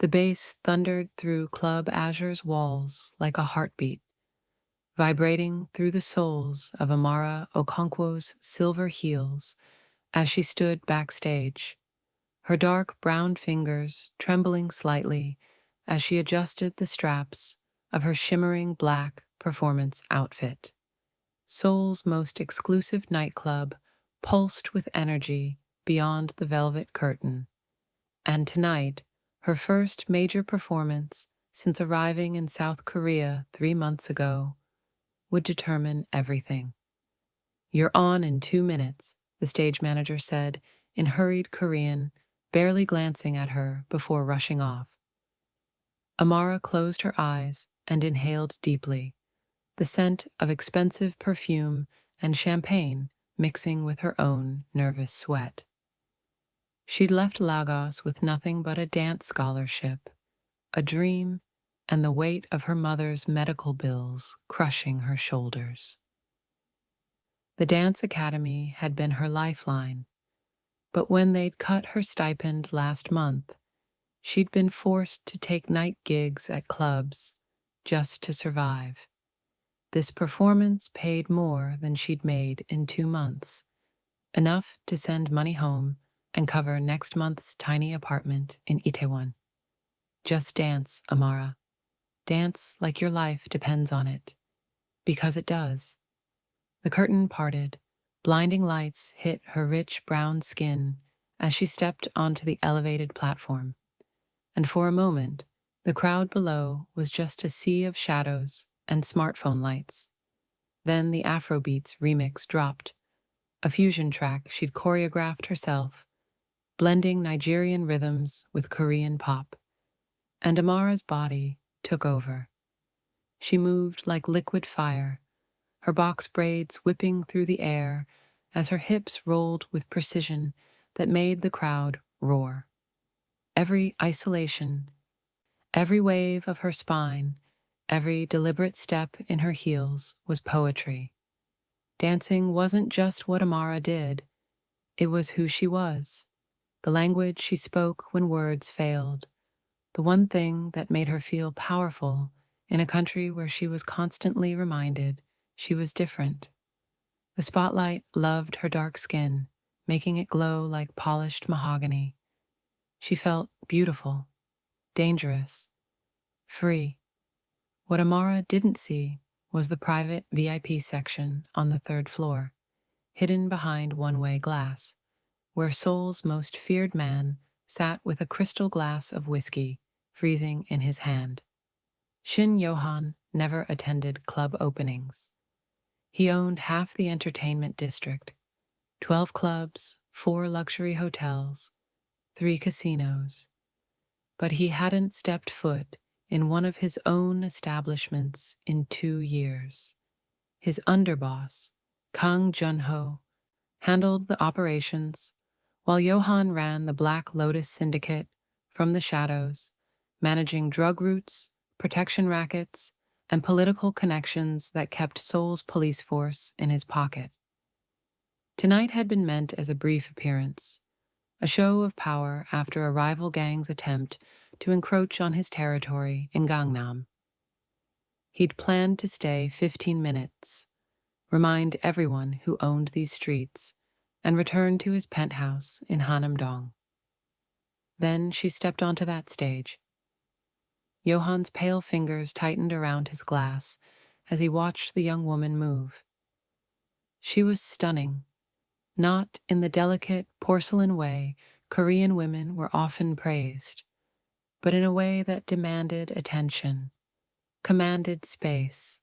The bass thundered through Club Azure's walls like a heartbeat, vibrating through the soles of Amara Okonkwo's silver heels as she stood backstage, her dark brown fingers trembling slightly as she adjusted the straps of her shimmering black performance outfit. Seoul's most exclusive nightclub pulsed with energy beyond the velvet curtain, and tonight, her first major performance since arriving in South Korea 3 months ago, would determine everything. "You're on in 2 minutes," the stage manager said in hurried Korean, barely glancing at her before rushing off. Amara closed her eyes and inhaled deeply, the scent of expensive perfume and champagne mixing with her own nervous sweat. She'd left Lagos with nothing but a dance scholarship, a dream, and the weight of her mother's medical bills crushing her shoulders. The dance academy had been her lifeline, but when they'd cut her stipend last month, she'd been forced to take night gigs at clubs just to survive. This performance paid more than she'd made in 2 months, enough to send money home and cover next month's tiny apartment in Itaewon. Just dance, Amara. Dance like your life depends on it. Because it does. The curtain parted, blinding lights hit her rich brown skin as she stepped onto the elevated platform, and for a moment, the crowd below was just a sea of shadows and smartphone lights. Then the Afrobeats remix dropped, a fusion track she'd choreographed herself, blending Nigerian rhythms with Korean pop, and Amara's body took over. She moved like liquid fire, her box braids whipping through the air as her hips rolled with precision that made the crowd roar. Every isolation, every wave of her spine, every deliberate step in her heels was poetry. Dancing wasn't just what Amara did, it was who she was, the language she spoke when words failed, the one thing that made her feel powerful in a country where she was constantly reminded she was different. The spotlight loved her dark skin, making it glow like polished mahogany. She felt beautiful, dangerous, free. What Amara didn't see was the private VIP section on the third floor, hidden behind one-way glass, where Seoul's most feared man sat with a crystal glass of whiskey freezing in his hand. Shin Yohan never attended club openings. He owned half the entertainment district, 12 clubs, 4 luxury hotels, 3 casinos. But he hadn't stepped foot in one of his own establishments in 2 years. His underboss, Kang Junho, handled the operations, while Johan ran the Black Lotus Syndicate from the shadows, managing drug routes, protection rackets, and political connections that kept Seoul's police force in his pocket. Tonight had been meant as a brief appearance, a show of power after a rival gang's attempt to encroach on his territory in Gangnam. He'd planned to stay 15 minutes, remind everyone who owned these streets, and return to his penthouse in Hanam-dong. Then she stepped onto that stage. Johan's pale fingers tightened around his glass as he watched the young woman move. She was stunning, not in the delicate porcelain way Korean women were often praised, but in a way that demanded attention, commanded space.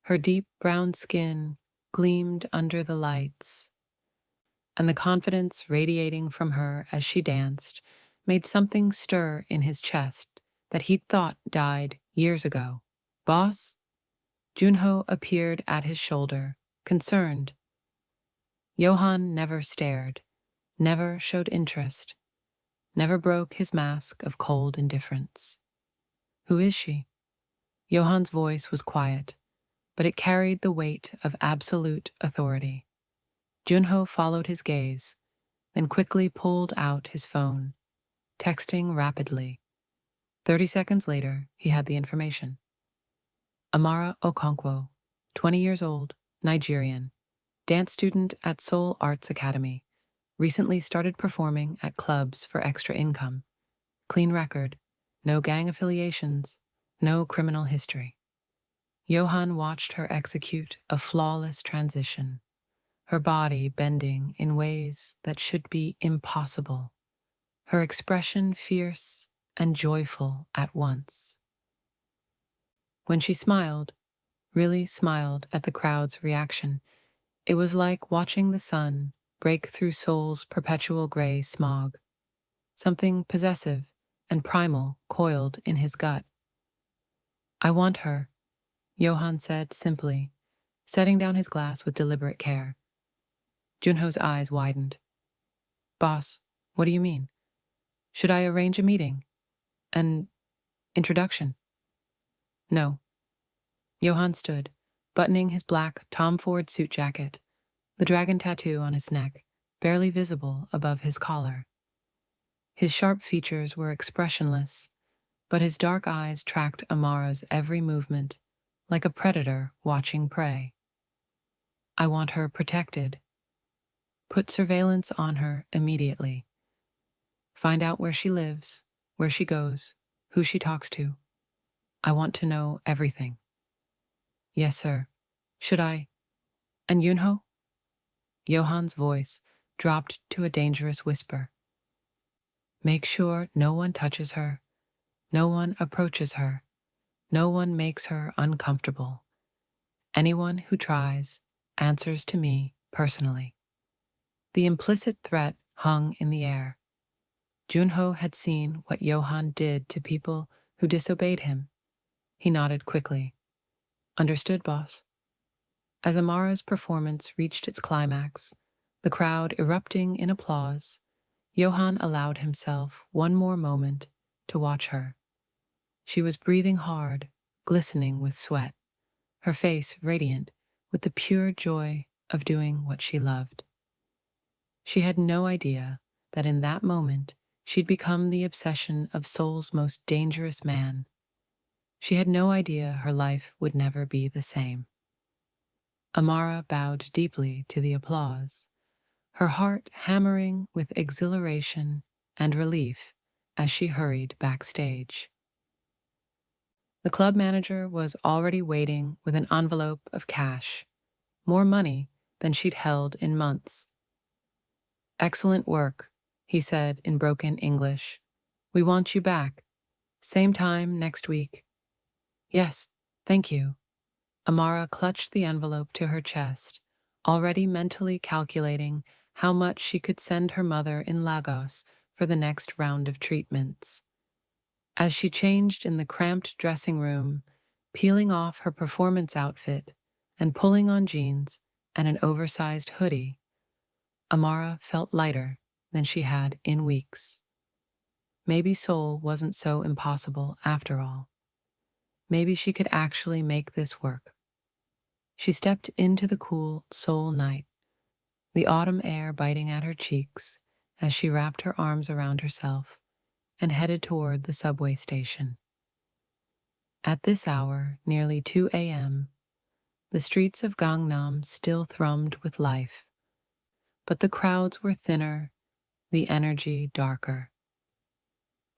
Her deep brown skin gleamed under the lights, and the confidence radiating from her as she danced made something stir in his chest that he'd thought died years ago. "Boss?" Junho appeared at his shoulder, concerned. Johan never stared, never showed interest, never broke his mask of cold indifference. "Who is she?" Johan's voice was quiet, but it carried the weight of absolute authority. Junho followed his gaze, then quickly pulled out his phone, texting rapidly. 30 seconds later, he had the information. Amara Okonkwo, 20 years old, Nigerian, dance student at Seoul Arts Academy, recently started performing at clubs for extra income. Clean record, no gang affiliations, no criminal history. Yohan watched her execute a flawless transition, her body bending in ways that should be impossible, her expression fierce and joyful at once. When she smiled, really smiled at the crowd's reaction, it was like watching the sun break through Seoul's perpetual gray smog. Something possessive and primal coiled in his gut. I want her, Yohan said simply, setting down his glass with deliberate care. Junho's eyes widened. Boss, what do you mean? Should I arrange a meeting? An introduction? No. Yohan stood, buttoning his black Tom Ford suit jacket, the dragon tattoo on his neck barely visible above his collar. His sharp features were expressionless, but his dark eyes tracked Amara's every movement, like a predator watching prey. I want her protected. Put surveillance on her immediately. Find out where she lives, where she goes, who she talks to. I want to know everything. Yes, sir. Should I? And Yunho? Yohan's voice dropped to a dangerous whisper. Make sure no one touches her, no one approaches her, no one makes her uncomfortable. Anyone who tries answers to me personally. The implicit threat hung in the air. Junho had seen what Yohan did to people who disobeyed him. He nodded quickly. Understood, boss. As Amara's performance reached its climax, the crowd erupting in applause, Yohan allowed himself one more moment to watch her. She was breathing hard, glistening with sweat, her face radiant with the pure joy of doing what she loved. She had no idea that in that moment she'd become the obsession of Seoul's most dangerous man. She had no idea her life would never be the same. Amara bowed deeply to the applause, her heart hammering with exhilaration and relief as she hurried backstage. The club manager was already waiting with an envelope of cash, more money than she'd held in months. Excellent work, he said in broken English. We want you back. Same time next week. Yes, thank you. Amara clutched the envelope to her chest, already mentally calculating how much she could send her mother in Lagos for the next round of treatments. As she changed in the cramped dressing room, peeling off her performance outfit and pulling on jeans and an oversized hoodie, Amara felt lighter than she had in weeks. Maybe Seoul wasn't so impossible after all. Maybe she could actually make this work. She stepped into the cool Seoul night, the autumn air biting at her cheeks as she wrapped her arms around herself and headed toward the subway station. At this hour, nearly 2 a.m., the streets of Gangnam still thrummed with life, but the crowds were thinner, the energy darker.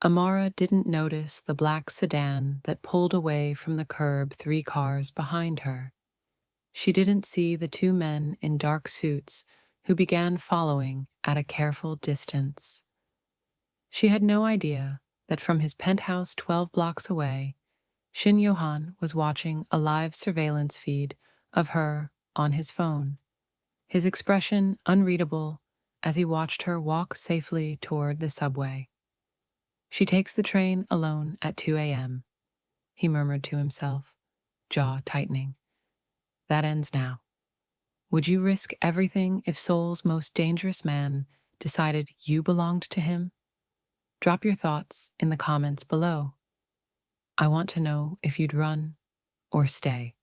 Amara didn't notice the black sedan that pulled away from the curb 3 cars behind her. She didn't see the 2 men in dark suits who began following at a careful distance. She had no idea that from his penthouse 12 blocks away, Shin Yohan was watching a live surveillance feed of her on his phone, his expression unreadable as he watched her walk safely toward the subway. She takes the train alone at 2 a.m., he murmured to himself, jaw tightening. That ends now. Would you risk everything if Seoul's most dangerous man decided you belonged to him? Drop your thoughts in the comments below. I want to know if you'd run or stay.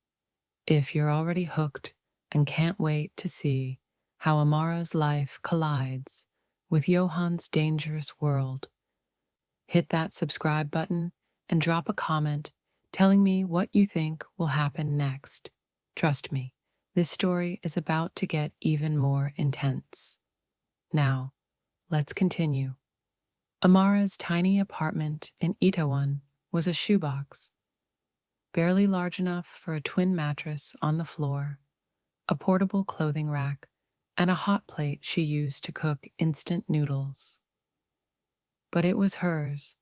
If you're already hooked and can't wait to see how Amara's life collides with Yohan's dangerous world, hit that subscribe button and drop a comment telling me what you think will happen next. Trust me, this story is about to get even more intense. Now, let's continue. Amara's tiny apartment in Itaewon was a shoebox, barely large enough for a twin mattress on the floor, a portable clothing rack, and a hot plate she used to cook instant noodles. But it was hers,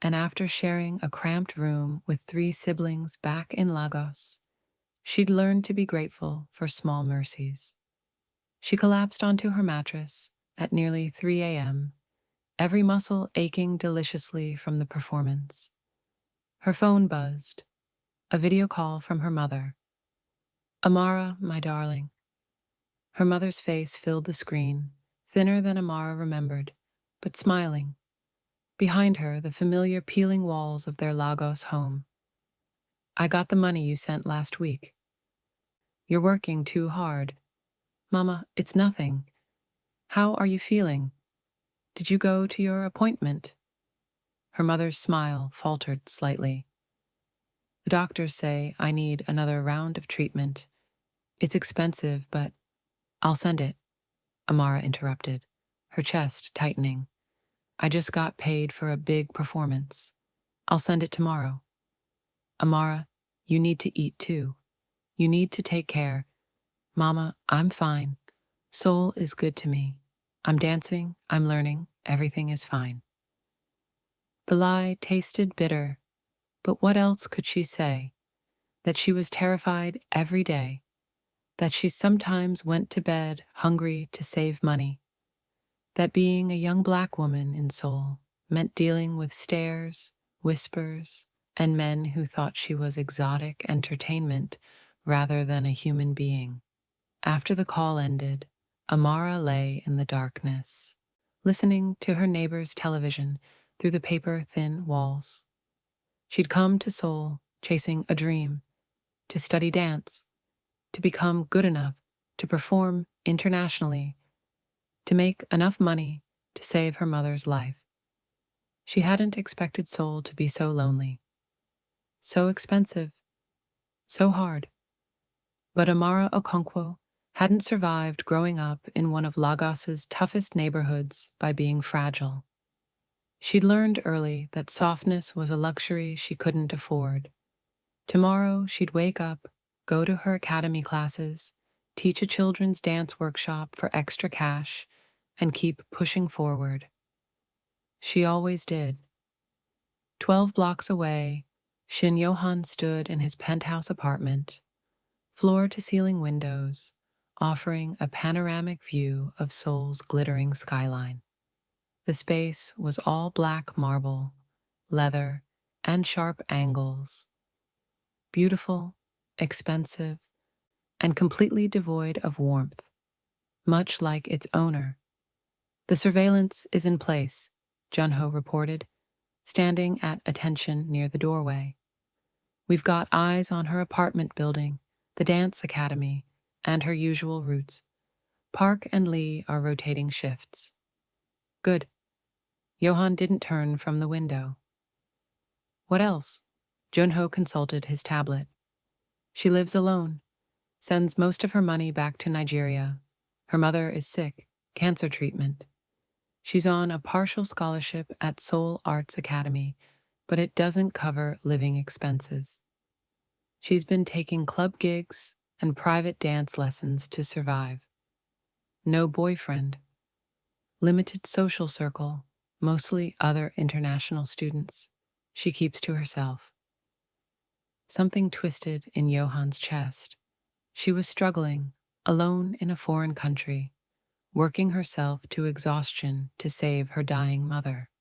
and after sharing a cramped room with 3 siblings back in Lagos, she'd learned to be grateful for small mercies. She collapsed onto her mattress at nearly 3 a.m., every muscle aching deliciously from the performance. Her phone buzzed, a video call from her mother. "Amara, my darling." Her mother's face filled the screen, thinner than Amara remembered, but smiling. Behind her, the familiar peeling walls of their Lagos home. "I got the money you sent last week." "You're working too hard." "Mama, it's nothing. How are you feeling? Did you go to your appointment?" Her mother's smile faltered slightly. "The doctors say I need another round of treatment. It's expensive, but I'll send it," Amara interrupted, her chest tightening. "I just got paid for a big performance. I'll send it tomorrow." "Amara, you need to eat too. You need to take care." "Mama, I'm fine. Seoul is good to me. I'm dancing, I'm learning, everything is fine." The lie tasted bitter, but what else could she say? That she was terrified every day, that she sometimes went to bed hungry to save money, that being a young black woman in Seoul meant dealing with stares, whispers, and men who thought she was exotic entertainment rather than a human being. After the call ended, Amara lay in the darkness, listening to her neighbor's television through the paper-thin walls. She'd come to Seoul chasing a dream, to study dance, to become good enough to perform internationally, to make enough money to save her mother's life. She hadn't expected Seoul to be so lonely, so expensive, so hard. But Amara Okonkwo hadn't survived growing up in one of Lagos's toughest neighborhoods by being fragile. She'd learned early that softness was a luxury she couldn't afford. Tomorrow she'd wake up, go to her academy classes, teach a children's dance workshop for extra cash, and keep pushing forward. She always did. 12 blocks away, Shin Yohan stood in his penthouse apartment, floor-to-ceiling windows, offering a panoramic view of Seoul's glittering skyline. The space was all black marble, leather, and sharp angles. Beautiful, expensive, and completely devoid of warmth, much like its owner. "The surveillance is in place," Junho reported, standing at attention near the doorway. "We've got eyes on her apartment building, the dance academy, and her usual routes. Park and Lee are rotating shifts." "Good." Yohan didn't turn from the window. "What else?" Junho consulted his tablet. "She lives alone, sends most of her money back to Nigeria. Her mother is sick, cancer treatment. She's on a partial scholarship at Seoul Arts Academy, but it doesn't cover living expenses. She's been taking club gigs and private dance lessons to survive. No boyfriend. Limited social circle, mostly other international students. She keeps to herself." Something twisted in Johan's chest. She was struggling, alone in a foreign country, working herself to exhaustion to save her dying mother.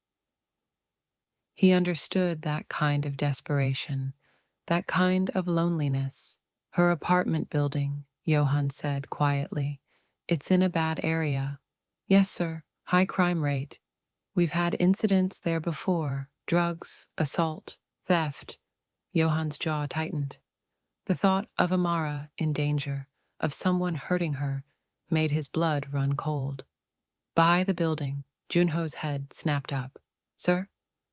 He understood that kind of desperation, that kind of loneliness. "Her apartment building," Johan said quietly. "It's in a bad area." "Yes, sir. High crime rate. We've had incidents there before. Drugs, assault, theft." Johan's jaw tightened. The thought of Amara in danger, of someone hurting her, made his blood run cold. "Buy the building." Junho's head snapped up. "Sir?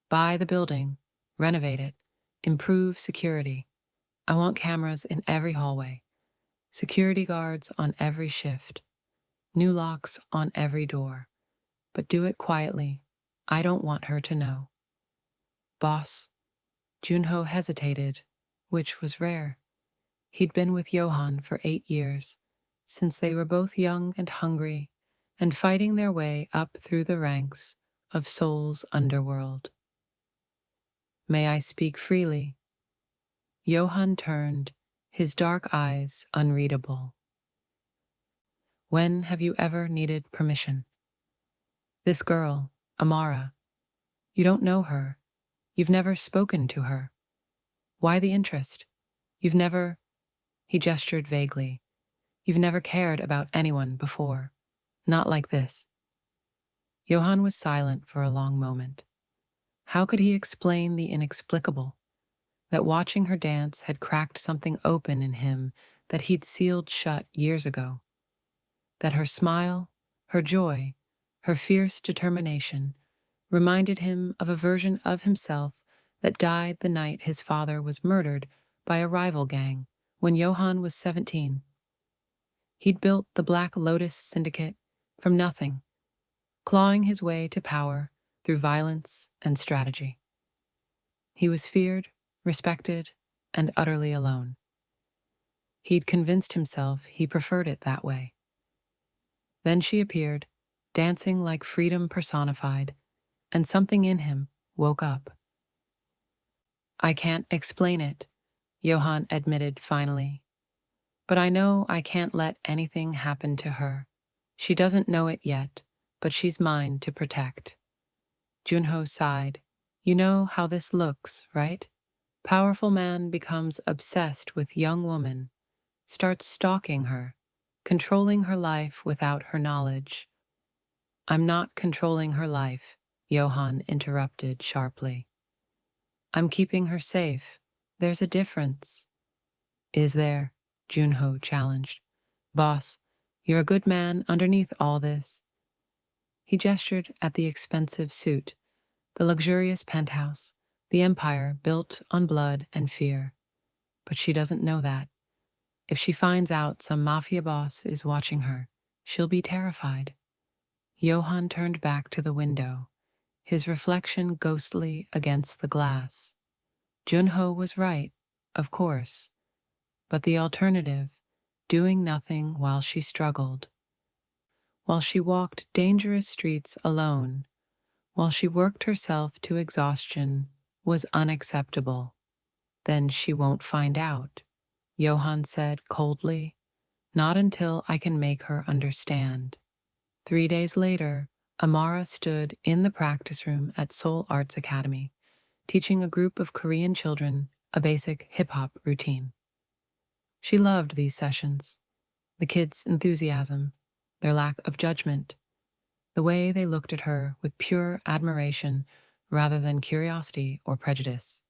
Buy the building. renovate it, improve security. I want cameras in every hallway, security guards on every shift, new locks on every door. But do it quietly. I don't want her to know. Boss. Junho hesitated, which was rare. He'd been with Yohan for 8 years, since they were both young and hungry, and fighting their way up through the ranks of Seoul's underworld. May I speak freely? Yohan turned, his dark eyes unreadable. When have you ever needed permission? This girl, Amara, you don't know her. You've never spoken to her. Why the interest? You've never, he gestured vaguely, you've never cared about anyone before. Not like this. Yohan was silent for a long moment. How could he explain the inexplicable? That watching her dance had cracked something open in him that he'd sealed shut years ago. That her smile, her joy, her fierce determination reminded him of a version of himself that died the night his father was murdered by a rival gang when Yohan was 17. He'd built the Black Lotus Syndicate from nothing, clawing his way to power through violence and strategy. He was feared, respected, and utterly alone. He'd convinced himself he preferred it that way. Then she appeared, dancing like freedom personified, and something in him woke up. I can't explain it, Yohan admitted finally. But I know I can't let anything happen to her. She doesn't know it yet, but she's mine to protect. Junho sighed. You know how this looks, right? Powerful man becomes obsessed with young woman, starts stalking her, controlling her life without her knowledge. I'm not controlling her life, Yohan interrupted sharply. I'm keeping her safe. There's a difference. Is there? Junho challenged. Boss, you're a good man underneath all this. He gestured at the expensive suit, the luxurious penthouse, the empire built on blood and fear. But she doesn't know that. If she finds out some mafia boss is watching her, she'll be terrified. Yohan turned back to the window, his reflection ghostly against the glass. Junho was right, of course. But the alternative, doing nothing while she struggled, while she walked dangerous streets alone, while she worked herself to exhaustion, was unacceptable. Then she won't find out, Yohan said coldly. Not until I can make her understand. 3 days later, Amara stood in the practice room at Seoul Arts Academy, teaching a group of Korean children a basic hip-hop routine. She loved these sessions, the kids' enthusiasm, their lack of judgment, the way they looked at her with pure admiration rather than curiosity or prejudice.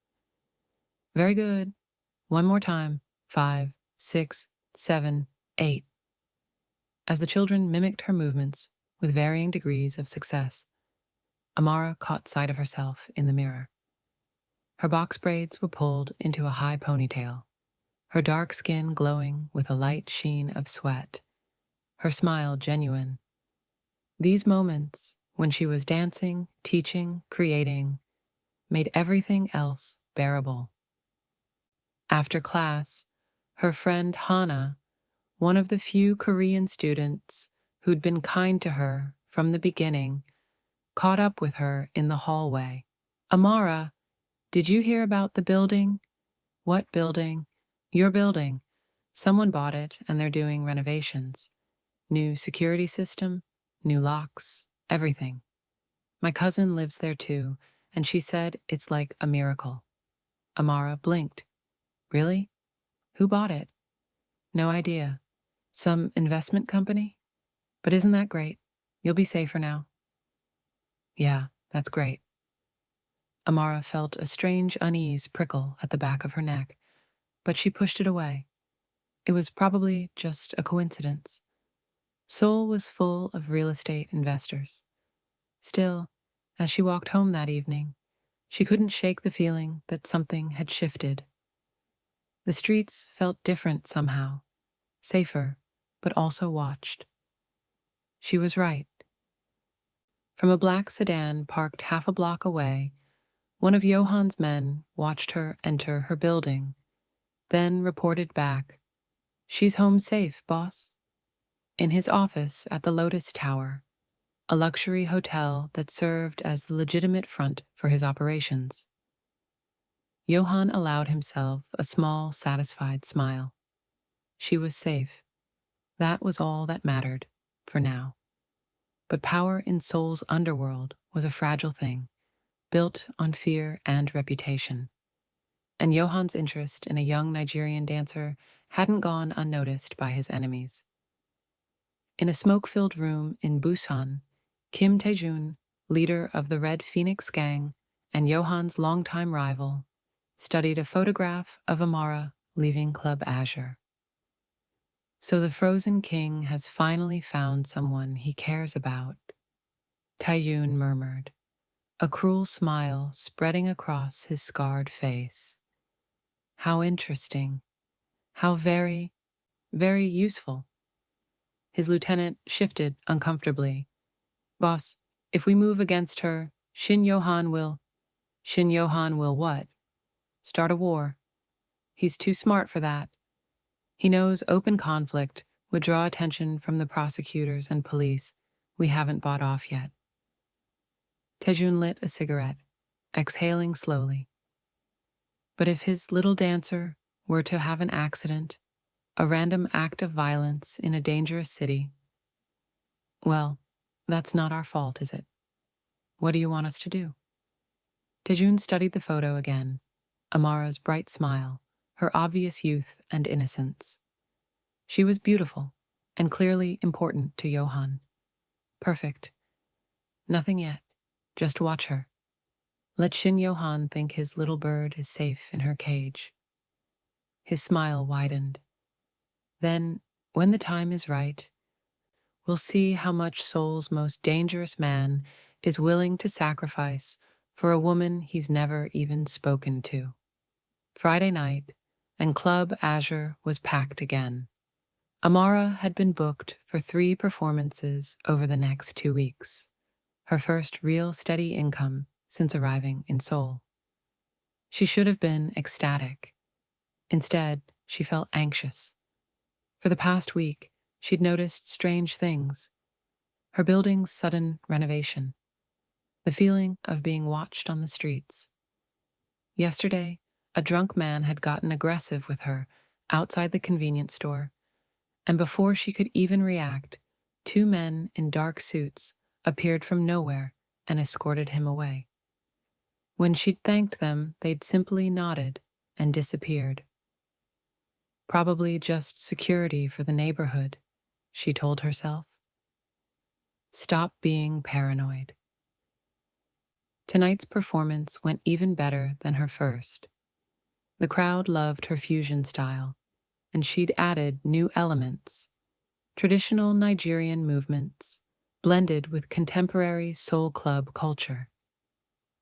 Very good. One more time. 5, 6, 7, 8. As the children mimicked her movements with varying degrees of success, Amara caught sight of herself in the mirror. Her box braids were pulled into a high ponytail, her dark skin glowing with a light sheen of sweat, her smile genuine. These moments, when she was dancing, teaching, creating, made everything else bearable. After class, her friend Hana, one of the few Korean students who'd been kind to her from the beginning, caught up with her in the hallway. Amara, did you hear about the building? What building? Your building. Someone bought it and they're doing renovations. New security system, new locks, everything. My cousin lives there too, and she said it's like a miracle. Amara blinked. Really? Who bought it? No idea. Some investment company? But isn't that great? You'll be safer now. Yeah, that's great. Amara felt a strange unease prickle at the back of her neck, but she pushed it away. It was probably just a coincidence. Seoul was full of real estate investors. Still, as she walked home that evening, She couldn't shake the feeling that something had shifted. The streets felt different somehow, safer, but also watched. She was right. From a black sedan parked half a block away, one of Johan's men watched her enter her building, then reported back, "She's home safe, boss." In his office at the Lotus Tower, a luxury hotel that served as the legitimate front for his operations. Johan allowed himself a small, satisfied smile. She was safe. That was all that mattered, for now. But power in Seoul's underworld was a fragile thing, built on fear and reputation. And Johan's interest in a young Nigerian dancer hadn't gone unnoticed by his enemies. In a smoke-filled room in Busan, Kim Tae-jun, leader of the Red Phoenix gang and Johan's longtime rival, studied a photograph of Amara leaving Club Azure. So the Frozen King has finally found someone he cares about, Tae-jun murmured, a cruel smile spreading across his scarred face. How interesting. How very, very useful. His lieutenant shifted uncomfortably. Boss, if we move against her, Shin Yohan will... Shin Yohan will what? Start a war. He's too smart for that. He knows open conflict would draw attention from the prosecutors and police we haven't bought off yet. Tae-jun lit a cigarette, exhaling slowly. But if his little dancer were to have an accident, a random act of violence in a dangerous city, well, that's not our fault, is it? What do you want us to do? Tae-jun studied the photo again, Amara's bright smile, her obvious youth and innocence. She was beautiful and clearly important to Johan. Perfect. Nothing yet. Just watch her. Let Shin Yohan think his little bird is safe in her cage. His smile widened. Then, when the time is right, we'll see how much Seoul's most dangerous man is willing to sacrifice for a woman he's never even spoken to. Friday night, and Club Azure was packed again. Amara had been booked for 3 performances over the next 2 weeks, her first real steady income since arriving in Seoul. She should have been ecstatic. Instead, she felt anxious. For the past week, she'd noticed strange things. Her building's sudden renovation, the feeling of being watched on the streets. Yesterday, a drunk man had gotten aggressive with her outside the convenience store, and before she could even react, 2 men in dark suits appeared from nowhere and escorted him away. When she'd thanked them, they'd simply nodded and disappeared. Probably just security for the neighborhood, she told herself. Stop being paranoid. Tonight's performance went even better than her first. The crowd loved her fusion style, and she'd added new elements, traditional Nigerian movements, blended with contemporary soul club culture.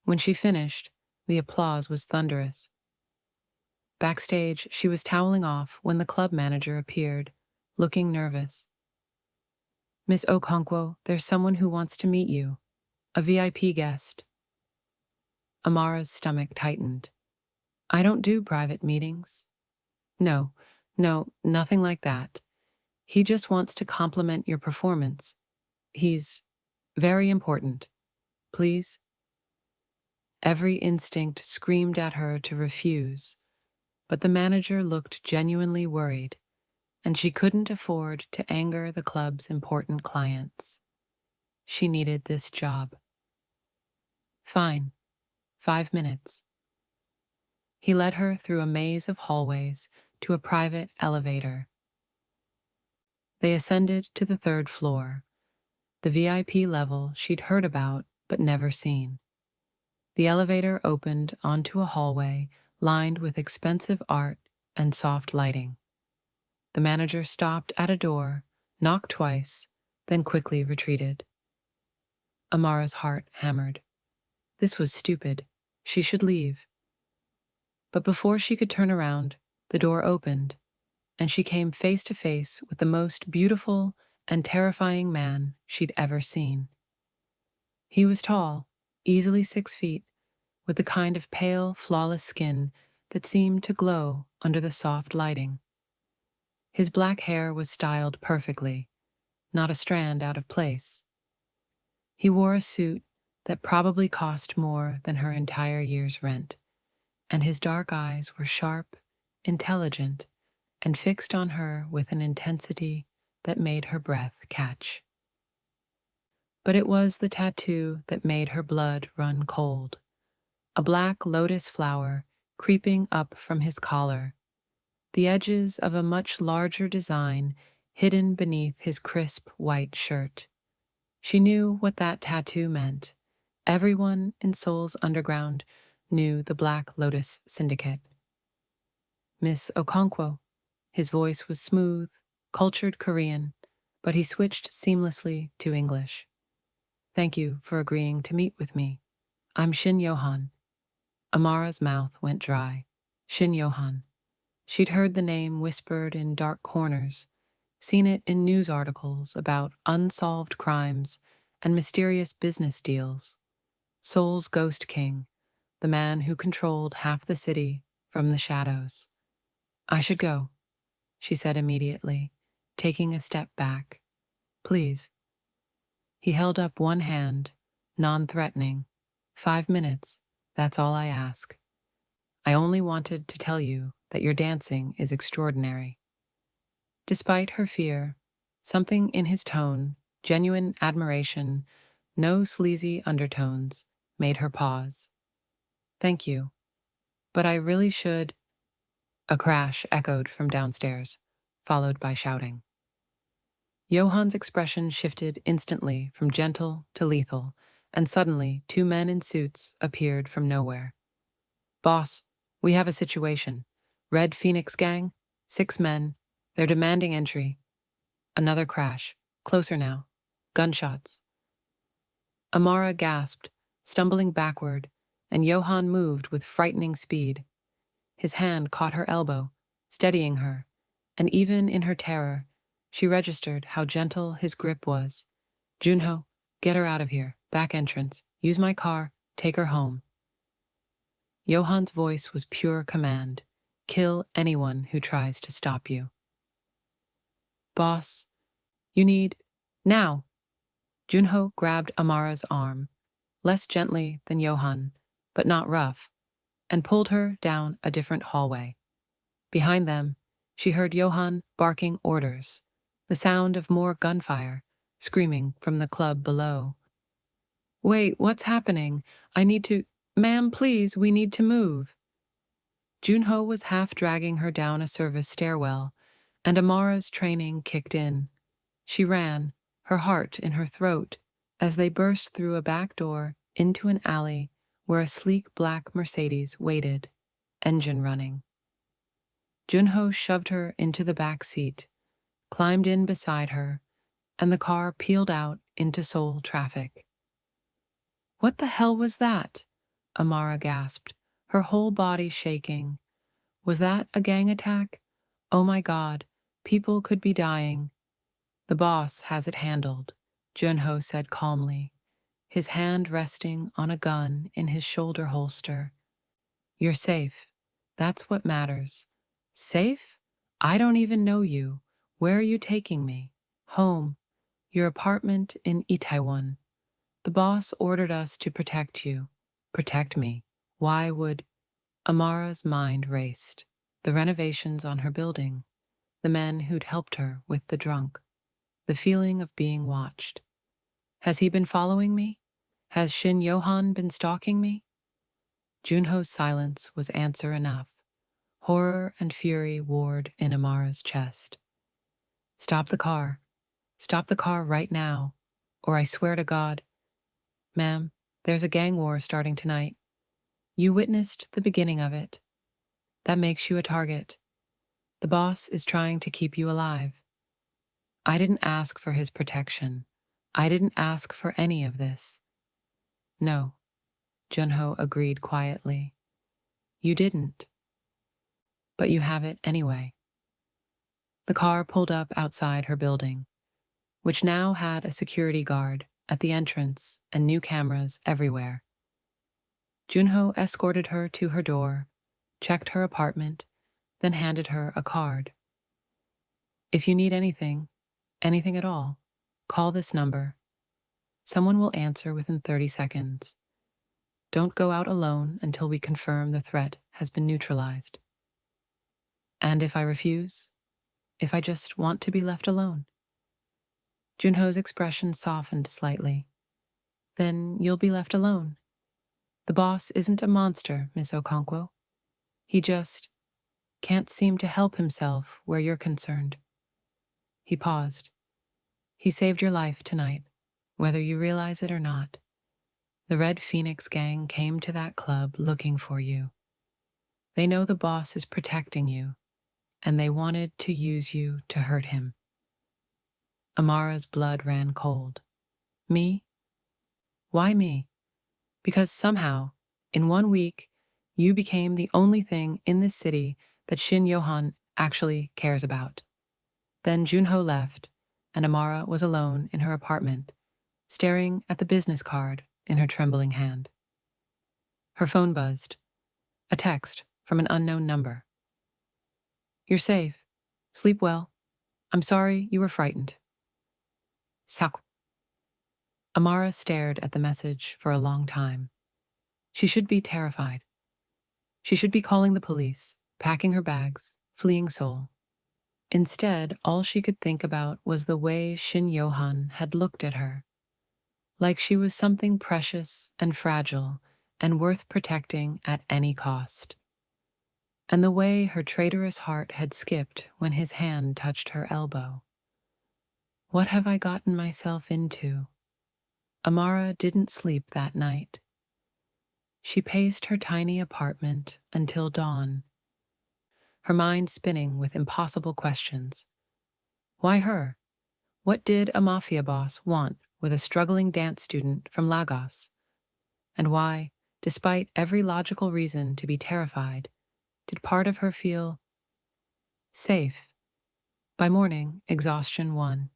When she finished, the applause was thunderous. Backstage, she was toweling off when the club manager appeared, looking nervous. "Miss Okonkwo, there's someone who wants to meet you. A VIP guest." Amara's stomach tightened. "I don't do private meetings." No, nothing like that. He just wants to compliment your performance. He's very important. Please?" Every instinct screamed at her to refuse, but the manager looked genuinely worried, and she couldn't afford to anger the club's important clients. She needed this job. "Fine. 5 minutes." He led her through a maze of hallways to a private elevator. They ascended to the 3rd floor, the VIP level she'd heard about but never seen. The elevator opened onto a hallway lined with expensive art and soft lighting. The manager stopped at a door, knocked twice, then quickly retreated. Amara's heart hammered. This was stupid. She should leave. But before she could turn around, the door opened, and she came face to face with the most beautiful and terrifying man she'd ever seen. He was tall, easily 6 feet, with the kind of pale, flawless skin that seemed to glow under the soft lighting. His black hair was styled perfectly, not a strand out of place. He wore a suit that probably cost more than her entire year's rent, and his dark eyes were sharp, intelligent, and fixed on her with an intensity that made her breath catch. But it was the tattoo that made her blood run cold. A black lotus flower creeping up from his collar, the edges of a much larger design hidden beneath his crisp white shirt. She knew what that tattoo meant. Everyone in Seoul's underground knew the Black Lotus Syndicate. Miss Okonkwo. His voice was smooth, cultured Korean, but he switched seamlessly to English. Thank you for agreeing to meet with me. I'm Shin Yohan. Amara's mouth went dry. Shin Yohan. She'd heard the name whispered in dark corners, seen it in news articles about unsolved crimes and mysterious business deals. Seoul's Ghost King, the man who controlled half the city from the shadows. I should go, she said immediately, taking a step back. Please. He held up one hand, non-threatening. 5 minutes, that's all I ask. I only wanted to tell you that your dancing is extraordinary. Despite her fear, something in his tone, genuine admiration, no sleazy undertones, made her pause. Thank you, but I really should. A crash echoed from downstairs, followed by shouting. Johan's expression shifted instantly from gentle to lethal, and suddenly 2 men in suits appeared from nowhere. Boss, we have a situation. Red Phoenix Gang, 6 men. They're demanding entry. Another crash. Closer now. Gunshots. Amara gasped, stumbling backward, and Johan moved with frightening speed. His hand caught her elbow, steadying her, and even in her terror, she registered how gentle his grip was. Junho, get her out of here. Back entrance. Use my car. Take her home. Johan's voice was pure command. Kill anyone who tries to stop you. Boss, you need... Now! Junho grabbed Amara's arm, less gently than Johan, but not rough, and pulled her down a different hallway. Behind them, she heard Johan barking orders, the sound of more gunfire, screaming from the club below. Wait, what's happening? I need to... Ma'am, please, we need to move. Junho was half dragging her down a service stairwell, and Amara's training kicked in. She ran, her heart in her throat, as they burst through a back door into an alley where a sleek black Mercedes waited, engine running. Junho shoved her into the back seat, climbed in beside her, and the car peeled out into Seoul traffic. What the hell was that? Amara gasped, her whole body shaking. Was that a gang attack? Oh my God, people could be dying. The boss has it handled, Junho said calmly, his hand resting on a gun in his shoulder holster. You're safe. That's what matters. Safe? I don't even know you. Where are you taking me? Home. Your apartment in Itaewon. The boss ordered us to protect you. Protect me. Why would... Amara's mind raced. The renovations on her building. The men who'd helped her with the drunk. The feeling of being watched. Has he been following me? Has Shin Yohan been stalking me? Junho's silence was answer enough. Horror and fury warred in Amara's chest. Stop the car. Stop the car right now, or I swear to God. Ma'am, there's a gang war starting tonight. You witnessed the beginning of it. That makes you a target. The boss is trying to keep you alive. I didn't ask for his protection. I didn't ask for any of this. No. Junho agreed quietly. You didn't, but you have it anyway. The car pulled up outside her building, which now had a security guard at the entrance and new cameras everywhere. Junho escorted her to her door, checked her apartment, then handed her a card. If you need anything, anything at all, call this number. Someone will answer within 30 seconds. Don't go out alone until we confirm the threat has been neutralized. And if I refuse, if I just want to be left alone? Junho's expression softened slightly. Then you'll be left alone. The boss isn't a monster, Miss Okonkwo. He just can't seem to help himself where you're concerned. He paused. He saved your life tonight, whether you realize it or not. The Red Phoenix gang came to that club looking for you. They know the boss is protecting you, and they wanted to use you to hurt him. Amara's blood ran cold. Me? Why me? Because somehow, in 1 week, you became the only thing in this city that Shin Yohan actually cares about. Then Junho left, and Amara was alone in her apartment, staring at the business card in her trembling hand. Her phone buzzed. A text from an unknown number. You're safe. Sleep well. I'm sorry you were frightened. Saku. Amara stared at the message for a long time. She should be terrified. She should be calling the police, packing her bags, fleeing Seoul. Instead, all she could think about was the way Shin Yohan had looked at her, like she was something precious and fragile and worth protecting at any cost. And the way her traitorous heart had skipped when his hand touched her elbow. What have I gotten myself into? Amara didn't sleep that night. She paced her tiny apartment until dawn, her mind spinning with impossible questions. Why her? What did a Mafia boss want with a struggling dance student from Lagos? And why, despite every logical reason to be terrified, did part of her feel safe? By morning, exhaustion won.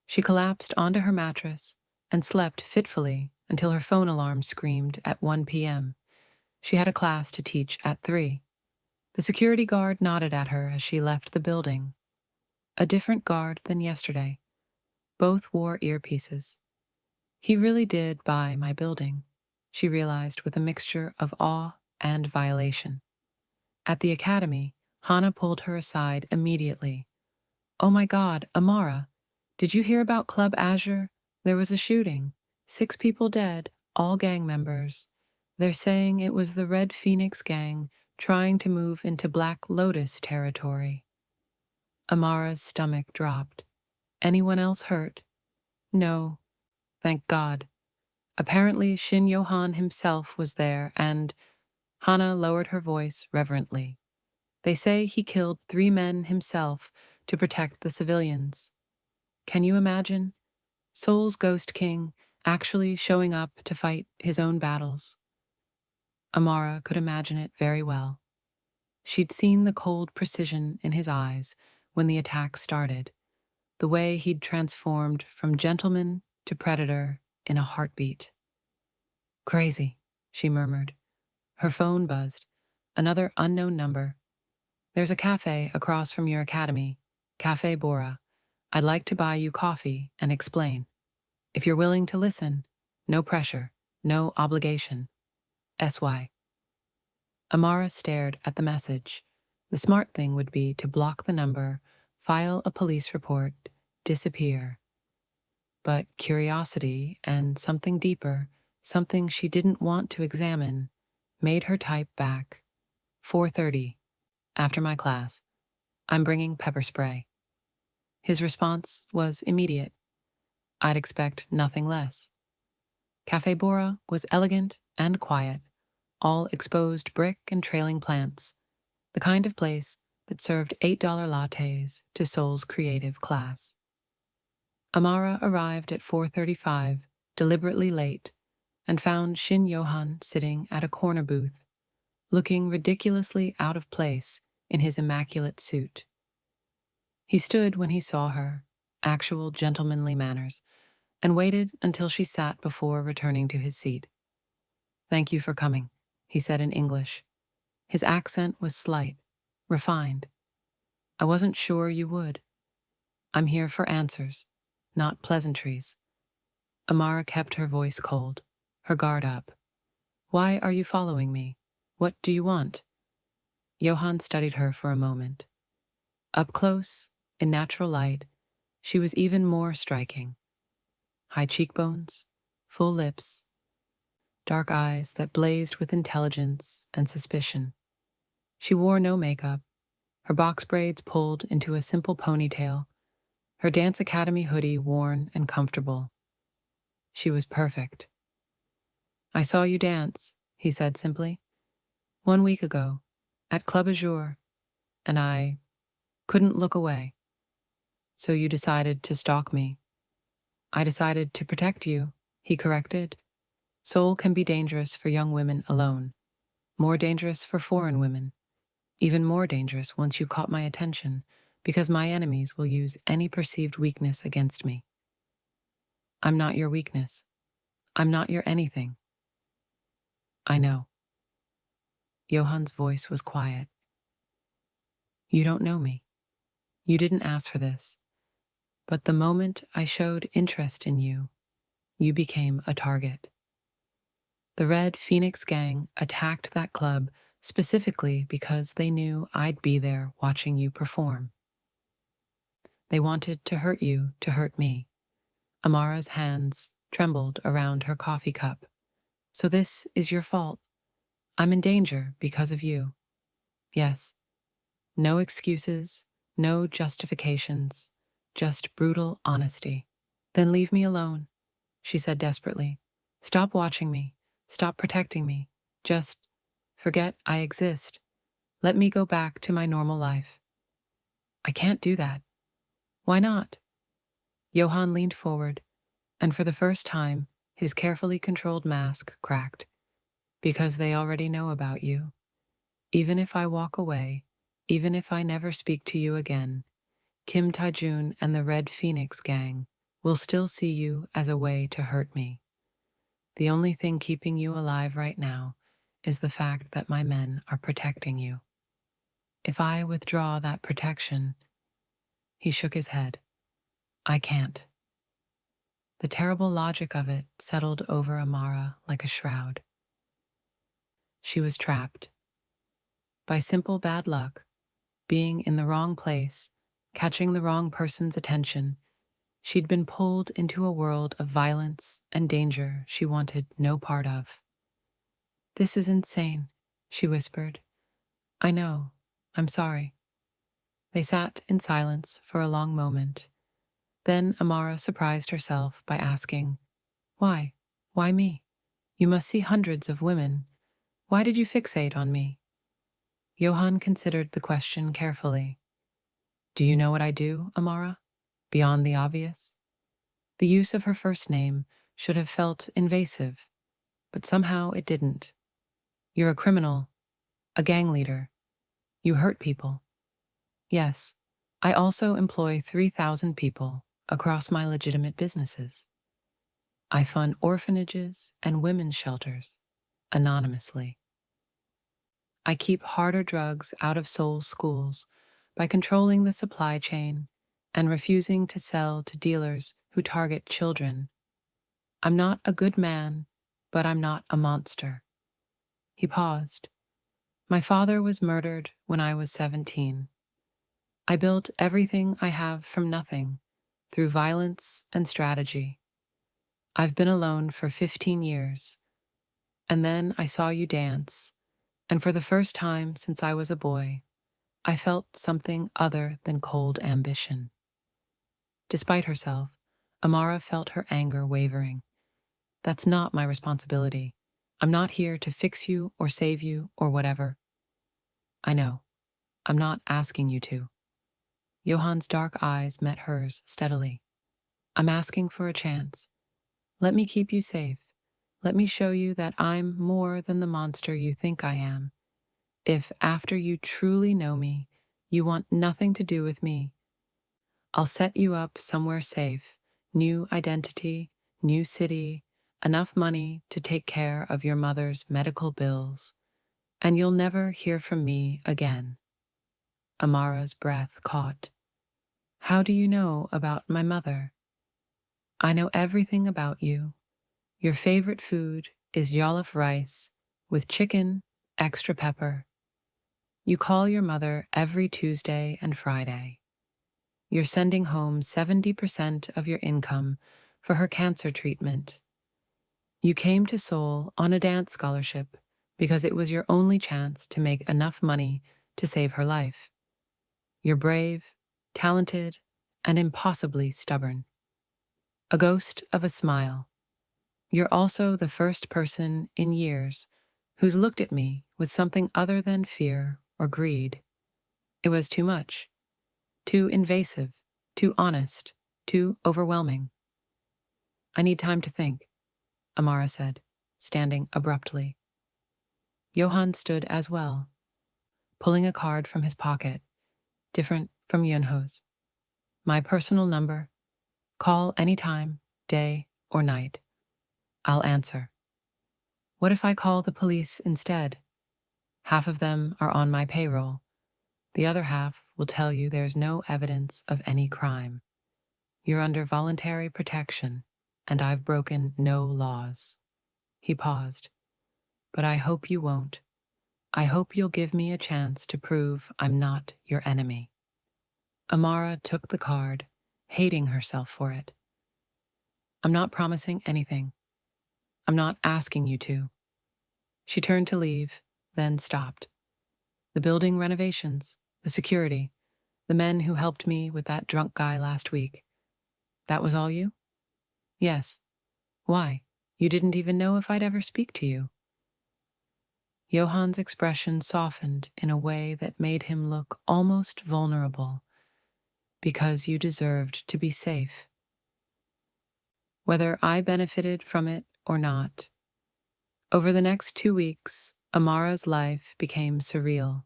She collapsed onto her mattress and slept fitfully until her phone alarm screamed at 1 p.m. She had a class to teach at 3. The security guard nodded at her as she left the building. A different guard than yesterday. Both wore earpieces. He really did buy my building, she realized with a mixture of awe and violation. At the academy, Hana pulled her aside immediately. Oh my God, Amara, did you hear about Club Azure? There was a shooting. 6 people dead, all gang members. They're saying it was the Red Phoenix gang trying to move into Black Lotus territory. Amara's stomach dropped. Anyone else hurt? No, thank God. Apparently Shin Yohan himself was there and Hana lowered her voice reverently. They say he killed 3 men himself to protect the civilians. Can you imagine? Seoul's Ghost King actually showing up to fight his own battles. Amara could imagine it very well. She'd seen the cold precision in his eyes when the attack started, the way he'd transformed from gentleman to predator in a heartbeat. Crazy, she murmured. Her phone buzzed. Another unknown number. There's a cafe across from your academy, Cafe Bora. I'd like to buy you coffee and explain. If you're willing to listen, no pressure, no obligation. S.Y. Amara stared at the message. The smart thing would be to block the number, file a police report, disappear. But curiosity and something deeper, something she didn't want to examine, made her type back. 4:30. After my class. I'm bringing pepper spray. His response was immediate. I'd expect nothing less. Cafe Bora was elegant and quiet, all exposed brick and trailing plants, the kind of place that served $8 lattes to Seoul's creative class. Amara arrived at 4:35, deliberately late, and found Shin Yohan sitting at a corner booth, looking ridiculously out of place in his immaculate suit. He stood when he saw her, actual gentlemanly manners, and waited until she sat before returning to his seat. "Thank you for coming," he said in English. His accent was slight, refined. "I wasn't sure you would. I'm here for answers, not pleasantries." Amara kept her voice cold, her guard up. "Why are you following me? What do you want?" Johann studied her for a moment. Up close, in natural light, she was even more striking. High cheekbones, full lips, dark eyes that blazed with intelligence and suspicion. She wore no makeup, her box braids pulled into a simple ponytail, her dance academy hoodie worn and comfortable. She was perfect. "I saw you dance," he said simply, "1 week ago, at Club Azur, and I couldn't look away. So you decided to stalk me." "I decided to protect you," he corrected. "Seoul can be dangerous for young women alone, more dangerous for foreign women, even more dangerous once you caught my attention, because my enemies will use any perceived weakness against me." "I'm not your weakness. I'm not your anything." "I know." Johann's voice was quiet. "You don't know me. You didn't ask for this. But the moment I showed interest in you, you became a target. The Red Phoenix gang attacked that club specifically because they knew I'd be there watching you perform. They wanted to hurt you to hurt me." Amara's hands trembled around her coffee cup. "So this is your fault. I'm in danger because of you." "Yes. No excuses, no justifications, just brutal honesty." "Then leave me alone," she said desperately. "Stop watching me. Stop protecting me. Just forget I exist. Let me go back to my normal life." "I can't do that." "Why not?" Johann leaned forward, and for the first time, his carefully controlled mask cracked. "Because they already know about you. Even if I walk away, even if I never speak to you again, Kim Tae-jun and the Red Phoenix gang will still see you as a way to hurt me. The only thing keeping you alive right now is the fact that my men are protecting you. If I withdraw that protection—" He shook his head. "I can't." The terrible logic of it settled over Amara like a shroud. She was trapped. By simple bad luck, being in the wrong place, catching the wrong person's attention, she'd been pulled into a world of violence and danger she wanted no part of. "This is insane," she whispered. "I know. I'm sorry." They sat in silence for a long moment. Then Amara surprised herself by asking, "Why? Why me? You must see hundreds of women. Why did you fixate on me?" Johann considered the question carefully. "Do you know what I do, Amara? Beyond the obvious?" The use of her first name should have felt invasive, but somehow it didn't. "You're a criminal, a gang leader. You hurt people." "Yes, I also employ 3,000 people across my legitimate businesses. I fund orphanages and women's shelters, anonymously. I keep harder drugs out of Seoul's schools by controlling the supply chain and refusing to sell to dealers who target children. I'm not a good man, but I'm not a monster." He paused. "My father was murdered when I was 17. I built everything I have from nothing, through violence and strategy. I've been alone for 15 years. And then I saw you dance, and for the first time since I was a boy, I felt something other than cold ambition." Despite herself, Amara felt her anger wavering. "That's not my responsibility. I'm not here to fix you or save you or whatever." "I know. I'm not asking you to." Johann's dark eyes met hers steadily. "I'm asking for a chance. Let me keep you safe. Let me show you that I'm more than the monster you think I am. If, after you truly know me, you want nothing to do with me, I'll set you up somewhere safe, new identity, new city, enough money to take care of your mother's medical bills, and you'll never hear from me again. Amara's breath caught. How do you know about my mother? I know everything about you. Your favorite food is jollof rice with chicken, extra pepper. You call your mother every Tuesday and Friday. You're sending home 70% of your income for her cancer treatment. You came to Seoul on a dance scholarship because it was your only chance to make enough money to save her life. You're brave, talented, and impossibly stubborn. A ghost of a smile. You're also the first person in years who's looked at me with something other than fear or greed. It was too much, too invasive, too honest, too overwhelming. I need time to think, Amara said, standing abruptly. Yohan stood as well, pulling a card from his pocket, different from Yunho's. My personal number. Call anytime, day or night. I'll answer. What if I call the police instead? Half of them are on my payroll. The other half will tell you there's no evidence of any crime. You're under voluntary protection, and I've broken no laws. He paused. But I hope you won't. I hope you'll give me a chance to prove I'm not your enemy. Amara took the card, hating herself for it. I'm not promising anything. I'm not asking you to. She turned to leave, then stopped. The building renovations, the security, the men who helped me with that drunk guy last week. That was all you? Yes. Why? You didn't even know if I'd ever speak to you. Yohan's expression softened in a way that made him look almost vulnerable. Because you deserved to be safe. Whether I benefited from it or not. Over the next 2 weeks, Amara's life became surreal.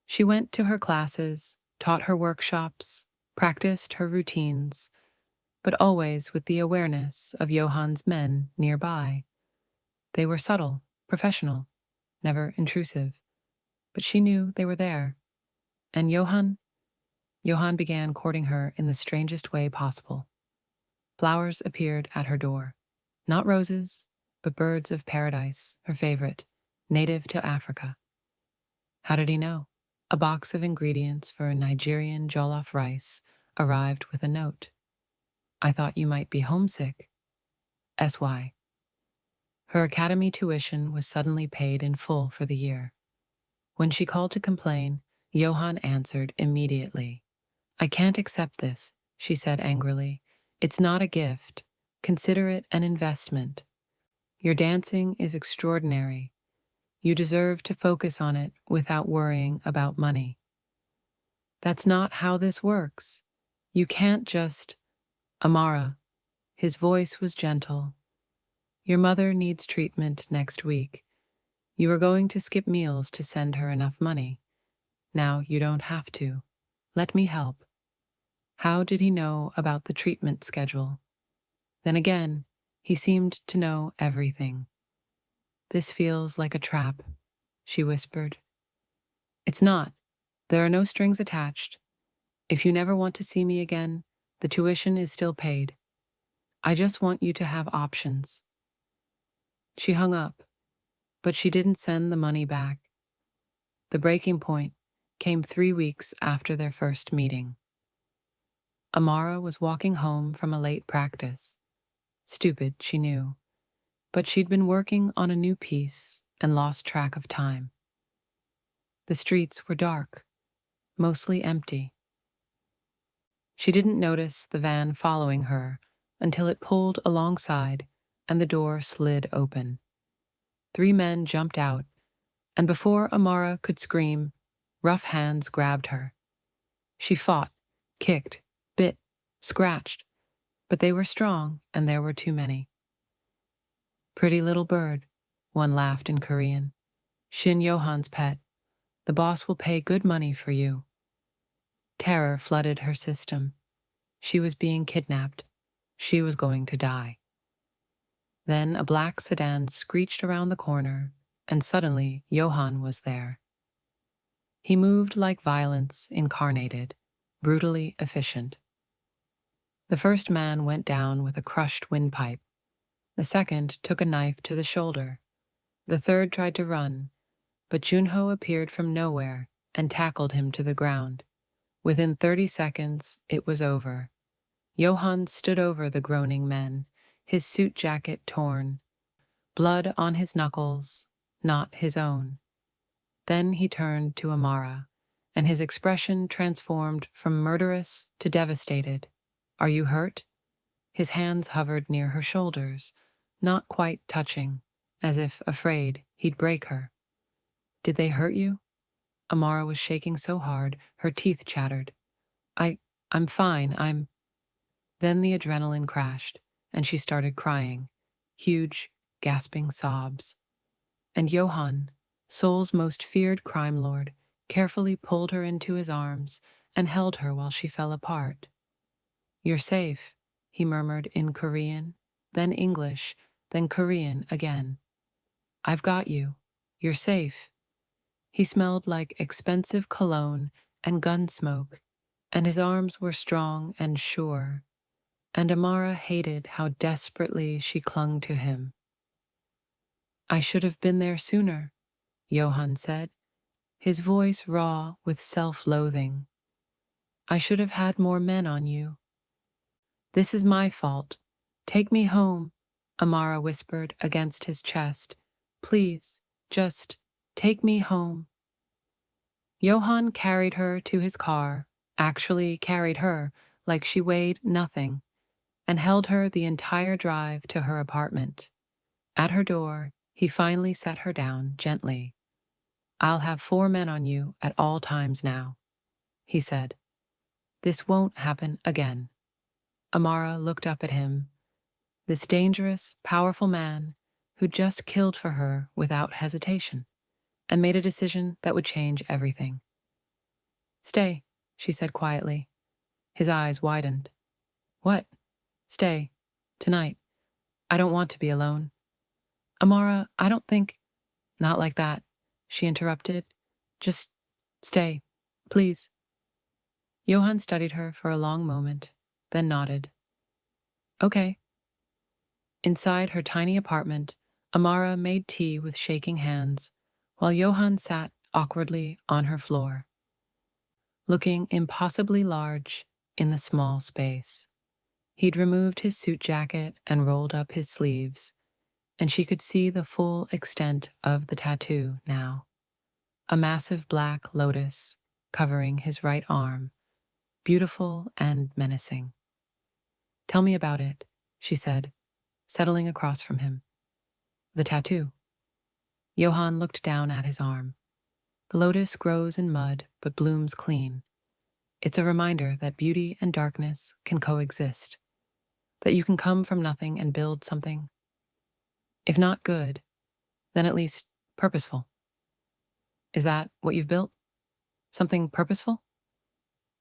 She went to her classes, taught her workshops, practiced her routines, but always with the awareness of Yohan's men nearby. They were subtle, professional, never intrusive, but she knew they were there. And Yohan began courting her in the strangest way possible. Flowers appeared at her door. Not roses, but birds of paradise, her favorite, native to Africa. How did he know? A box of ingredients for Nigerian jollof rice arrived with a note. I thought you might be homesick. S.Y. Her academy tuition was suddenly paid in full for the year. When she called to complain, Yohan answered immediately. I can't accept this, she said angrily. It's not a gift. Consider it an investment. Your dancing is extraordinary. You deserve to focus on it without worrying about money. That's not how this works. You can't just... Amara. His voice was gentle. Your mother needs treatment next week. You are going to skip meals to send her enough money. Now you don't have to. Let me help. How did he know about the treatment schedule? Then again, he seemed to know everything. This feels like a trap, she whispered. It's not. There are no strings attached. If you never want to see me again, the tuition is still paid. I just want you to have options. She hung up, but she didn't send the money back. The breaking point came 3 weeks after their first meeting. Amara was walking home from a late practice. Stupid, she knew, but she'd been working on a new piece and lost track of time. The streets were dark, mostly empty. She didn't notice the van following her until it pulled alongside and the door slid open. 3 men jumped out, and before Amara could scream, rough hands grabbed her. She fought, kicked, bit, scratched, but they were strong and there were too many. Pretty little bird, one laughed in Korean. Shin Yohan's pet. The boss will pay good money for you. Terror flooded her system. She was being kidnapped. She was going to die. Then a black sedan screeched around the corner, and suddenly Yohan was there. He moved like violence incarnated, brutally efficient. The first man went down with a crushed windpipe. The second took a knife to the shoulder. The third tried to run, but Junho appeared from nowhere and tackled him to the ground. Within 30 seconds, it was over. Yohan stood over the groaning men, his suit jacket torn, blood on his knuckles, not his own. Then he turned to Amara, and his expression transformed from murderous to devastated. Are you hurt? His hands hovered near her shoulders, not quite touching, as if afraid he'd break her. Did they hurt you? Amara was shaking so hard, her teeth chattered. I'm fine, Then the adrenaline crashed, and she started crying, huge, gasping sobs. And Yohan, Seoul's most feared crime lord, carefully pulled her into his arms and held her while she fell apart. You're safe, he murmured in Korean, then English, then Korean again. I've got you. You're safe. He smelled like expensive cologne and gun smoke, and his arms were strong and sure. And Amara hated how desperately she clung to him. I should have been there sooner, Yohan said, his voice raw with self-loathing. I should have had more men on you. This is my fault. Take me home, Amara whispered against his chest. Please, just take me home. Yohan carried her to his car, actually carried her like she weighed nothing, and held her the entire drive to her apartment. At her door, he finally set her down gently. I'll have 4 men on you at all times now, he said. This won't happen again. Amara looked up at him, this dangerous, powerful man who just killed for her without hesitation, and made a decision that would change everything. Stay, she said quietly. His eyes widened. What? Stay. Tonight. I don't want to be alone. Amara, I don't think... Not like that, she interrupted. Just stay, please. Yohan studied her for a long moment, then nodded. Okay. Inside her tiny apartment, Amara made tea with shaking hands, while Yohan sat awkwardly on her floor, looking impossibly large in the small space. He'd removed his suit jacket and rolled up his sleeves, and she could see the full extent of the tattoo now. A massive black lotus covering his right arm, beautiful and menacing. Tell me about it, she said, settling across from him. The tattoo. Yohan looked down at his arm. The lotus grows in mud but blooms clean. It's a reminder that beauty and darkness can coexist, that you can come from nothing and build something, if not good, then at least purposeful. Is that what you've built? Something purposeful?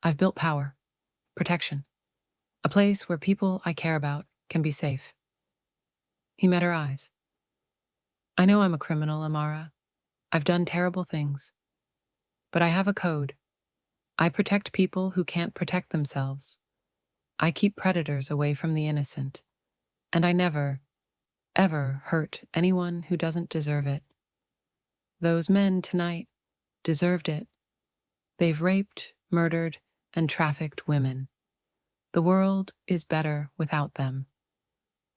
I've built power, protection, a place where people I care about can be safe. He met her eyes. I know I'm a criminal, Amara. I've done terrible things. But I have a code. I protect people who can't protect themselves. I keep predators away from the innocent. And I never, ever hurt anyone who doesn't deserve it. Those men tonight deserved it. They've raped, murdered, and trafficked women. The world is better without them.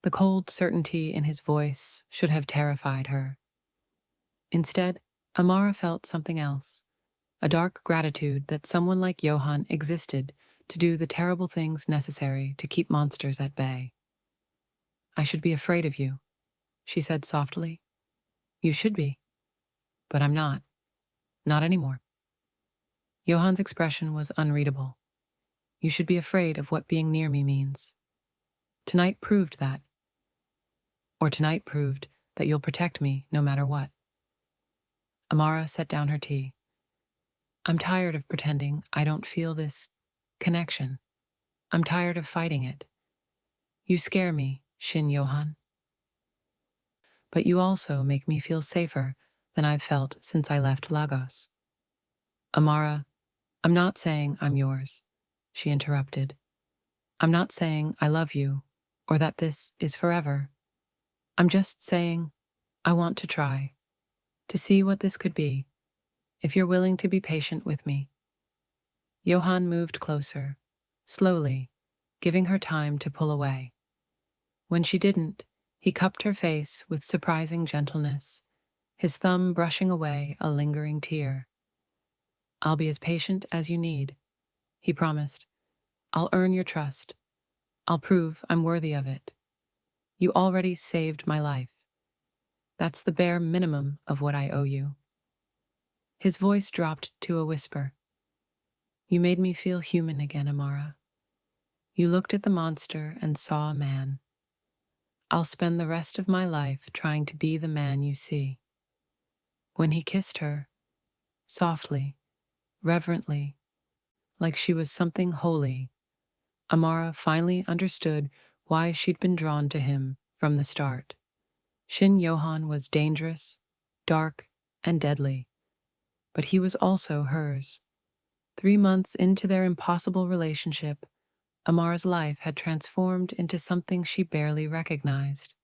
The cold certainty in his voice should have terrified her. Instead, Amara felt something else, a dark gratitude that someone like Yohan existed to do the terrible things necessary to keep monsters at bay. I should be afraid of you, she said softly. You should be. But I'm not. Not anymore. Yohan's expression was unreadable. You should be afraid of what being near me means. Tonight proved that. or tonight proved that you'll protect me no matter what. Amara set down her tea. I'm tired of pretending I don't feel this connection. I'm tired of fighting it. You scare me, Shin Yohan. But you also make me feel safer than I've felt since I left Lagos. Amara, I'm not saying I'm yours, she interrupted. I'm not saying I love you or that this is forever. I'm just saying I want to try, to see what this could be, if you're willing to be patient with me. Yohan moved closer, slowly, giving her time to pull away. When she didn't, he cupped her face with surprising gentleness, his thumb brushing away a lingering tear. I'll be as patient as you need, he promised. I'll earn your trust. I'll prove I'm worthy of it. You already saved my life. That's the bare minimum of what I owe you. His voice dropped to a whisper. You made me feel human again, Amara. You looked at the monster and saw a man. I'll spend the rest of my life trying to be the man you see. When he kissed her, softly, reverently, like she was something holy, Amara finally understood why she'd been drawn to him from the start. Shin Yohan was dangerous, dark, and deadly, but he was also hers. 3 months into their impossible relationship, Amara's life had transformed into something she barely recognized.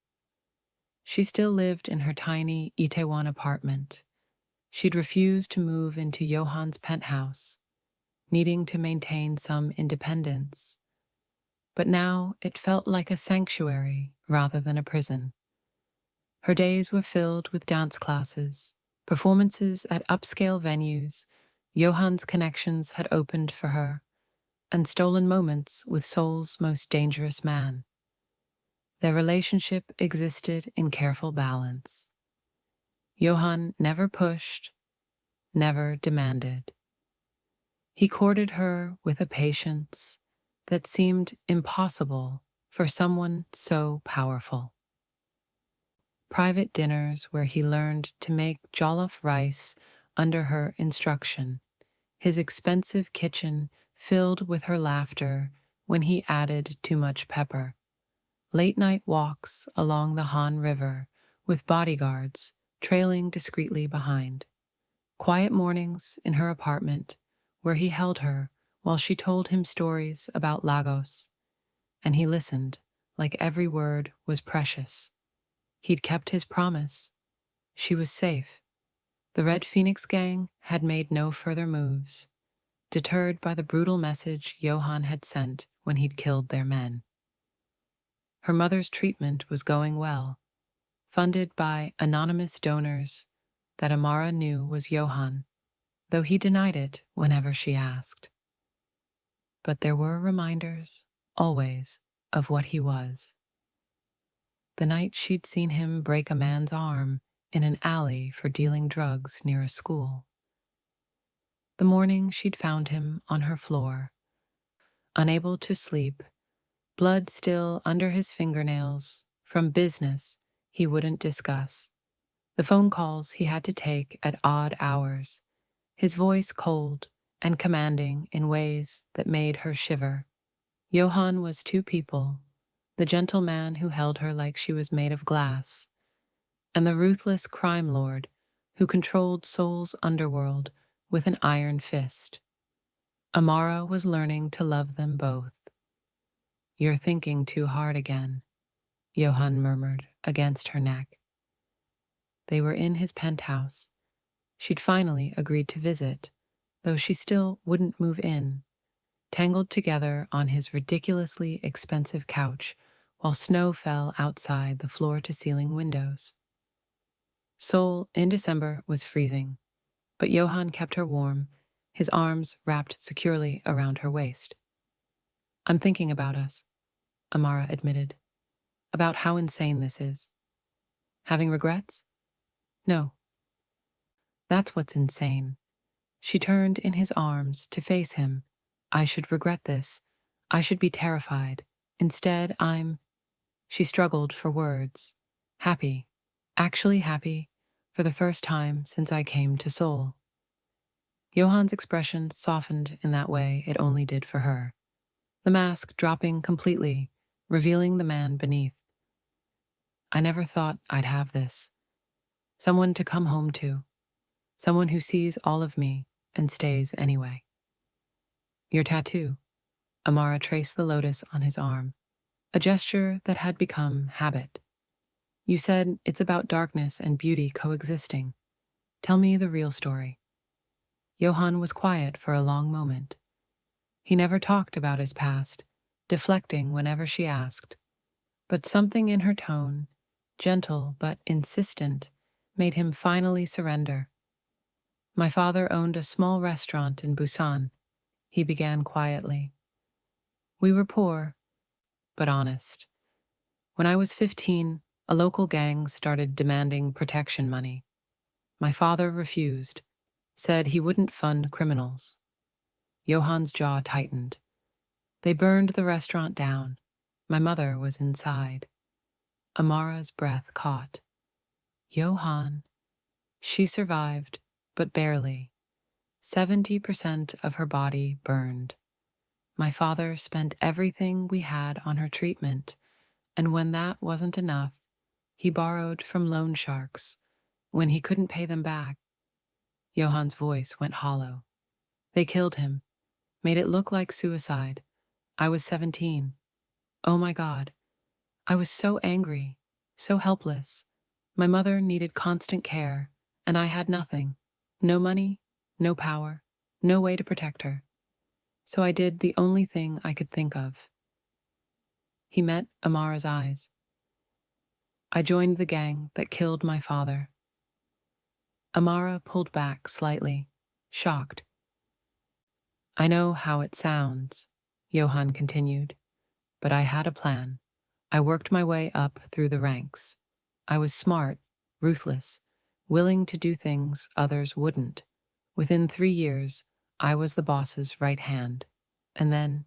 She still lived in her tiny Itaewon apartment. She'd refused to move into Yohan's penthouse, needing to maintain some independence. But now it felt like a sanctuary rather than a prison. Her days were filled with dance classes, performances at upscale venues. Yohan's connections had opened for her, and stolen moments with Seoul's most dangerous man. Their relationship existed in careful balance. Yohan never pushed, never demanded. He courted her with a patience that seemed impossible for someone so powerful. Private dinners where he learned to make jollof rice under her instruction, his expensive kitchen filled with her laughter when he added too much pepper, late-night walks along the Han River with bodyguards trailing discreetly behind, quiet mornings in her apartment where he held her while she told him stories about Lagos, and he listened like every word was precious. He'd kept his promise. She was safe. The Red Phoenix gang had made no further moves, deterred by the brutal message Yohan had sent when he'd killed their men. Her mother's treatment was going well, funded by anonymous donors that Amara knew was Yohan, though he denied it whenever she asked. But there were reminders, always, of what he was. The night she'd seen him break a man's arm in an alley for dealing drugs near a school. The morning she'd found him on her floor, unable to sleep, blood still under his fingernails from business he wouldn't discuss. The phone calls he had to take at odd hours, his voice cold and commanding in ways that made her shiver. Yohan was two people, the gentle man who held her like she was made of glass, and the ruthless crime lord who controlled Seoul's underworld with an iron fist. Amara was learning to love them both. You're thinking too hard again, Yohan murmured against her neck. They were in his penthouse. She'd finally agreed to visit, though she still wouldn't move in, tangled together on his ridiculously expensive couch while snow fell outside the floor-to-ceiling windows. Seoul in December was freezing, but Yohan kept her warm, his arms wrapped securely around her waist. I'm thinking about us, Amara admitted, about how insane this is. Having regrets? No. That's what's insane. She turned in his arms to face him. I should regret this. I should be terrified. Instead, She struggled for words. Happy, actually happy, for the first time since I came to Seoul. Johan's expression softened in that way it only did for her, the mask dropping completely, revealing the man beneath. I never thought I'd have this. Someone to come home to. Someone who sees all of me and stays anyway. Your tattoo. Amara traced the lotus on his arm, a gesture that had become habit. You said it's about darkness and beauty coexisting. Tell me the real story. Johan was quiet for a long moment. He never talked about his past, deflecting whenever she asked. But something in her tone, gentle but insistent, made him finally surrender. My father owned a small restaurant in Busan, he began quietly. We were poor, but honest. When I was 15, a local gang started demanding protection money. My father refused, said he wouldn't fund criminals. Johan's jaw tightened. They burned the restaurant down. My mother was inside. Amara's breath caught. Johan. She survived, but barely. 70% of her body burned. My father spent everything we had on her treatment, and when that wasn't enough, he borrowed from loan sharks. When he couldn't pay them back, Johan's voice went hollow. They killed him, made it look like suicide. I was 17. Oh my God. I was so angry, so helpless. My mother needed constant care, and I had nothing. No money, no power, no way to protect her. So I did the only thing I could think of. He met Amara's eyes. I joined the gang that killed my father. Amara pulled back slightly, shocked. I know how it sounds, Johan continued, but I had a plan. I worked my way up through the ranks. I was smart, ruthless, willing to do things others wouldn't. Within 3 years, I was the boss's right hand. And then,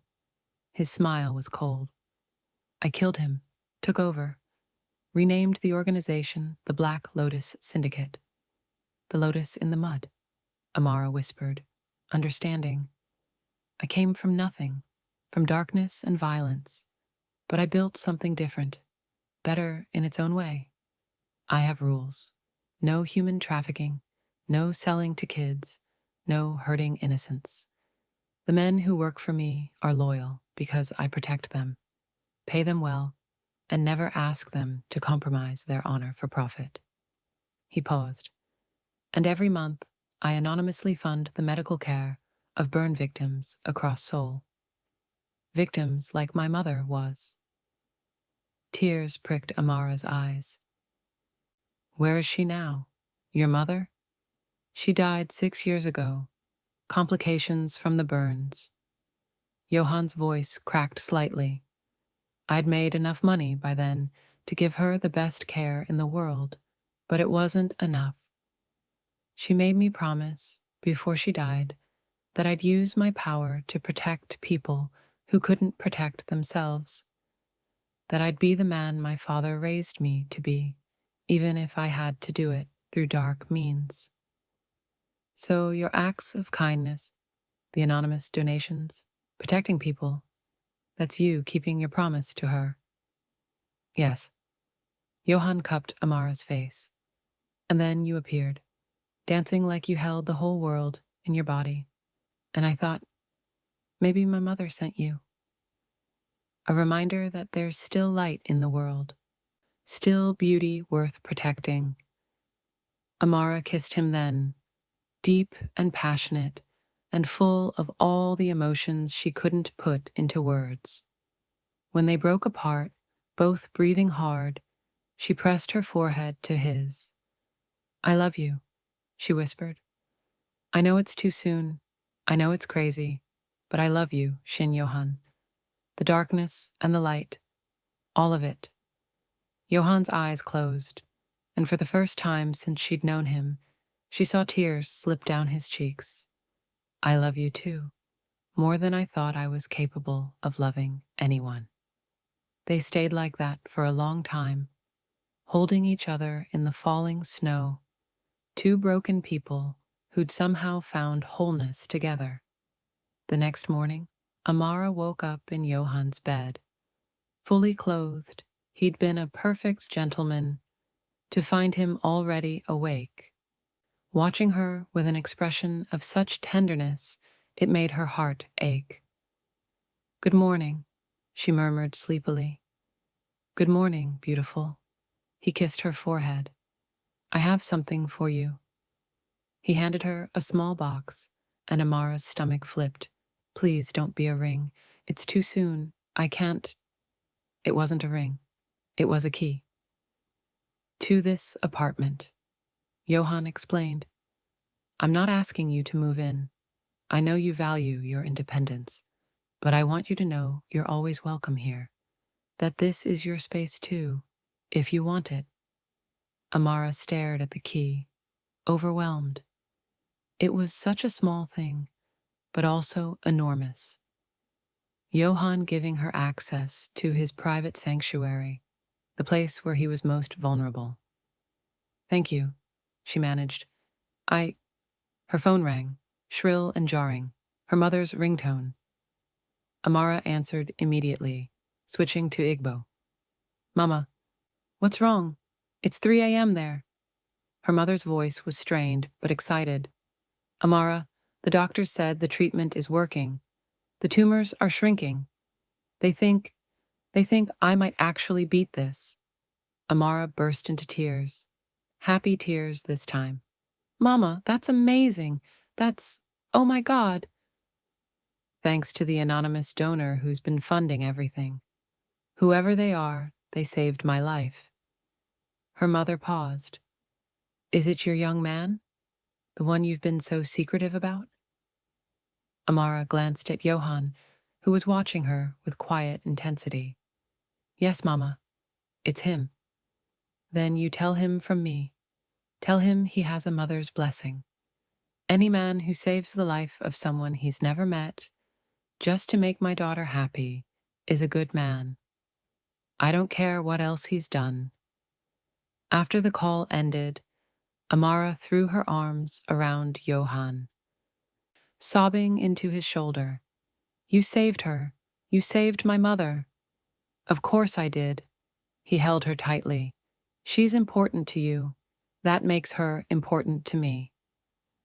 his smile was cold. I killed him, took over, renamed the organization the Black Lotus Syndicate. The lotus in the mud, Amara whispered, understanding. I came from nothing, from darkness and violence, but I built something different, better in its own way. I have rules. No human trafficking, no selling to kids, no hurting innocents. The men who work for me are loyal because I protect them, pay them well, and never ask them to compromise their honor for profit. He paused. And every month, I anonymously fund the medical care of burn victims across Seoul. Victims like my mother was. Tears pricked Amara's eyes. Where is she now? Your mother? She died 6 years ago. Complications from the burns. Johan's voice cracked slightly. I'd made enough money by then to give her the best care in the world, but it wasn't enough. She made me promise, before she died, that I'd use my power to protect people who couldn't protect themselves. That I'd be the man my father raised me to be, even if I had to do it through dark means. So your acts of kindness, the anonymous donations, protecting people, that's you keeping your promise to her. Yes. Johan cupped Amara's face. And then you appeared, dancing like you held the whole world in your body. And I thought, maybe my mother sent you. A reminder that there's still light in the world, still beauty worth protecting. Amara kissed him then, deep and passionate, and full of all the emotions she couldn't put into words. When they broke apart, both breathing hard, she pressed her forehead to his. I love you, she whispered. I know it's too soon. I know it's crazy, but I love you, Shin Yohan. The darkness and the light, all of it. Johan's eyes closed, and for the first time since she'd known him, she saw tears slip down his cheeks. I love you too, more than I thought I was capable of loving anyone. They stayed like that for a long time, holding each other in the falling snow, two broken people who'd somehow found wholeness together. The next morning, Amara woke up in Yohan's bed. Fully clothed, he'd been a perfect gentleman, to find him already awake. Watching her with an expression of such tenderness, it made her heart ache. "Good morning," she murmured sleepily. "Good morning, beautiful." He kissed her forehead. "I have something for you." He handed her a small box, and Amara's stomach flipped. "Please don't be a ring. It's too soon. I can't." It wasn't a ring. It was a key. "To this apartment," Yohan explained. "I'm not asking you to move in. I know you value your independence, but I want you to know you're always welcome here. That this is your space too, if you want it." Amara stared at the key, overwhelmed. It was such a small thing, but also enormous. Yohan giving her access to his private sanctuary, the place where he was most vulnerable. "Thank you," she managed. Her phone rang, shrill and jarring, her mother's ringtone. Amara answered immediately, switching to Igbo. "Mama, what's wrong? It's 3 a.m. there." Her mother's voice was strained but excited. "Amara, the doctors said the treatment is working. The tumors are shrinking. They think I might actually beat this." Amara burst into tears. Happy tears this time. "Mama, that's amazing. Oh my God." "Thanks to the anonymous donor who's been funding everything. Whoever they are, they saved my life." Her mother paused. "Is it your young man? The one you've been so secretive about?" Amara glanced at Yohan, who was watching her with quiet intensity. "Yes, Mama, it's him." "Then you tell him from me. Tell him he has a mother's blessing. Any man who saves the life of someone he's never met, just to make my daughter happy, is a good man. I don't care what else he's done." After the call ended, Amara threw her arms around Yohan, sobbing into his shoulder. "You saved her. You saved my mother." "Of course I did." He held her tightly. "She's important to you. That makes her important to me.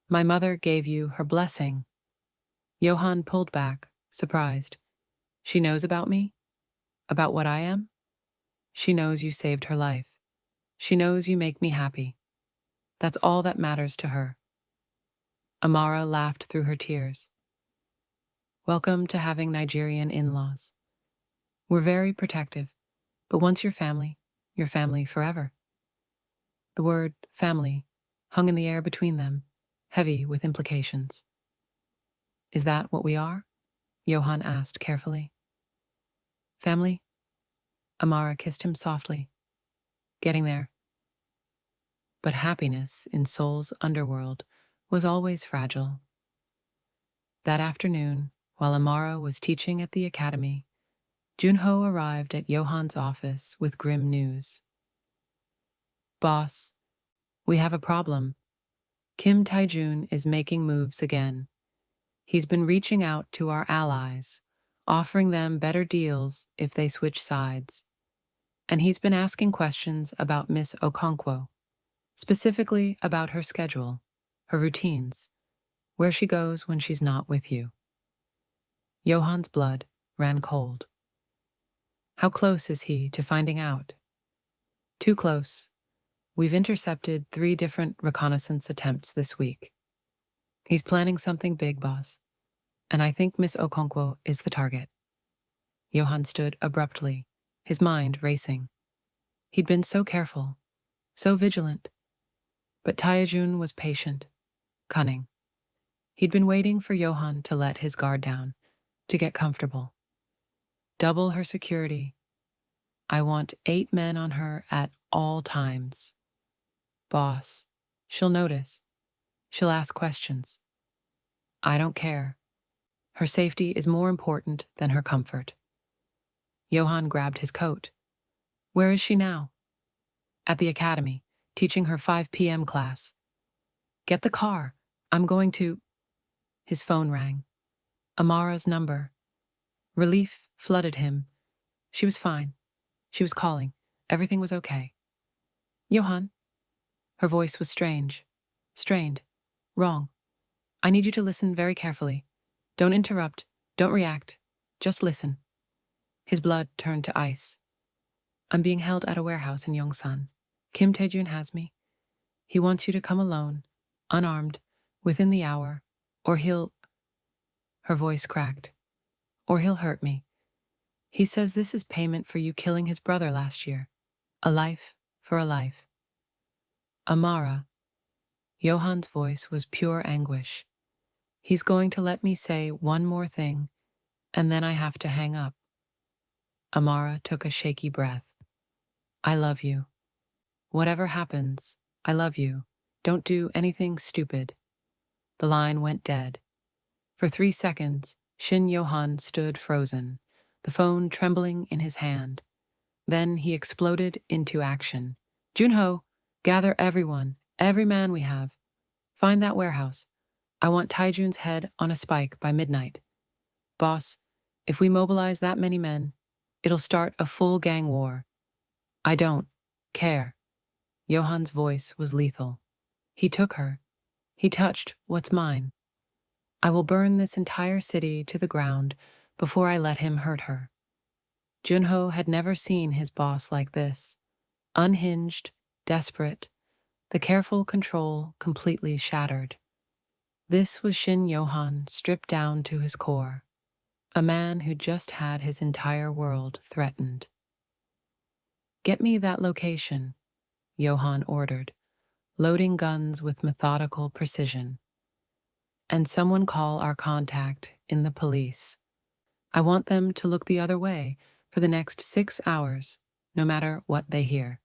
My mother gave you her blessing." Yohan pulled back, surprised. "She knows about me? About what I am?" "She knows you saved her life. She knows you make me happy. That's all that matters to her." Amara laughed through her tears. "Welcome to having Nigerian in-laws. We're very protective, but once you're family forever." The word family hung in the air between them, heavy with implications. "Is that what we are?" Yohan asked carefully. "Family?" Amara kissed him softly. "Getting there." But happiness in Seoul's underworld was always fragile. That afternoon, while Amara was teaching at the academy, Junho arrived at Yohan's office with grim news. "Boss, we have a problem. Kim Taejun is making moves again. He's been reaching out to our allies, offering them better deals if they switch sides. And he's been asking questions about Miss Okonkwo, specifically about her schedule, her routines, where she goes when she's not with you." Yohan's blood ran cold. "How close is he to finding out?" "Too close. We've intercepted 3 different reconnaissance attempts this week. He's planning something big, boss, and I think Miss Okonkwo is the target." Yohan stood abruptly, his mind racing. He'd been so careful, so vigilant. But Taejun was patient, cunning. He'd been waiting for Yohan to let his guard down, to get comfortable. "Double her security. I want 8 men on her at all times. Boss, she'll notice. She'll ask questions. I don't care. Her safety is more important than her comfort." Yohan grabbed his coat. "Where is she now?" At the academy, teaching her 5 p.m. class. Get the car. I'm going to. His phone rang. Amara's number. Relief flooded him. She was fine. She was calling. Everything was okay. Yohan? Her voice was strange. Strained. Wrong. I need you to listen very carefully. Don't interrupt. Don't react. Just listen. His blood turned to ice. I'm being held at a warehouse in Yongsan. Kim Taejun has me. He wants you to come alone, unarmed, within the hour, or he'll. Her voice cracked. Or he'll hurt me. He says this is payment for you killing his brother last year. A life for a life. Amara. Yohan's voice was pure anguish. He's going to let me say one more thing, and then I have to hang up. Amara took a shaky breath. I love you. Whatever happens, I love you. Don't do anything stupid. The line went dead. For 3 seconds, Shin Yohan stood frozen, the phone trembling in his hand. Then he exploded into action. Junho, gather everyone, every man we have. Find that warehouse. I want Taejun's head on a spike by midnight. Boss, if we mobilize that many men, it'll start a full gang war. I don't care. Yohan's voice was lethal. He took her. He touched what's mine. I will burn this entire city to the ground before I let him hurt her. Junho had never seen his boss like this. Unhinged, desperate, the careful control completely shattered. This was Shin Yohan stripped down to his core, a man who just had his entire world threatened. Get me that location, Yohan ordered, loading guns with methodical precision. And someone call our contact in the police. I want them to look the other way for the next 6 hours, no matter what they hear.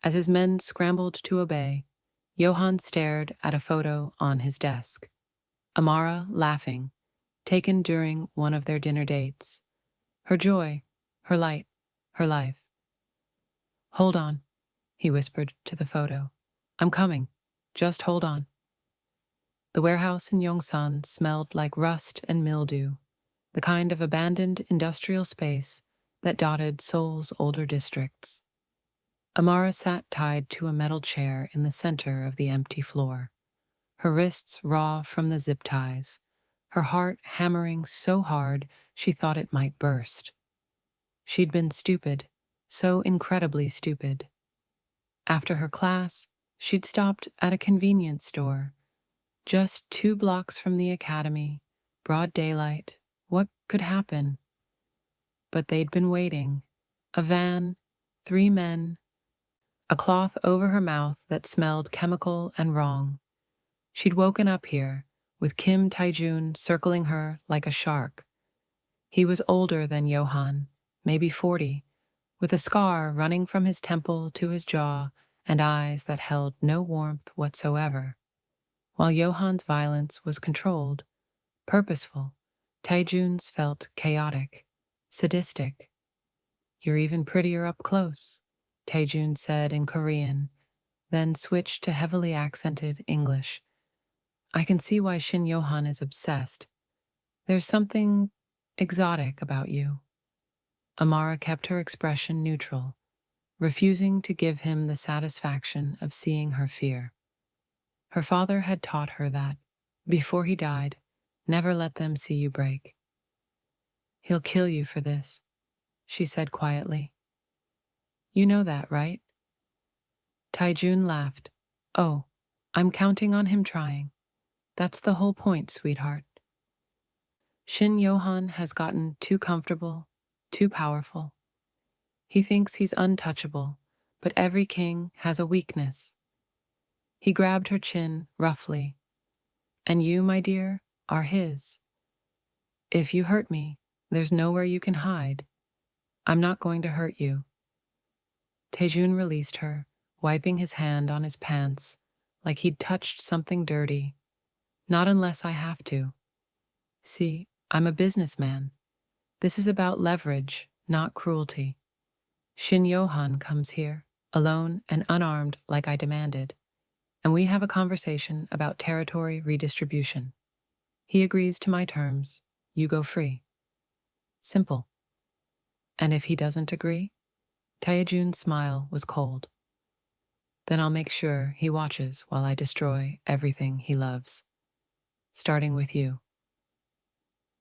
As his men scrambled to obey, Yohan stared at a photo on his desk. Amara laughing, taken during one of their dinner dates. Her joy, her light, her life. Hold on, he whispered to the photo. I'm coming. Just hold on. The warehouse in Yongsan smelled like rust and mildew, the kind of abandoned industrial space that dotted Seoul's older districts. Amara sat tied to a metal chair in the center of the empty floor, her wrists raw from the zip ties, her heart hammering so hard she thought it might burst. She'd been stupid, so incredibly stupid. After her class, she'd stopped at a convenience store, just 2 blocks from the academy, broad daylight. What could happen? But they'd been waiting. A van, 3 men, a cloth over her mouth that smelled chemical and wrong. She'd woken up here, with Kim Taejun circling her like a shark. He was older than Yohan, maybe 40, with a scar running from his temple to his jaw and eyes that held no warmth whatsoever. While Yohan's violence was controlled, purposeful, Taejun's felt chaotic, sadistic. You're even prettier up close, Taejun said in Korean, then switched to heavily accented English. I can see why Shin Yohan is obsessed. There's something exotic about you. Amara kept her expression neutral, refusing to give him the satisfaction of seeing her fear. Her father had taught her that, before he died, never let them see you break. He'll kill you for this, she said quietly. You know that, right? Taejun laughed. Oh, I'm counting on him trying. That's the whole point, sweetheart. Shin Yohan has gotten too comfortable, too powerful. He thinks he's untouchable, but every king has a weakness. He grabbed her chin roughly. And you, my dear, are his. If you hurt me, there's nowhere you can hide. I'm not going to hurt you. Taejun released her, wiping his hand on his pants, like he'd touched something dirty. Not unless I have to. See, I'm a businessman. This is about leverage, not cruelty. Shin Yohan comes here. alone and unarmed like I demanded, and we have a conversation about territory redistribution. He agrees to my terms, you go free. Simple. And if he doesn't agree? Taejun's smile was cold. Then I'll make sure he watches while I destroy everything he loves. Starting with you.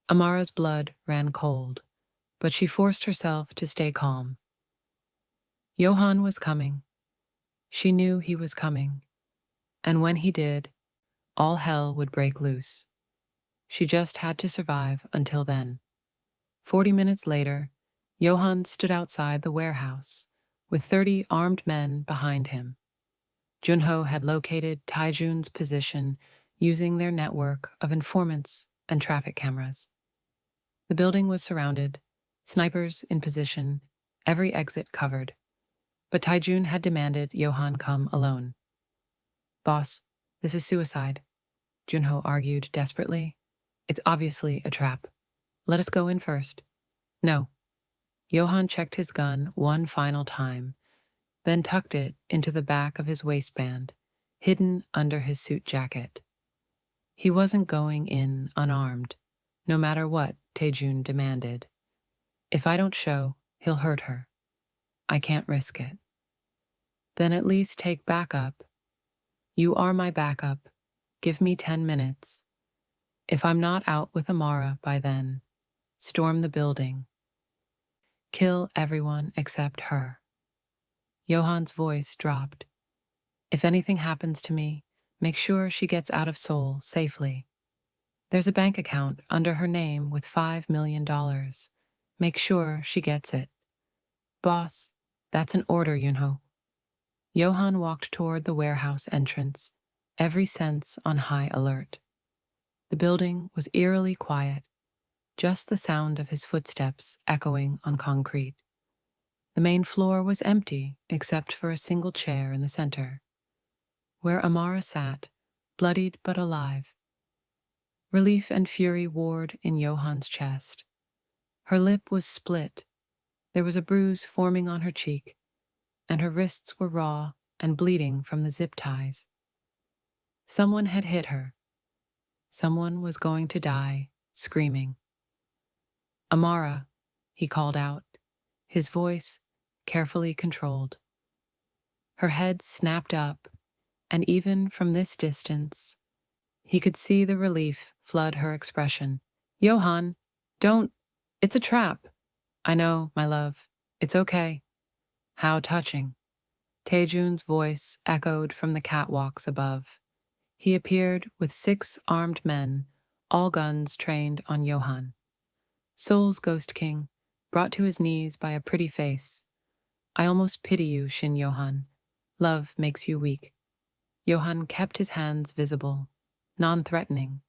Amara's blood ran cold, but she forced herself to stay calm. Yohan was coming. She knew he was coming. And when he did, all hell would break loose. She just had to survive until then. 40 minutes later, Yohan stood outside the warehouse, with 30 armed men behind him. Junho had located Taejun's position using their network of informants and traffic cameras. The building was surrounded, snipers in position, every exit covered. But Taejun had demanded Yohan come alone. Boss, this is suicide, Junho argued desperately. It's obviously a trap. Let us go in first. No. Yohan checked his gun one final time, then tucked it into the back of his waistband, hidden under his suit jacket. He wasn't going in unarmed, no matter what Taejun demanded. If I don't show, he'll hurt her. I can't risk it. Then at least take backup. You are my backup. Give me 10 minutes. If I'm not out with Amara by then, storm the building. Kill everyone except her. Yohan's voice dropped. If anything happens to me, make sure she gets out of Seoul safely. There's a bank account under her name with $5 million. Make sure she gets it. Boss, that's an order, Yunho. Yohan walked toward the warehouse entrance, every sense on high alert. The building was eerily quiet, just the sound of his footsteps echoing on concrete. The main floor was empty except for a single chair in the center, where Amara sat, bloodied but alive. Relief and fury warred in Yohan's chest. Her lip was split, there was a bruise forming on her cheek, and her wrists were raw and bleeding from the zip ties. Someone had hit her. Someone was going to die, screaming. Amara, he called out, his voice carefully controlled. Her head snapped up, and even from this distance, he could see the relief flood her expression. Yohan, don't, it's a trap. I know, my love, it's okay. How touching. Taejun's voice echoed from the catwalks above. He appeared with 6 armed men, all guns trained on Yohan. Seoul's Ghost King, brought to his knees by a pretty face. I almost pity you, Shin Yohan. Love makes you weak. Yohan kept his hands visible, non-threatening,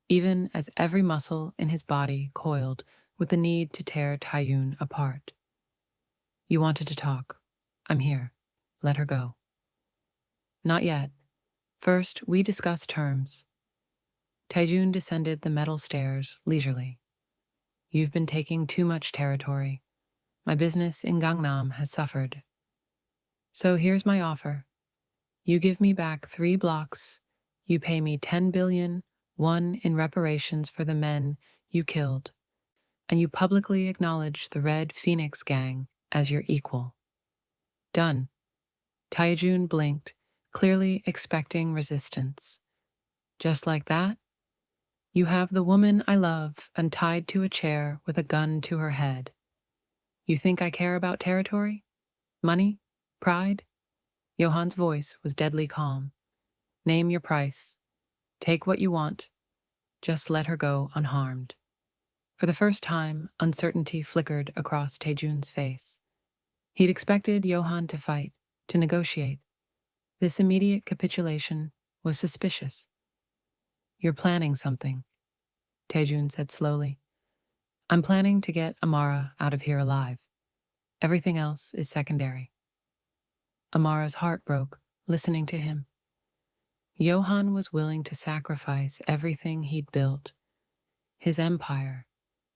even as every muscle in his body coiled with the need to tear Taejun apart. You wanted to talk. I'm here. Let her go. Not yet. First, we discuss terms. Taejun descended the metal stairs leisurely. You've been taking too much territory. My business in Gangnam has suffered. So here's my offer. You give me back 3 blocks. You pay me 10 billion, won in reparations for the men you killed. And you publicly acknowledge the Red Phoenix gang as your equal. Done. Taejun blinked, clearly expecting resistance. Just like that? You have the woman I love untied to a chair with a gun to her head. You think I care about territory? Money? Pride? Yohan's voice was deadly calm. Name your price. Take what you want. Just let her go unharmed. For the first time, uncertainty flickered across Taejun's face. He'd expected Yohan to fight, to negotiate. This immediate capitulation was suspicious. You're planning something, Taejun said slowly. I'm planning to get Amara out of here alive. Everything else is secondary. Amara's heart broke, listening to him. Yohan was willing to sacrifice everything he'd built. His empire,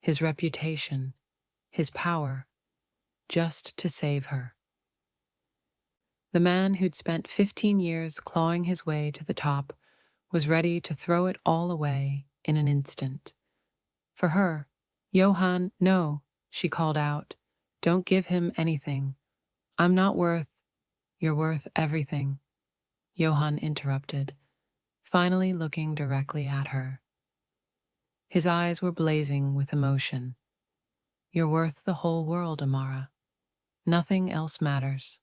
his reputation, his power, just to save her. The man who'd spent 15 years clawing his way to the top was ready to throw it all away in an instant. For her, Yohan, no, she called out. Don't give him anything. I'm not worth. You're worth everything. Yohan interrupted, finally looking directly at her. His eyes were blazing with emotion. You're worth the whole world, Amara. Nothing else matters.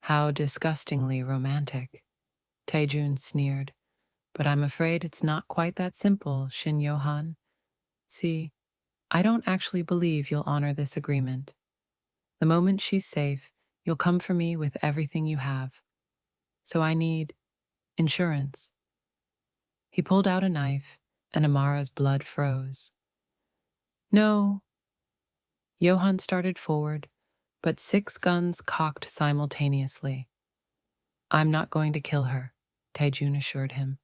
How disgustingly romantic. Taejun sneered. But I'm afraid it's not quite that simple, Shin Yohan. See, I don't actually believe you'll honor this agreement. The moment she's safe, you'll come for me with everything you have. So I need insurance. He pulled out a knife, and Amara's blood froze. No. Yohan started forward, but 6 guns cocked simultaneously. I'm not going to kill her, Taejun assured him.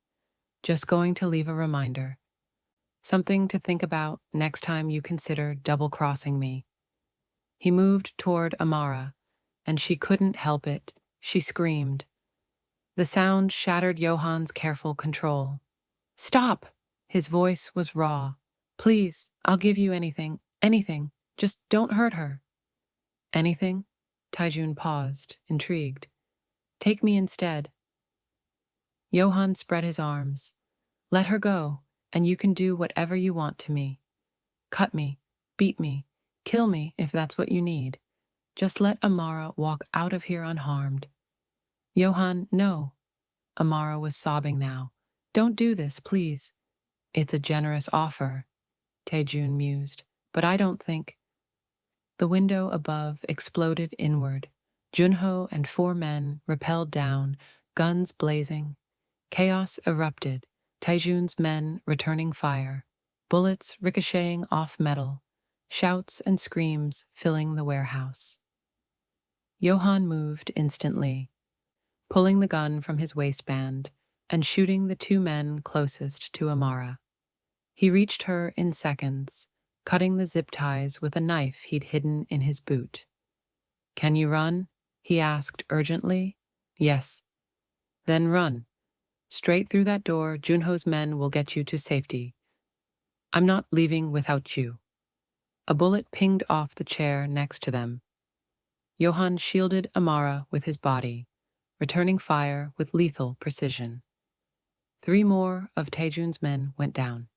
Just going to leave a reminder. Something to think about next time you consider double-crossing me. He moved toward Amara, and she couldn't help it. She screamed. The sound shattered Yohan's careful control. Stop! His voice was raw. Please, I'll give you anything, anything. Just don't hurt her. Anything? Taejun paused, intrigued. Take me instead. Yohan spread his arms. Let her go, and you can do whatever you want to me. Cut me, beat me, kill me if that's what you need. Just let Amara walk out of here unharmed. Yohan, no. Amara was sobbing now. Don't do this, please. It's a generous offer, Taejun mused, but I don't think. The window above exploded inward. Junho and 4 men rappelled down, guns blazing. Chaos erupted, Taejun's men returning fire, bullets ricocheting off metal, shouts and screams filling the warehouse. Yohan moved instantly, pulling the gun from his waistband and shooting the 2 men closest to Amara. He reached her in seconds, cutting the zip ties with a knife he'd hidden in his boot. Can you run? He asked urgently. Yes. Then run. Straight through that door, Junho's men will get you to safety. I'm not leaving without you. A bullet pinged off the chair next to them. Yohan shielded Amara with his body, returning fire with lethal precision. 3 more of Taejun's men went down,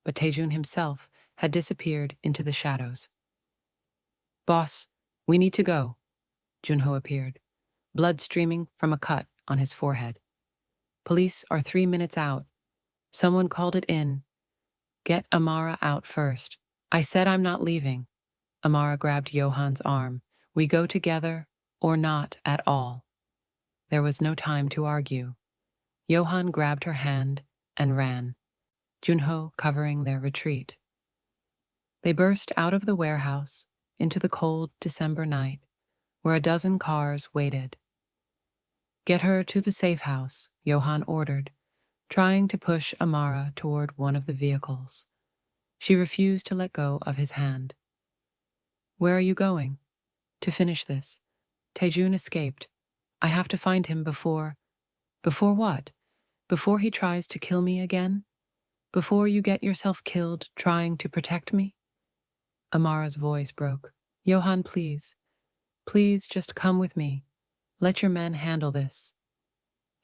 but Taejun himself had disappeared into the shadows. Boss, we need to go. Junho appeared, blood streaming from a cut on his forehead. Police are 3 minutes out. Someone called it in. Get Amara out first. I said I'm not leaving. Amara grabbed Yohan's arm. We go together, or not at all. There was no time to argue. Yohan grabbed her hand and ran, Junho covering their retreat. They burst out of the warehouse into the cold December night, where a dozen cars waited. Get her to the safe house, Yohan ordered, trying to push Amara toward one of the vehicles. She refused to let go of his hand. Where are you going? To finish this. Taejun escaped. I have to find him before... Before what? Before he tries to kill me again? Before you get yourself killed trying to protect me? Amara's voice broke. Yohan, please. Please just come with me. Let your men handle this.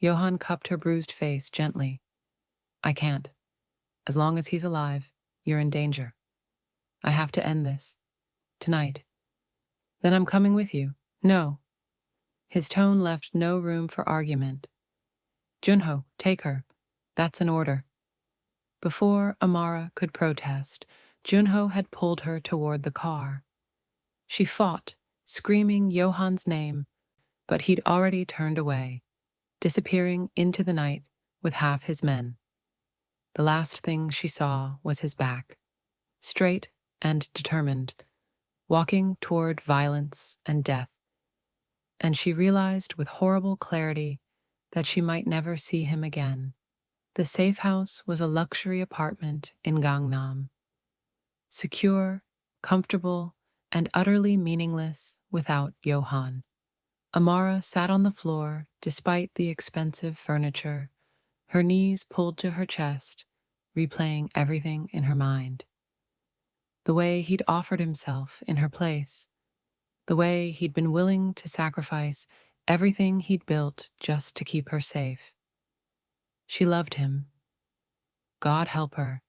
Yohan cupped her bruised face gently. I can't. As long as he's alive, you're in danger. I have to end this. Tonight. Then I'm coming with you. No. His tone left no room for argument. Junho, take her. That's an order. Before Amara could protest, Junho had pulled her toward the car. She fought, screaming Yohan's name, but he'd already turned away, disappearing into the night with half his men. The last thing she saw was his back, straight and determined, walking toward violence and death. And she realized with horrible clarity that she might never see him again. The safe house was a luxury apartment in Gangnam. Secure, comfortable, and utterly meaningless without Yohan. Amara sat on the floor despite the expensive furniture, her knees pulled to her chest, replaying everything in her mind. The way he'd offered himself in her place, the way he'd been willing to sacrifice everything he'd built just to keep her safe. She loved him. God help her.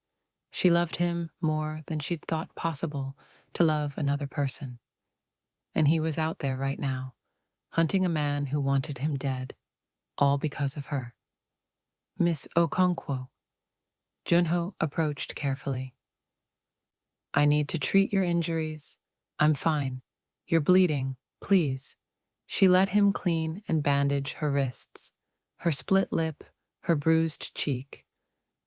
She loved him more than she'd thought possible to love another person. And he was out there right now, hunting a man who wanted him dead, all because of her. Miss Okonkwo. Junho approached carefully. I need to treat your injuries. I'm fine. You're bleeding, please. She let him clean and bandage her wrists, her split lip, her bruised cheek.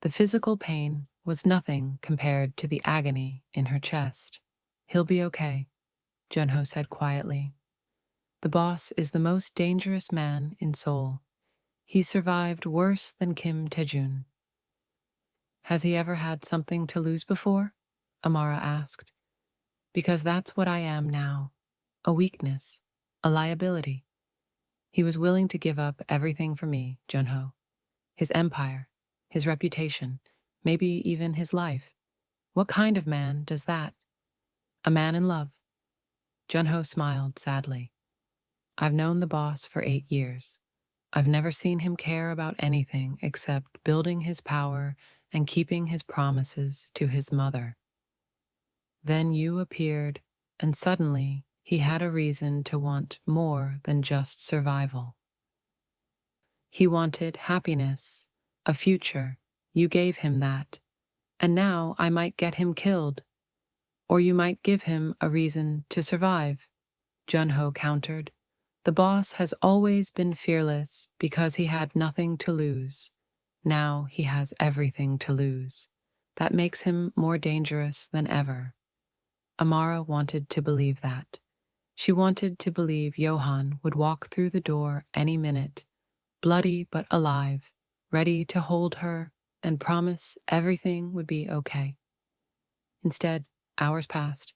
The physical pain was nothing compared to the agony in her chest. He'll be okay, Junho said quietly. The boss is the most dangerous man in Seoul. He survived worse than Kim Taejun. Has he ever had something to lose before? Amara asked. Because that's what I am now. A weakness. A liability. He was willing to give up everything for me, Junho. His empire. His reputation. Maybe even his life. What kind of man does that? A man in love. Junho smiled sadly. I've known the boss for 8 years. I've never seen him care about anything except building his power and keeping his promises to his mother. Then you appeared, and suddenly he had a reason to want more than just survival. He wanted happiness, a future. You gave him that. And now I might get him killed. Or you might give him a reason to survive, Junho countered. The boss has always been fearless because he had nothing to lose. Now he has everything to lose. That makes him more dangerous than ever. Amara wanted to believe that. She wanted to believe Yohan would walk through the door any minute, bloody but alive, ready to hold her and promise everything would be okay. Instead, hours passed.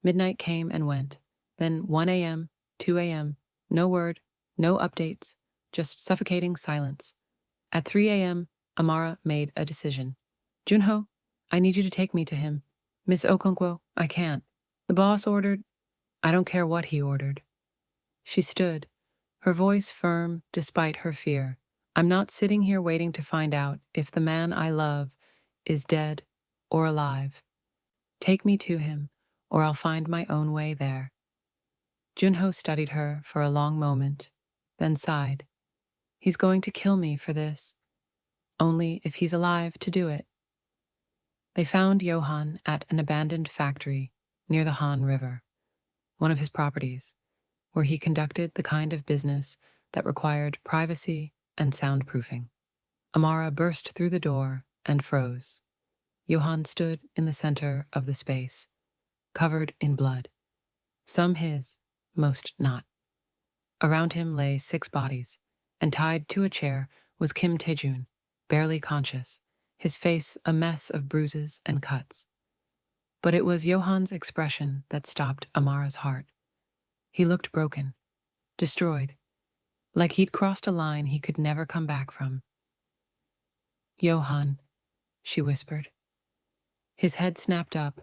Midnight came and went. Then 1 a.m., 2 a.m., no word, no updates, just suffocating silence. At 3 a.m., Amara made a decision. Junho, I need you to take me to him. Miss Okonkwo, I can't. The boss ordered. I don't care what he ordered. She stood, her voice firm despite her fear. I'm not sitting here waiting to find out if the man I love is dead or alive. Take me to him, or I'll find my own way there. Junho studied her for a long moment, then sighed. He's going to kill me for this. Only if he's alive to do it. They found Yohan at an abandoned factory near the Han River, one of his properties, where he conducted the kind of business that required privacy and soundproofing. Amara burst through the door and froze. Yohan stood in the center of the space, covered in blood. Some his, most not. Around him lay 6 bodies, and tied to a chair was Kim Taejun, barely conscious, his face a mess of bruises and cuts. But it was Yohan's expression that stopped Amara's heart. He looked broken, destroyed, like he'd crossed a line he could never come back from. Yohan, she whispered. His head snapped up,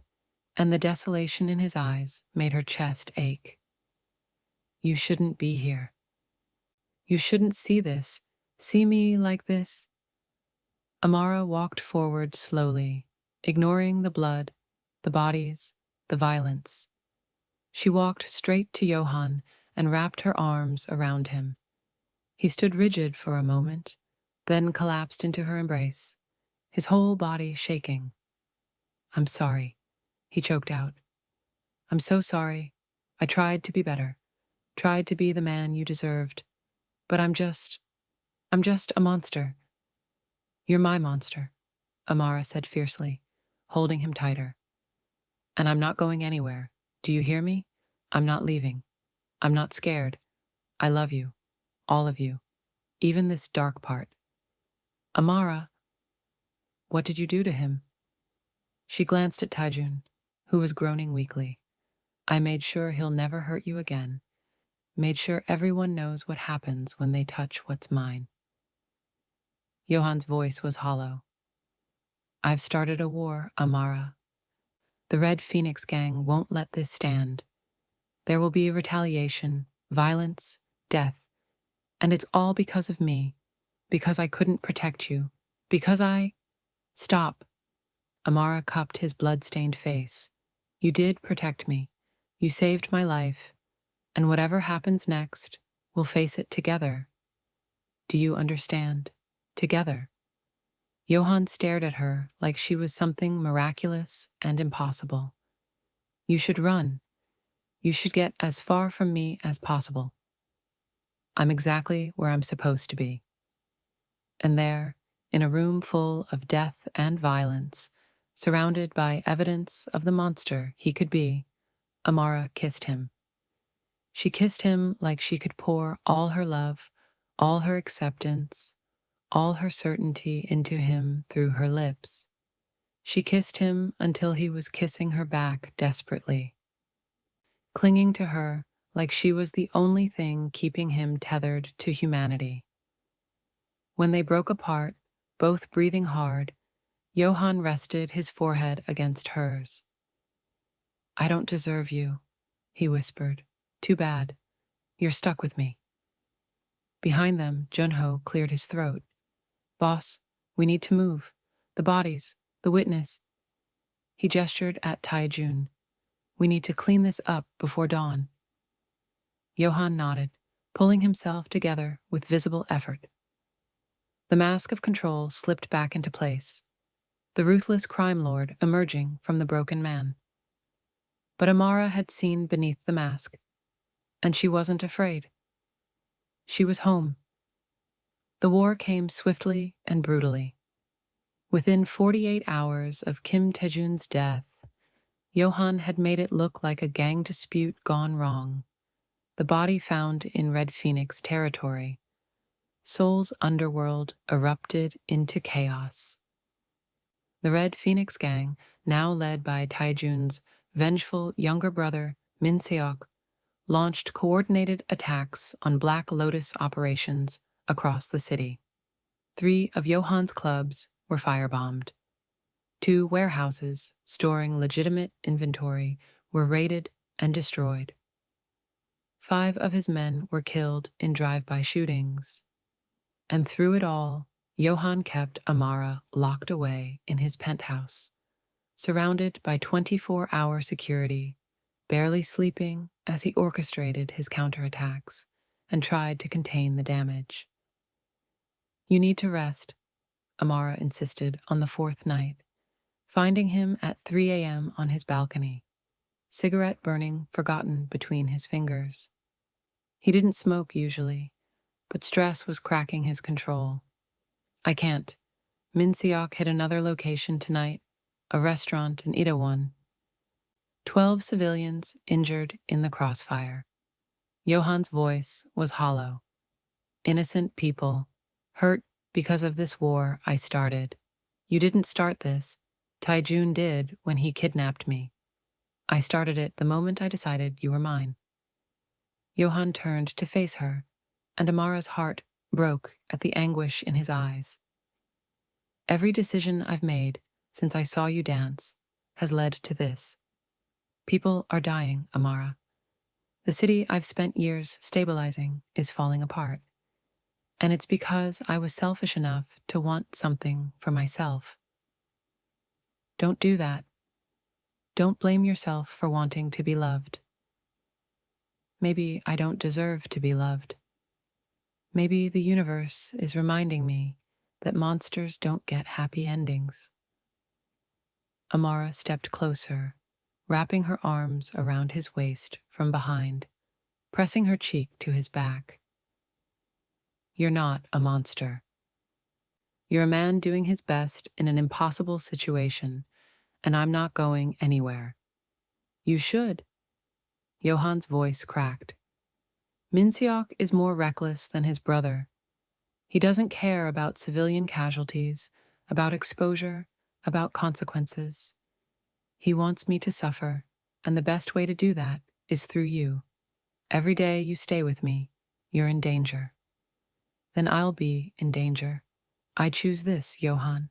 and the desolation in his eyes made her chest ache. You shouldn't be here. You shouldn't see this, see me like this. Amara walked forward slowly, ignoring the blood, the bodies, the violence. She walked straight to Yohan and wrapped her arms around him. He stood rigid for a moment, then collapsed into her embrace, his whole body shaking. I'm sorry, he choked out. I'm so sorry. I tried to be better, tried to be the man you deserved, but I'm just a monster. You're my monster, Amara said fiercely, holding him tighter. And I'm not going anywhere. Do you hear me? I'm not leaving. I'm not scared. I love you. All of you. Even this dark part. Amara, what did you do to him? She glanced at Taejun, who was groaning weakly. I made sure he'll never hurt you again. made sure everyone knows what happens when they touch what's mine. Yohan's voice was hollow. I've started a war, Amara. The Red Phoenix gang won't let this stand. There will be retaliation, violence, death, and it's all because of me, because I couldn't protect you, because I— Stop. Amara cupped his blood-stained face. You did protect me. You saved my life. And whatever happens next, we'll face it together. Do you understand? Together. Yohan stared at her like she was something miraculous and impossible. You should run. You should get as far from me as possible. I'm exactly where I'm supposed to be. And there, in a room full of death and violence, surrounded by evidence of the monster he could be, Amara kissed him. She kissed him like she could pour all her love, all her acceptance, all her certainty into him through her lips. She kissed him until he was kissing her back desperately, clinging to her like she was the only thing keeping him tethered to humanity. When they broke apart, both breathing hard, Yohan rested his forehead against hers. I don't deserve you, he whispered. Too bad. You're stuck with me. Behind them, Junho cleared his throat. Boss, we need to move. The bodies, the witness. He gestured at Taijun. We need to clean this up before dawn. Yohan nodded, pulling himself together with visible effort. The mask of control slipped back into place, the ruthless crime lord emerging from the broken man. But Amara had seen beneath the mask, and she wasn't afraid. She was home. The war came swiftly and brutally. Within 48 hours of Kim Taejun's death, Yohan had made it look like a gang dispute gone wrong. The body found in Red Phoenix territory, Seoul's underworld erupted into chaos. The Red Phoenix gang, now led by Taijun's vengeful younger brother, Min Seok, launched coordinated attacks on Black Lotus operations across the city. 3 of Yohan's clubs were firebombed. 2 warehouses storing legitimate inventory were raided and destroyed. 5 of his men were killed in drive-by shootings. And through it all, Yohan kept Amara locked away in his penthouse, surrounded by 24-hour security, barely sleeping as he orchestrated his counterattacks and tried to contain the damage. You need to rest, Amara insisted on the 4th night, finding him at 3 a.m. on his balcony, cigarette burning forgotten between his fingers. He didn't smoke usually, but stress was cracking his control. I can't. Min Seok hit another location tonight, a restaurant in Itaewon. 12 civilians injured in the crossfire. Yohan's voice was hollow. Innocent people, hurt because of this war I started. You didn't start this. Taijun did when he kidnapped me. I started it the moment I decided you were mine. Yohan turned to face her, and Amara's heart broke at the anguish in his eyes. Every decision I've made since I saw you dance has led to this. People are dying, Amara. The city I've spent years stabilizing is falling apart. And it's because I was selfish enough to want something for myself. Don't do that. Don't blame yourself for wanting to be loved. Maybe I don't deserve to be loved. Maybe the universe is reminding me that monsters don't get happy endings. Amara stepped closer, wrapping her arms around his waist from behind, pressing her cheek to his back. You're not a monster. You're a man doing his best in an impossible situation, and I'm not going anywhere. You should. Yohan's voice cracked. Min Seok is more reckless than his brother. He doesn't care about civilian casualties, about exposure, about consequences. He wants me to suffer, and the best way to do that is through you. Every day you stay with me, you're in danger. Then I'll be in danger. I choose this, Yohan.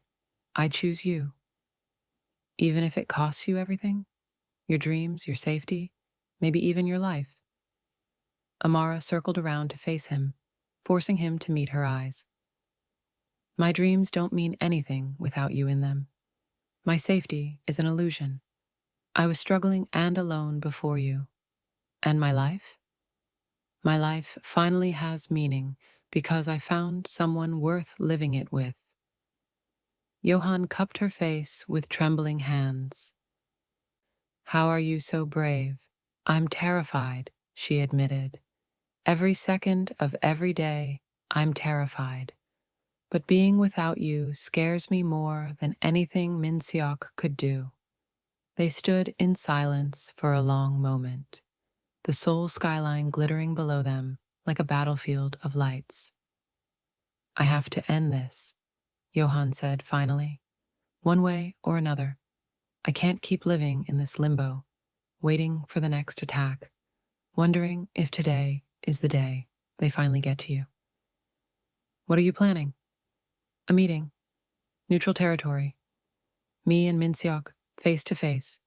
I choose you. Even if it costs you everything, your dreams, your safety, maybe even your life. Amara circled around to face him, forcing him to meet her eyes. My dreams don't mean anything without you in them. My safety is an illusion. I was struggling and alone before you. And my life? My life finally has meaning because I found someone worth living it with. Yohan cupped her face with trembling hands. How are you so brave? I'm terrified, she admitted. Every second of every day, I'm terrified. But being without you scares me more than anything Min Seok could do. They stood in silence for a long moment, the Seoul skyline glittering below them like a battlefield of lights. I have to end this, Yohan said finally. One way or another. I can't keep living in this limbo, waiting for the next attack, wondering if today is the day they finally get to you. What are you planning? A meeting. Neutral territory. Me and Min Seok, face to face.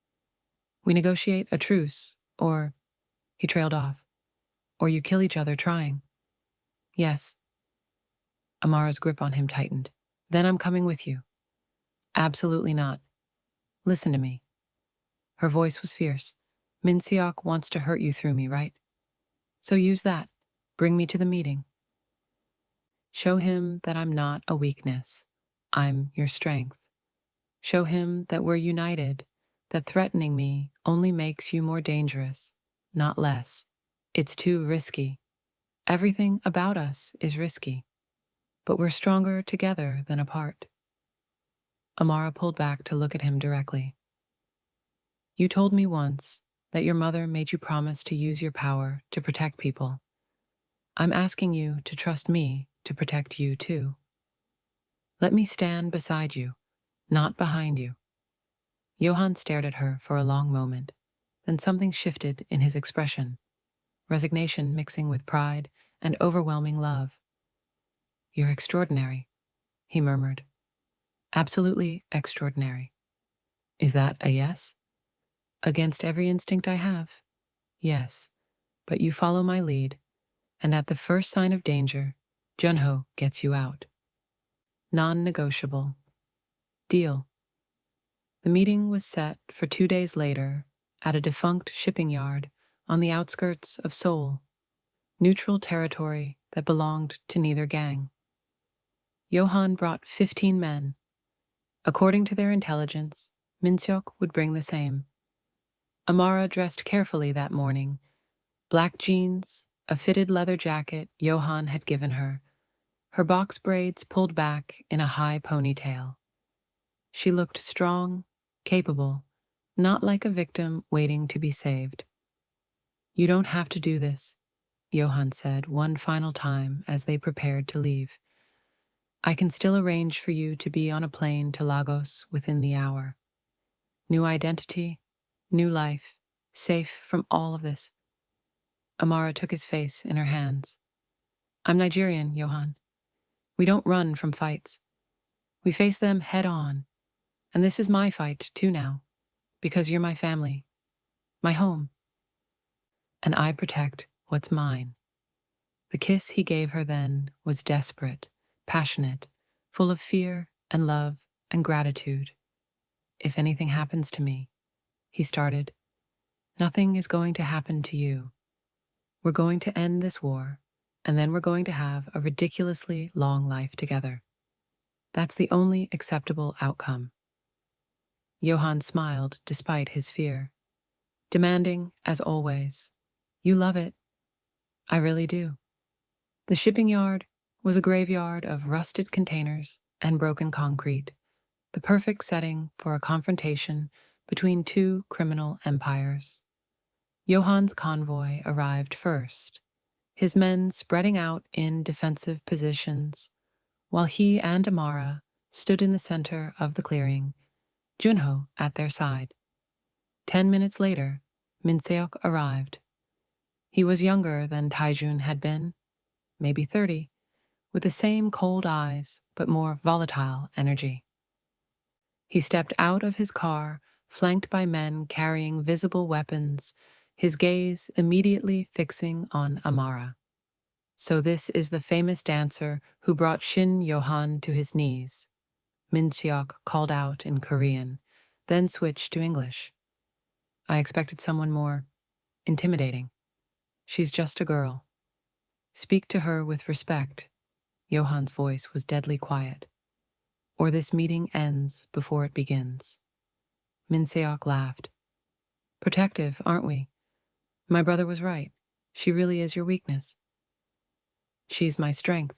We negotiate a truce, or he trailed off. Or you kill each other trying. Yes. Amara's grip on him tightened. Then I'm coming with you. Absolutely not. Listen to me. Her voice was fierce. Min Seok wants to hurt you through me, right? So use that. Bring me to the meeting. Show him that I'm not a weakness. I'm your strength. Show him that we're united, that threatening me only makes you more dangerous, not less. It's too risky. Everything about us is risky, but we're stronger together than apart. Amara pulled back to look at him directly. You told me once that your mother made you promise to use your power to protect people. I'm asking you to trust me to protect you too. Let me stand beside you, not behind you. Yohan stared at her for a long moment, then something shifted in his expression, resignation mixing with pride and overwhelming love. You're extraordinary, he murmured. Absolutely extraordinary. Is that a yes? Against every instinct I have? Yes, but you follow my lead, and at the first sign of danger, Junho gets you out. Non-negotiable. Deal. The meeting was set for 2 days later at a defunct shipping yard on the outskirts of Seoul, neutral territory that belonged to neither gang. Yohan brought 15 men. According to their intelligence, Minseok would bring the same. Amara dressed carefully that morning, black jeans, a fitted leather jacket Yohan had given her, her box braids pulled back in a high ponytail. She looked strong, capable, not like a victim waiting to be saved. You don't have to do this, Yohan said one final time as they prepared to leave. I can still arrange for you to be on a plane to Lagos within the hour. New identity, new life, safe from all of this. Amara took his face in her hands. I'm Nigerian, Yohan. We don't run from fights. We face them head on. And this is my fight, too, now. Because you're my family. My home. And I protect what's mine. The kiss he gave her then was desperate, passionate, full of fear and love and gratitude. If anything happens to me, he started, nothing is going to happen to you. We're going to end this war, and then we're going to have a ridiculously long life together. That's the only acceptable outcome. Yohan smiled despite his fear, demanding, as always, you love it. I really do. The shipping yard was a graveyard of rusted containers and broken concrete, the perfect setting for a confrontation between two criminal empires. Yohan's convoy arrived first, his men spreading out in defensive positions, while he and Amara stood in the center of the clearing, Junho at their side. 10 minutes later, Minseok arrived. He was younger than Taijun had been, maybe 30, with the same cold eyes but more volatile energy. He stepped out of his car, flanked by men carrying visible weapons, his gaze immediately fixing on Amara. So this is the famous dancer who brought Shin Yohan to his knees. Min Seok called out in Korean, then switched to English. I expected someone more intimidating. She's just a girl. Speak to her with respect. Johan's voice was deadly quiet. Or this meeting ends before it begins. Min Seok laughed. Protective, aren't we? My brother was right. She really is your weakness. She's my strength,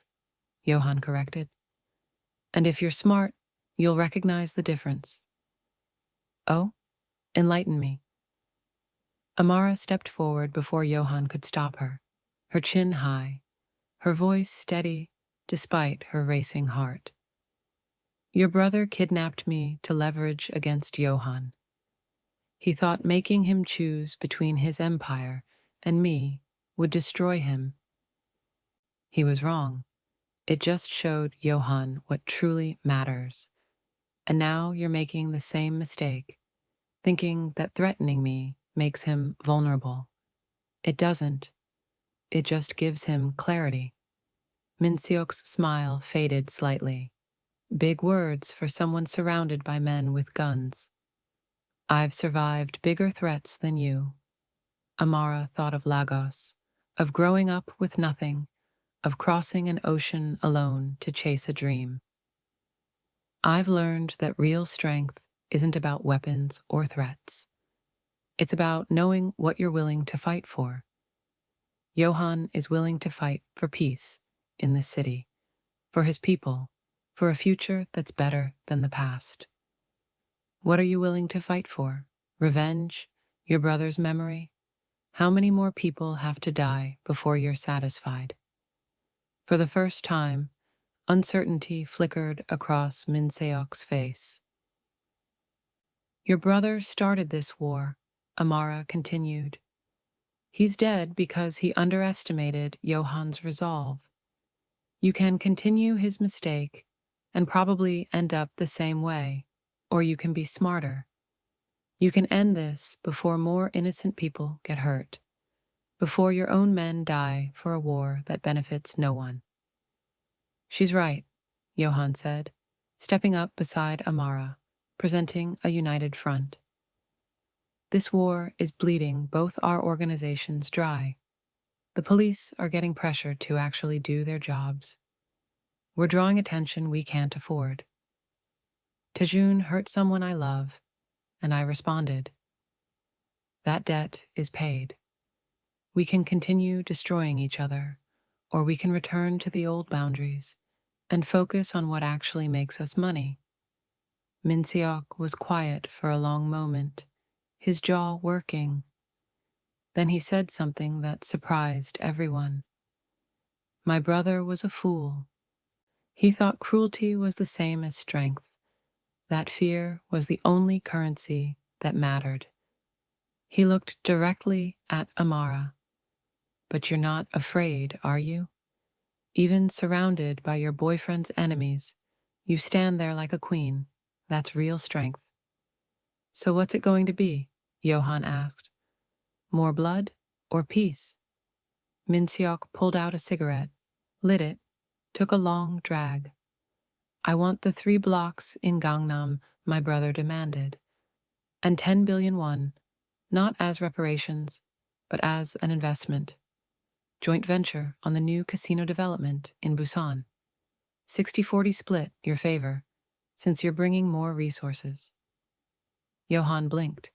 Johan corrected. And if you're smart, you'll recognize the difference. Oh? Enlighten me. Amara stepped forward before Johan could stop her, her chin high, her voice steady despite her racing heart. Your brother kidnapped me to leverage against Johan. He thought making him choose between his empire and me would destroy him. He was wrong. It just showed Johan what truly matters. And now you're making the same mistake, thinking that threatening me makes him vulnerable. It doesn't. It just gives him clarity. Min Seok's smile faded slightly. Big words for someone surrounded by men with guns. I've survived bigger threats than you. Amara thought of Lagos, of growing up with nothing, of crossing an ocean alone to chase a dream. I've learned that real strength isn't about weapons or threats. It's about knowing what you're willing to fight for. Johan is willing to fight for peace in this city, for his people, for a future that's better than the past. What are you willing to fight for? Revenge? Your brother's memory? How many more people have to die before you're satisfied? For the first time, uncertainty flickered across Min Seok's face. Your brother started this war, Amara continued. He's dead because he underestimated Johan's resolve. You can continue his mistake and probably end up the same way, or you can be smarter. You can end this before more innocent people get hurt, before your own men die for a war that benefits no one. She's right, Johan said, stepping up beside Amara, presenting a united front. This war is bleeding both our organizations dry. The police are getting pressure to actually do their jobs. We're drawing attention we can't afford. Taejun hurt someone I love, and I responded. That debt is paid. We can continue destroying each other, or we can return to the old boundaries and focus on what actually makes us money. Min Seok was quiet for a long moment, his jaw working. Then he said something that surprised everyone. My brother was a fool. He thought cruelty was the same as strength, that fear was the only currency that mattered. He looked directly at Amara. But you're not afraid, are you? Even surrounded by your boyfriend's enemies, you stand there like a queen. That's real strength. So what's it going to be? Johan asked. More blood or peace? Min Seok pulled out a cigarette, lit it, took a long drag. I want the 3 blocks in Gangnam my brother demanded, and 10 billion won, not as reparations, but as an investment. Joint venture on the new casino development in Busan. 60-40 split, your favor, since you're bringing more resources. Johan blinked.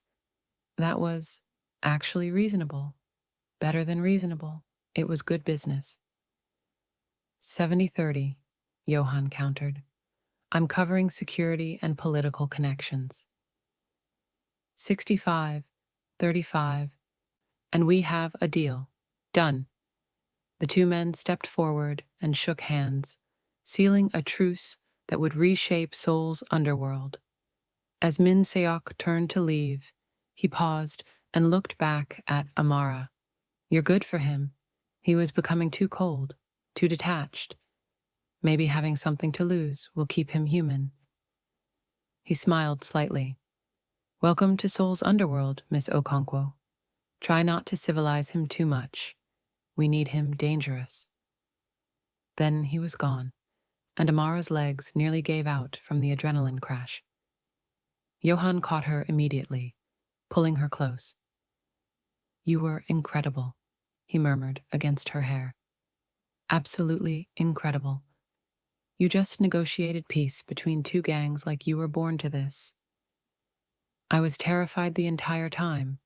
That was actually reasonable. Better than reasonable. It was good business. 70-30, Johan countered. I'm covering security and political connections. 65-35, and we have a deal. Done. The 2 men stepped forward and shook hands, sealing a truce that would reshape Seoul's underworld. As Min Seok turned to leave, he paused and looked back at Amara. You're good for him. He was becoming too cold, too detached. Maybe having something to lose will keep him human. He smiled slightly. Welcome to Seoul's underworld, Miss Okonkwo. Try not to civilize him too much. We need him dangerous. Then he was gone, and Amara's legs nearly gave out from the adrenaline crash. Yohan caught her immediately, pulling her close. You were incredible, he murmured against her hair. Absolutely incredible. You just negotiated peace between two gangs like you were born to this. I was terrified the entire time.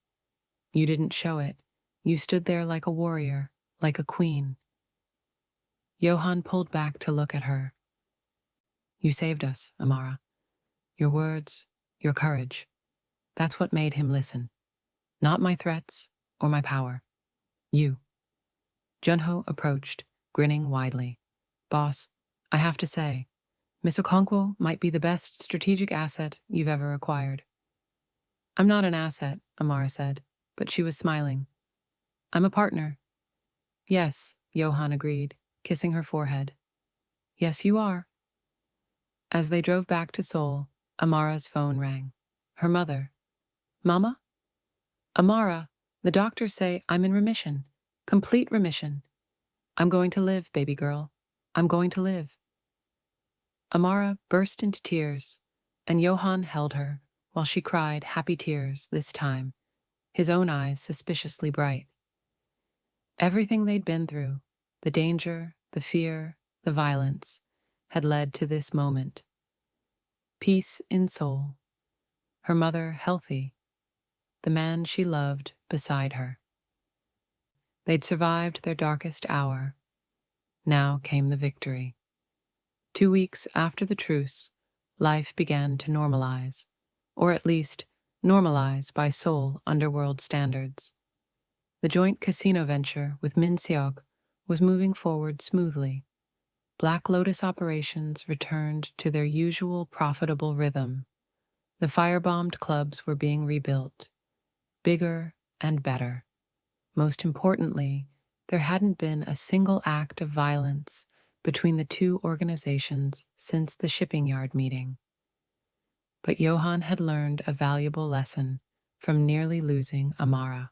You didn't show it. You stood there like a warrior, like a queen. Yohan pulled back to look at her. You saved us, Amara. Your words, your courage. That's what made him listen. Not my threats or my power. You. Junho approached, grinning widely. Boss, I have to say, Miss Okonkwo might be the best strategic asset you've ever acquired. I'm not an asset, Amara said, but she was smiling. I'm a partner. Yes, Yohan agreed, kissing her forehead. Yes, you are. As they drove back to Seoul, Amara's phone rang. Her mother. Mama? Amara, the doctors say I'm in remission. Complete remission. I'm going to live, baby girl. I'm going to live. Amara burst into tears, and Yohan held her while she cried happy tears this time, his own eyes suspiciously bright. Everything they'd been through, the danger, the fear, the violence, had led to this moment. Peace in Seoul. Her mother healthy. The man she loved beside her. They'd survived their darkest hour. Now came the victory. 2 weeks after the truce, life began to normalize, or at least normalize by Seoul underworld standards. The joint casino venture with Min Seok was moving forward smoothly. Black Lotus operations returned to their usual profitable rhythm. The firebombed clubs were being rebuilt, bigger and better. Most importantly, there hadn't been a single act of violence between the two organizations since the shipping yard meeting. But Yohan had learned a valuable lesson from nearly losing Amara.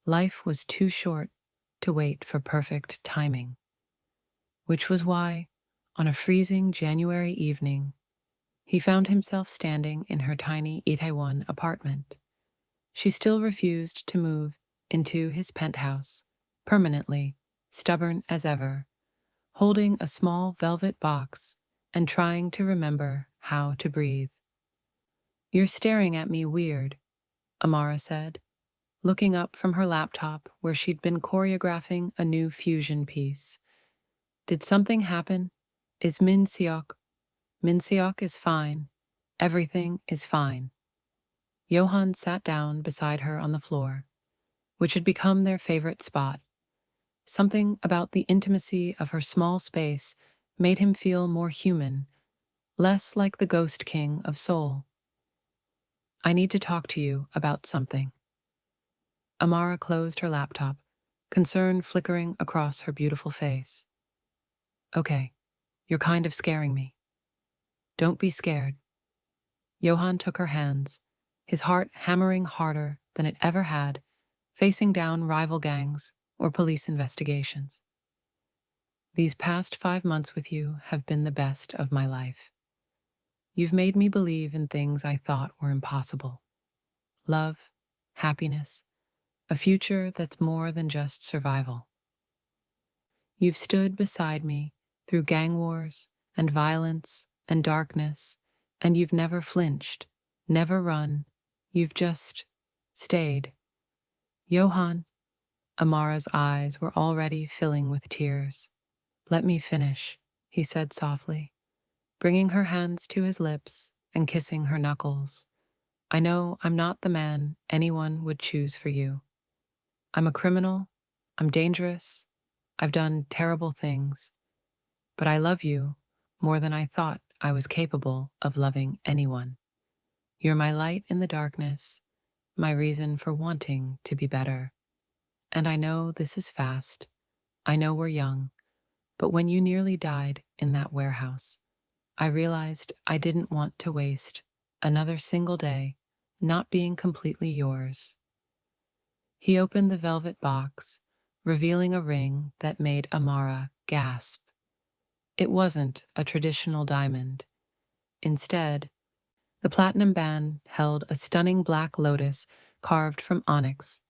Life was too short to wait for perfect timing, which was why, on a freezing January evening, he found himself standing in her tiny Itaewon apartment. She still refused to move into his penthouse, permanently, stubborn as ever, holding a small velvet box and trying to remember how to breathe. You're staring at me weird, Amara said, looking up from her laptop where she'd been choreographing a new fusion piece. Did something happen? Is Min Seok? Min Seok is fine. Everything is fine. Yohan sat down beside her on the floor, which had become their favorite spot. Something about the intimacy of her small space made him feel more human, less like the ghost king of Seoul. I need to talk to you about something. Amara closed her laptop, concern flickering across her beautiful face. Okay, you're kind of scaring me. Don't be scared. Yohan took her hands, his heart hammering harder than it ever had, facing down rival gangs or police investigations. These past 5 months with you have been the best of my life. You've made me believe in things I thought were impossible. Love, happiness, a future that's more than just survival. You've stood beside me through gang wars and violence and darkness, and you've never flinched, never run. You've just stayed. Yohan, Amara's eyes were already filling with tears. Let me finish, he said softly, bringing her hands to his lips and kissing her knuckles. I know I'm not the man anyone would choose for you. I'm a criminal, I'm dangerous, I've done terrible things, but I love you more than I thought I was capable of loving anyone. You're my light in the darkness, my reason for wanting to be better. And I know this is fast. I know we're young. But when you nearly died in that warehouse, I realized I didn't want to waste another single day not being completely yours. He opened the velvet box, revealing a ring that made Amara gasp. It wasn't a traditional diamond. Instead, the platinum band held a stunning black lotus carved from onyx,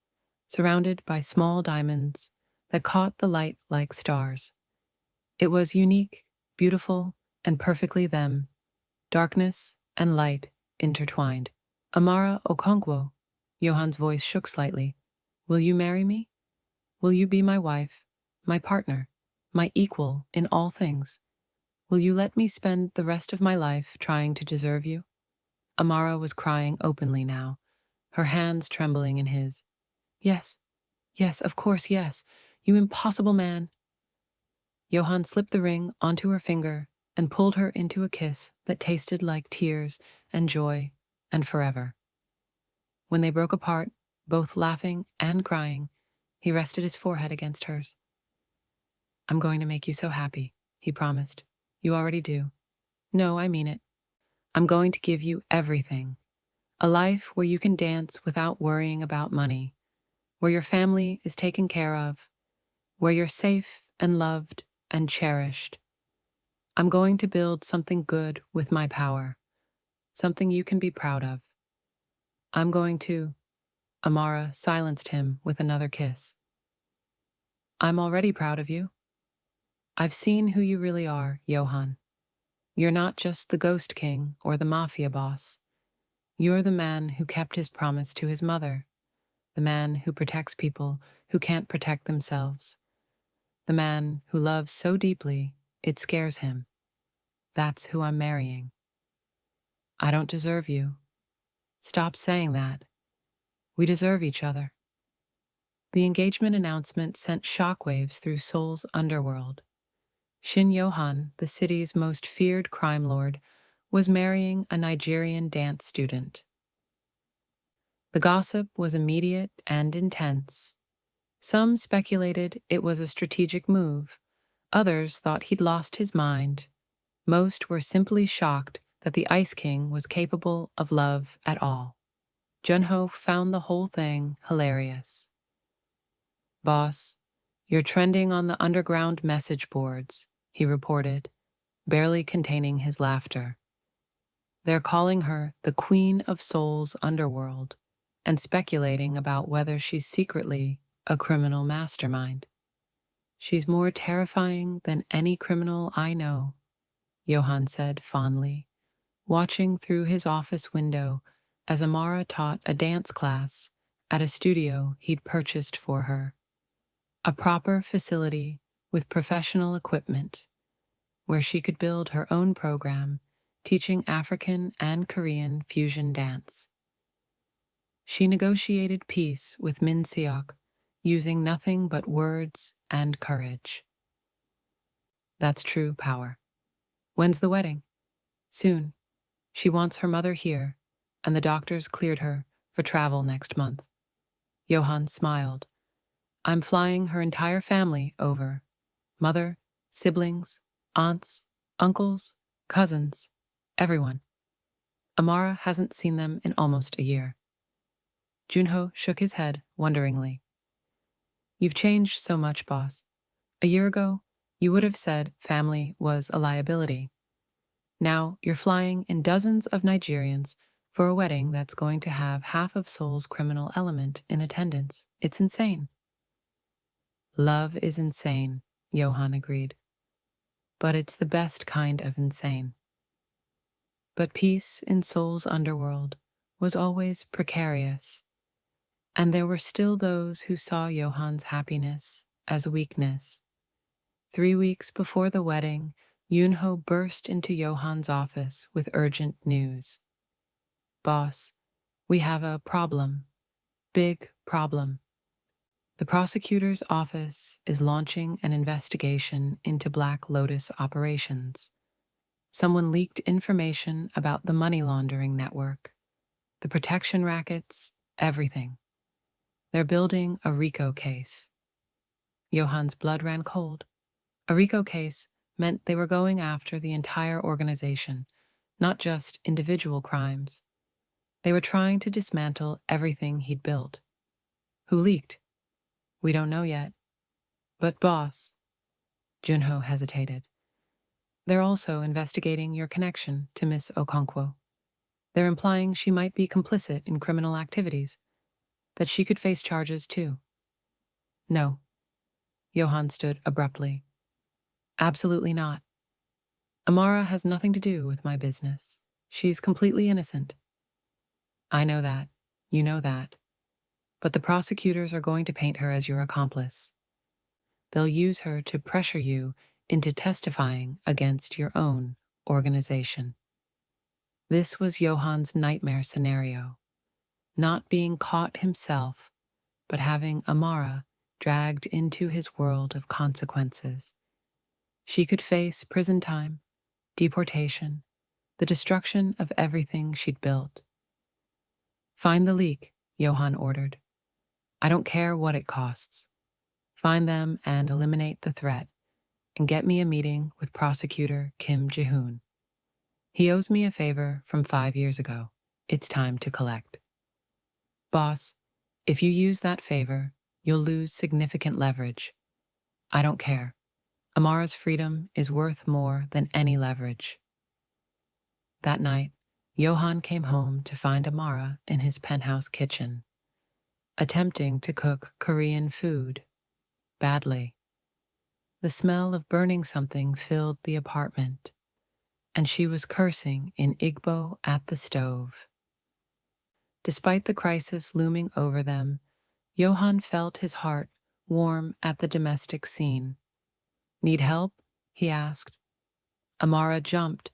surrounded by small diamonds that caught the light like stars. It was unique, beautiful, and perfectly them, darkness and light intertwined. Amara Okonkwo, Yohan's voice shook slightly. Will you marry me? Will you be my wife, my partner, my equal in all things? Will you let me spend the rest of my life trying to deserve you? Amara was crying openly now, her hands trembling in his. Yes, yes, of course, yes, you impossible man. Yohan slipped the ring onto her finger and pulled her into a kiss that tasted like tears and joy and forever. When they broke apart, both laughing and crying, he rested his forehead against hers. I'm going to make you so happy, he promised. You already do. No, I mean it. I'm going to give you everything. A life where you can dance without worrying about money, where your family is taken care of, where you're safe and loved and cherished. I'm going to build something good with my power, something you can be proud of. I'm going to. Amara silenced him with another kiss. I'm already proud of you. I've seen who you really are, Yohan. You're not just the ghost king or the mafia boss. You're the man who kept his promise to his mother, the man who protects people who can't protect themselves, the man who loves so deeply it scares him. That's who I'm marrying. I don't deserve you. Stop saying that. We deserve each other. The engagement announcement sent shockwaves through Seoul's underworld. Shin Yohan, the city's most feared crime lord, was marrying a Nigerian dance student. The gossip was immediate and intense. Some speculated it was a strategic move. Others thought he'd lost his mind. Most were simply shocked that the Ice King was capable of love at all. Junho found the whole thing hilarious. Boss, you're trending on the underground message boards, he reported, barely containing his laughter. They're calling her the Queen of Seoul's underworld and speculating about whether she's secretly a criminal mastermind. She's more terrifying than any criminal I know, Yohan said fondly, watching through his office window as Amara taught a dance class at a studio he'd purchased for her. A proper facility with professional equipment, where she could build her own program teaching African and Korean fusion dance. She negotiated peace with Min Seok, using nothing but words and courage. That's true power. When's the wedding? Soon. She wants her mother here, and the doctors cleared her for travel next month. Yohan smiled. I'm flying her entire family over. Mother, siblings, aunts, uncles, cousins, everyone. Amara hasn't seen them in almost a year. Junho shook his head wonderingly. You've changed so much, boss. A year ago, you would have said family was a liability. Now you're flying in dozens of Nigerians for a wedding that's going to have half of Seoul's criminal element in attendance. It's insane. Love is insane, Yohan agreed. But it's the best kind of insane. But peace in Seoul's underworld was always precarious, and there were still those who saw Yohan's happiness as weakness. 3 weeks before the wedding, Yunho burst into Yohan's office with urgent news. Boss, we have a problem. Big problem. The prosecutor's office is launching an investigation into Black Lotus operations. Someone leaked information about the money laundering network, the protection rackets, everything. They're building a RICO case. Yohan's blood ran cold. A RICO case meant they were going after the entire organization, not just individual crimes. They were trying to dismantle everything he'd built. Who leaked? We don't know yet. But boss, Junho hesitated. They're also investigating your connection to Miss Okonkwo. They're implying she might be complicit in criminal activities, that she could face charges too. No. Yohan stood abruptly. Absolutely not. Amara has nothing to do with my business. She's completely innocent. I know that. You know that. But the prosecutors are going to paint her as your accomplice. They'll use her to pressure you into testifying against your own organization. This was Yohan's nightmare scenario. Not being caught himself, but having Amara dragged into his world of consequences. She could face prison time, deportation, the destruction of everything she'd built. Find the leak, Yohan ordered. I don't care what it costs. Find them and eliminate the threat, and get me a meeting with prosecutor Kim Ji-hoon. He owes me a favor from 5 years ago. It's time to collect. Boss, if you use that favor, you'll lose significant leverage. I don't care. Amara's freedom is worth more than any leverage. That night, Yohan came home to find Amara in his penthouse kitchen, attempting to cook Korean food, badly. The smell of burning something filled the apartment, and she was cursing in Igbo at the stove. Despite the crisis looming over them, Yohan felt his heart warm at the domestic scene. Need help? He asked. Amara jumped,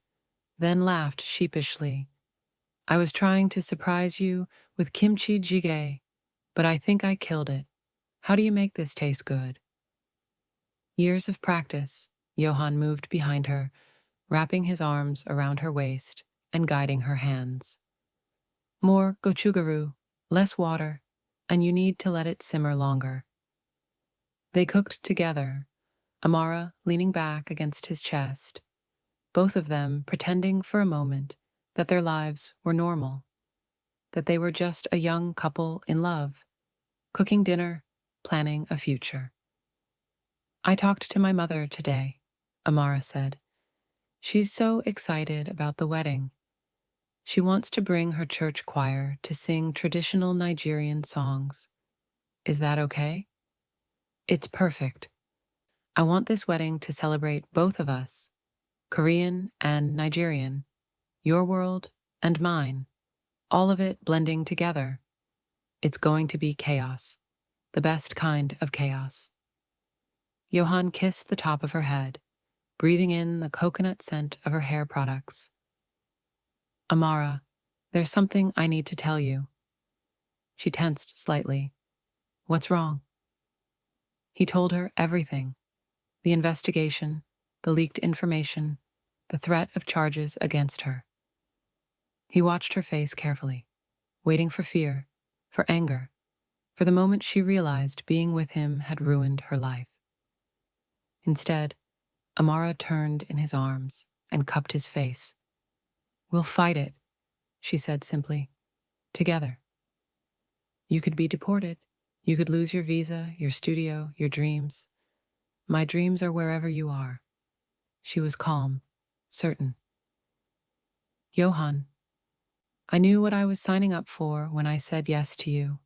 then laughed sheepishly. I was trying to surprise you with kimchi jjigae, but I think I killed it. How do you make this taste good? Years of practice, Yohan moved behind her, wrapping his arms around her waist and guiding her hands. More gochugaru, less water, and you need to let it simmer longer. They cooked together, Amara leaning back against his chest, both of them pretending for a moment that their lives were normal, that they were just a young couple in love, cooking dinner, planning a future. I talked to my mother today, Amara said. She's so excited about the wedding. She wants to bring her church choir to sing traditional Nigerian songs. Is that okay? It's perfect. I want this wedding to celebrate both of us, Korean and Nigerian, your world and mine, all of it blending together. It's going to be chaos, the best kind of chaos. Yohan kissed the top of her head, breathing in the coconut scent of her hair products. Amara, there's something I need to tell you. She tensed slightly. What's wrong? He told her everything. The investigation, the leaked information, the threat of charges against her. He watched her face carefully, waiting for fear, for anger, for the moment she realized being with him had ruined her life. Instead, Amara turned in his arms and cupped his face. We'll fight it, she said simply. Together. You could be deported. You could lose your visa, your studio, your dreams. My dreams are wherever you are. She was calm, certain. Yohan, I knew what I was signing up for when I said yes to you.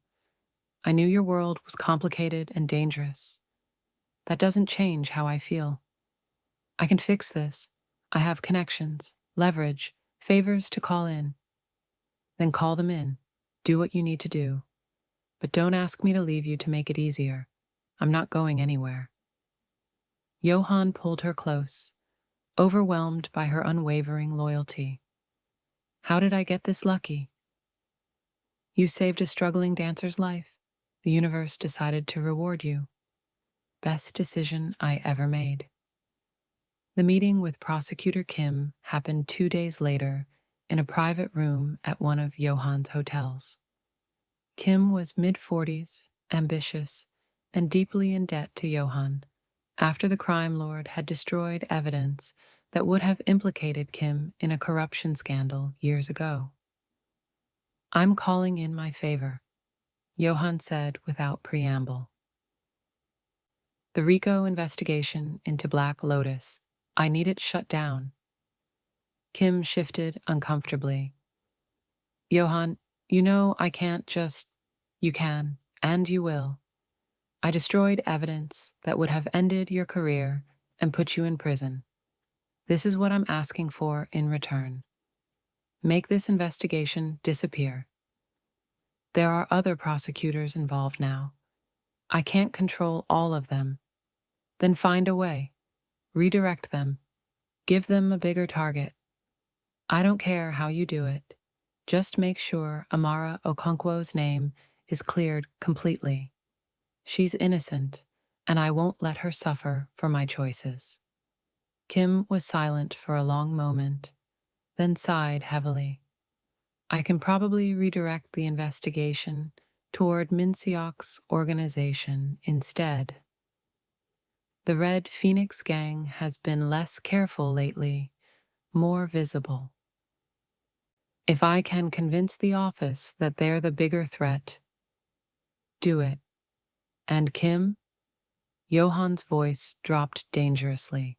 I knew your world was complicated and dangerous. That doesn't change how I feel. I can fix this. I have connections, leverage, favors to call in. Then call them in. Do what you need to do. But don't ask me to leave you to make it easier. I'm not going anywhere. Yohan pulled her close, overwhelmed by her unwavering loyalty. How did I get this lucky? You saved a struggling dancer's life. The universe decided to reward you. Best decision I ever made. The meeting with Prosecutor Kim happened 2 days later in a private room at one of Yohan's hotels. Kim was mid-40s ambitious, and deeply in debt to Yohan, after the crime lord had destroyed evidence that would have implicated Kim in a corruption scandal years ago. "I'm calling in my favor," Yohan said without preamble. "The RICO investigation into Black Lotus. I need it shut down." Kim shifted uncomfortably. "Yohan, you know I can't just—" "You can, and you will. I destroyed evidence that would have ended your career and put you in prison. This is what I'm asking for in return. Make this investigation disappear. There are other prosecutors involved now. I can't control all of them. Then find a way. Redirect them. Give them a bigger target. I don't care how you do it. Just make sure Amara Okonkwo's name is cleared completely. She's innocent, and I won't let her suffer for my choices." Kim was silent for a long moment, then sighed heavily. "I can probably redirect the investigation toward Min Seok's organization instead. The Red Phoenix gang has been less careful lately, more visible. If I can convince the office that they're the bigger threat, do it. And Kim?" Yohan's voice dropped dangerously.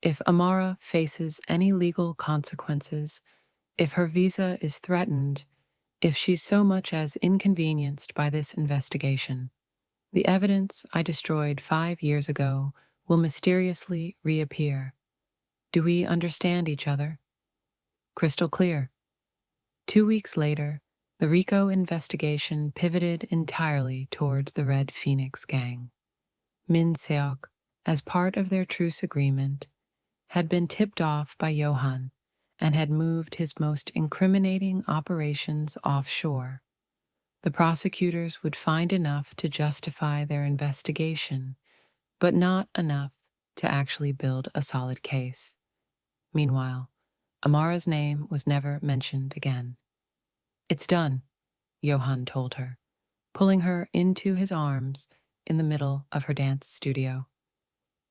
"If Amara faces any legal consequences, if her visa is threatened, if she's so much as inconvenienced by this investigation, the evidence I destroyed 5 years ago will mysteriously reappear. Do we understand each other?" "Crystal clear." 2 weeks later, the RICO investigation pivoted entirely towards the Red Phoenix gang. Min Seok, as part of their truce agreement, had been tipped off by Yohan and had moved his most incriminating operations offshore. The prosecutors would find enough to justify their investigation, but not enough to actually build a solid case. Meanwhile, Amara's name was never mentioned again. "It's done," Yohan told her, pulling her into his arms in the middle of her dance studio.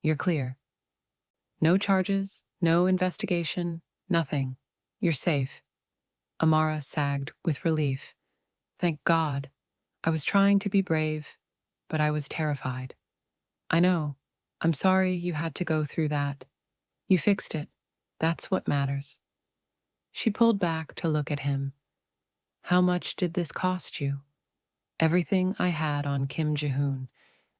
"You're clear. No charges, no investigation, nothing. You're safe." Amara sagged with relief. "Thank God. I was trying to be brave, but I was terrified." "I know. I'm sorry you had to go through that. You fixed it. That's what matters." She pulled back to look at him. "How much did this cost you?" "Everything I had on Kim Ji-hoon.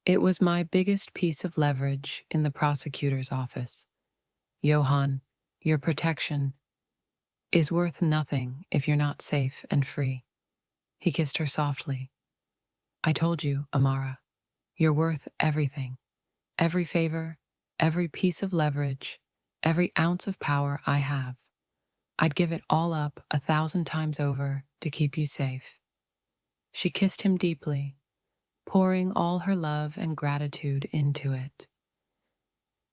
It was my biggest piece of leverage in the prosecutor's office. Yohan, your protection is worth nothing if you're not safe and free." He kissed her softly. "I told you, Amara, you're worth everything. Every favor, every piece of leverage, every ounce of power I have. I'd give it all up 1,000 times over to keep you safe." She kissed him deeply, pouring all her love and gratitude into it.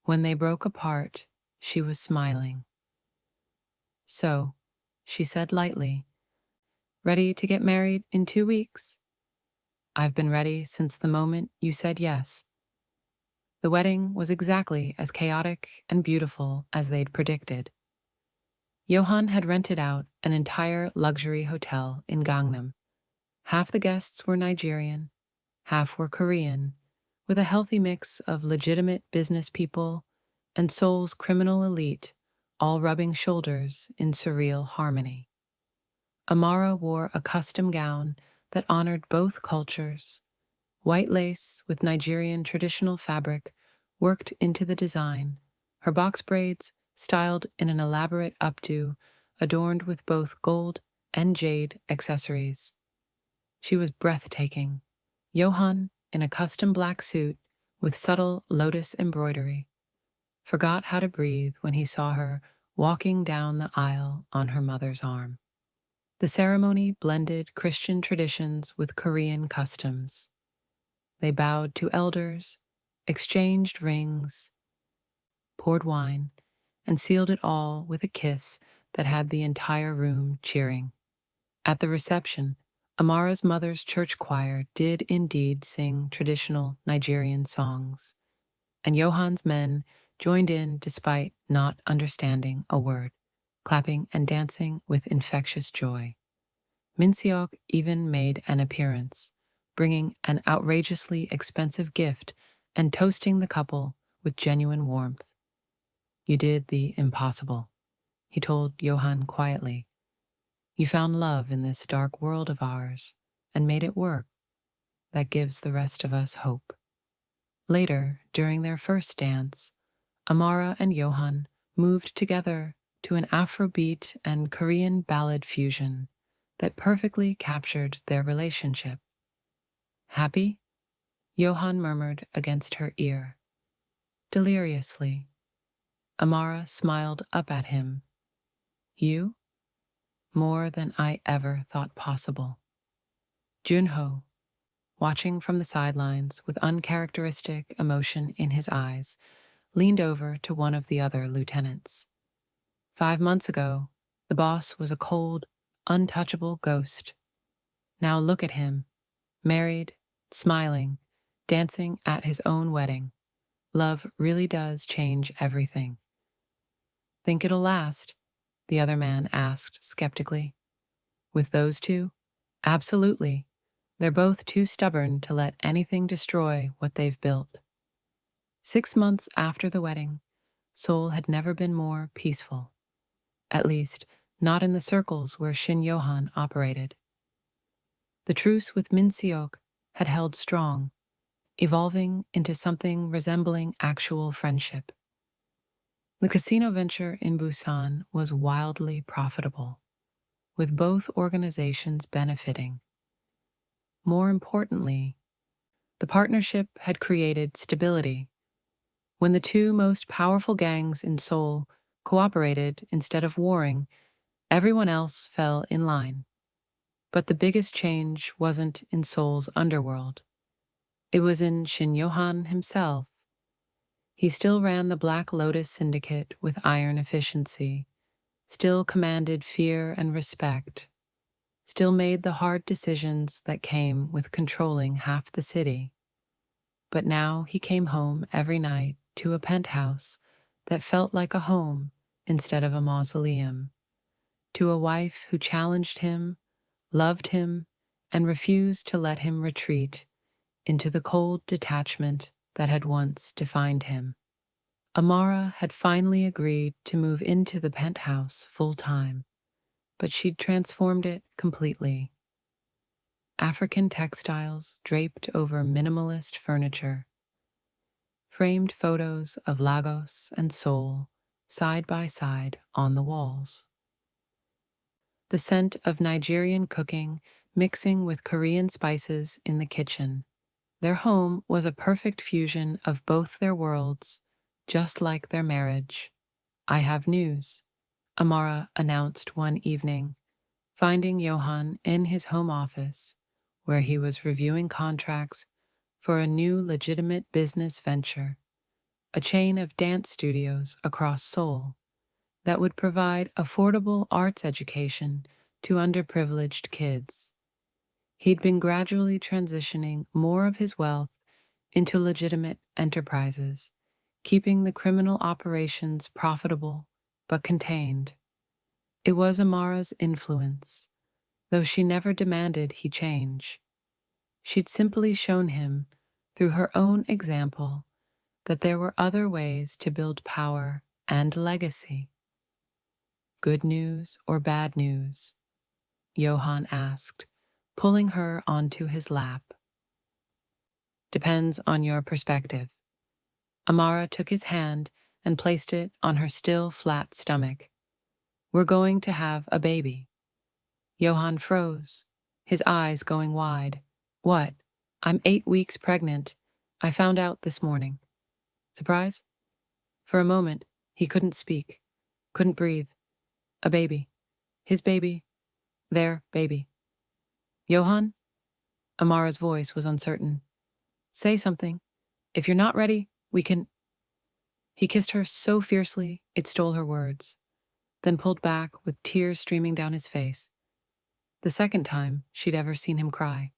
When they broke apart, she was smiling. "So," she said lightly, "ready to get married in 2 weeks?" "I've been ready since the moment you said yes." The wedding was exactly as chaotic and beautiful as they'd predicted. Yohan had rented out an entire luxury hotel in Gangnam. Half the guests were Nigerian, half were Korean, with a healthy mix of legitimate business people and Seoul's criminal elite, all rubbing shoulders in surreal harmony. Amara wore a custom gown that honored both cultures. White lace with Nigerian traditional fabric worked into the design, her box braids styled in an elaborate updo adorned with both gold and jade accessories. She was breathtaking. Yohan, in a custom black suit with subtle lotus embroidery, forgot how to breathe when he saw her walking down the aisle on her mother's arm. The ceremony blended Christian traditions with Korean customs. They bowed to elders, exchanged rings, poured wine, and sealed it all with a kiss that had the entire room cheering. At the reception, Amara's mother's church choir did indeed sing traditional Nigerian songs, and Yohan's men joined in despite not understanding a word, clapping and dancing with infectious joy. Minseok even made an appearance, bringing an outrageously expensive gift and toasting the couple with genuine warmth. "You did the impossible," he told Yohan quietly. "You found love in this dark world of ours and made it work. That gives the rest of us hope." Later, during their first dance, Amara and Yohan moved together to an Afrobeat and Korean ballad fusion that perfectly captured their relationship. "Happy?" Yohan murmured against her ear. Deliriously, Amara smiled up at him. "You? More than I ever thought possible." Junho, watching from the sidelines with uncharacteristic emotion in his eyes, leaned over to one of the other lieutenants. 5 months ago, the boss was a cold, untouchable ghost. Now look at him, married, smiling, dancing at his own wedding. Love really does change everything. "Think it'll last?" the other man asked skeptically. "With those two? Absolutely. They're both too stubborn to let anything destroy what they've built." 6 months after the wedding, Seoul had never been more peaceful. At least, not in the circles where Shin Yohan operated. The truce with Min Seok had held strong, evolving into something resembling actual friendship. The casino venture in Busan was wildly profitable, with both organizations benefiting. More importantly, the partnership had created stability. When the two most powerful gangs in Seoul cooperated instead of warring, everyone else fell in line. But the biggest change wasn't in Seoul's underworld. It was in Shin Yohan himself. He still ran the Black Lotus Syndicate with iron efficiency, still commanded fear and respect, still made the hard decisions that came with controlling half the city. But now he came home every night to a penthouse that felt like a home instead of a mausoleum, to a wife who challenged him, loved him, and refused to let him retreat into the cold detachment that had once defined him. Amara had finally agreed to move into the penthouse full-time, but she'd transformed it completely. African textiles draped over minimalist furniture, framed photos of Lagos and Seoul side by side on the walls. The scent of Nigerian cooking mixing with Korean spices in the kitchen. Their home was a perfect fusion of both their worlds, just like their marriage. "I have news," Amara announced one evening, finding Yohan in his home office, where he was reviewing contracts for a new legitimate business venture, a chain of dance studios across Seoul that would provide affordable arts education to underprivileged kids. He'd been gradually transitioning more of his wealth into legitimate enterprises, keeping the criminal operations profitable but contained. It was Amara's influence, though she never demanded he change. She'd simply shown him, through her own example, that there were other ways to build power and legacy. "Good news or bad news?" Yohan asked, pulling her onto his lap. "Depends on your perspective." Amara took his hand and placed it on her still flat stomach. "We're going to have a baby." Yohan froze, his eyes going wide. "What? I'm 8 weeks pregnant. I found out this morning." Surprise? For a moment, he couldn't speak, couldn't breathe. A baby. His baby. Their baby. "Yohan?" Amara's voice was uncertain. "Say something. If you're not ready, we can—" He kissed her so fiercely it stole her words, then pulled back with tears streaming down his face. the second time she'd ever seen him cry.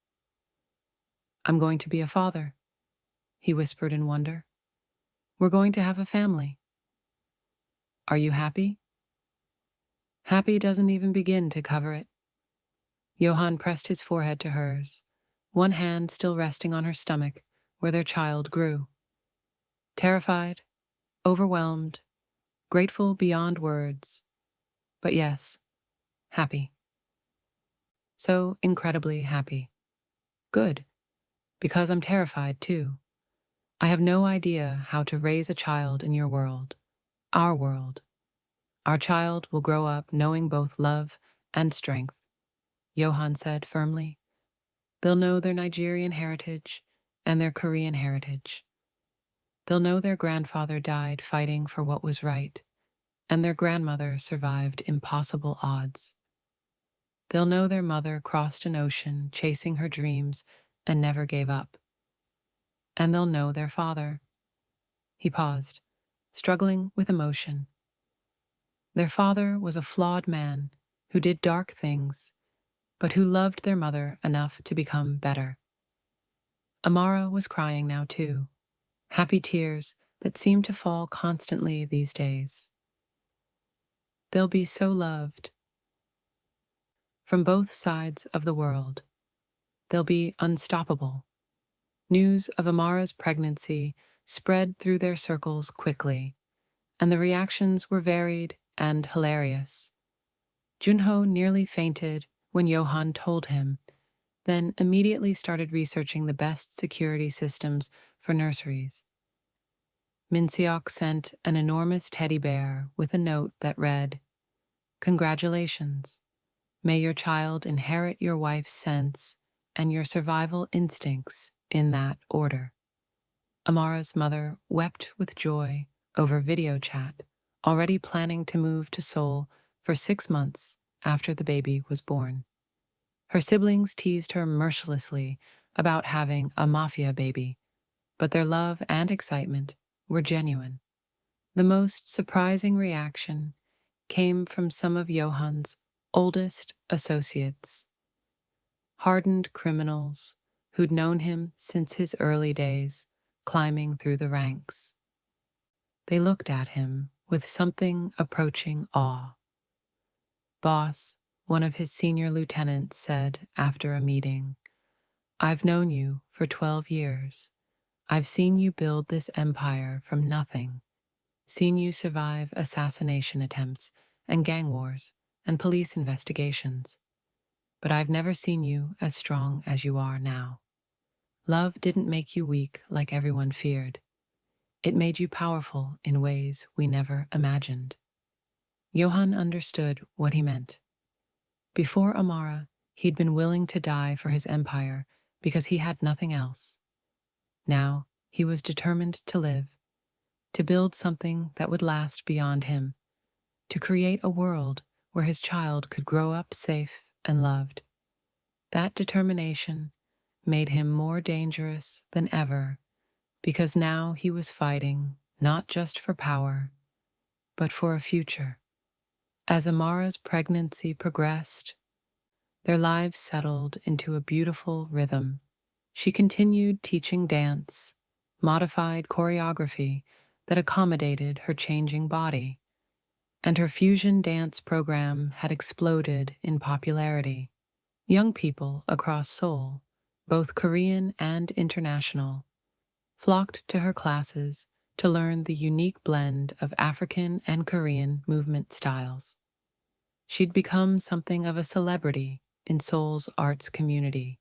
"I'm going to be a father," he whispered in wonder. "We're going to have a family. Are you happy?" Happy doesn't even begin to cover it. Yohan pressed his forehead to hers, one hand still resting on her stomach where their child grew. Terrified, overwhelmed, grateful beyond words. But yes, happy. So incredibly happy. Good, because I'm terrified too. I have no idea how to raise a child in your world, our world. Our child will grow up knowing both love and strength, Yohan said firmly. They'll know their Nigerian heritage and their Korean heritage. They'll know their grandfather died fighting for what was right, and their grandmother survived impossible odds. They'll know their mother crossed an ocean chasing her dreams and never gave up. And they'll know their father. He paused, struggling with emotion. Their father was a flawed man who did dark things, but who loved their mother enough to become better. Amara was crying now too, happy tears that seemed to fall constantly these days. They'll be so loved. From both sides of the world, they'll be unstoppable. News of Amara's pregnancy spread through their circles quickly, and the reactions were varied and hilarious. Junho nearly fainted when Yohan told him, then immediately started researching the best security systems for nurseries. Minseok sent an enormous teddy bear with a note that read, "Congratulations. May your child inherit your wife's sense and your survival instincts in that order." Amara's mother wept with joy over video chat, already planning to move to Seoul for 6 months after the baby was born. Her siblings teased her mercilessly about having a Mafia baby, but their love and excitement were genuine. The most surprising reaction came from some of Yohan's oldest associates, hardened criminals who'd known him since his early days, climbing through the ranks. They looked at him with something approaching awe. "Boss," one of his senior lieutenants said after a meeting, "I've known you for 12 years. I've seen you build this empire from nothing, seen you survive assassination attempts and gang wars and police investigations. But I've never seen you as strong as you are now. Love didn't make you weak like everyone feared. It made you powerful in ways we never imagined." Yohan understood what he meant. Before Amara, he'd been willing to die for his empire because he had nothing else. Now, he was determined to live, to build something that would last beyond him, to create a world where his child could grow up safe and loved. That determination made him more dangerous than ever, because now he was fighting not just for power, but for a future. As Amara's pregnancy progressed, their lives settled into a beautiful rhythm. She continued teaching dance, modified choreography that accommodated her changing body, and her fusion dance program had exploded in popularity. Young people across Seoul, both Korean and international, flocked to her classes to learn the unique blend of African and Korean movement styles. She'd become something of a celebrity in Seoul's arts community,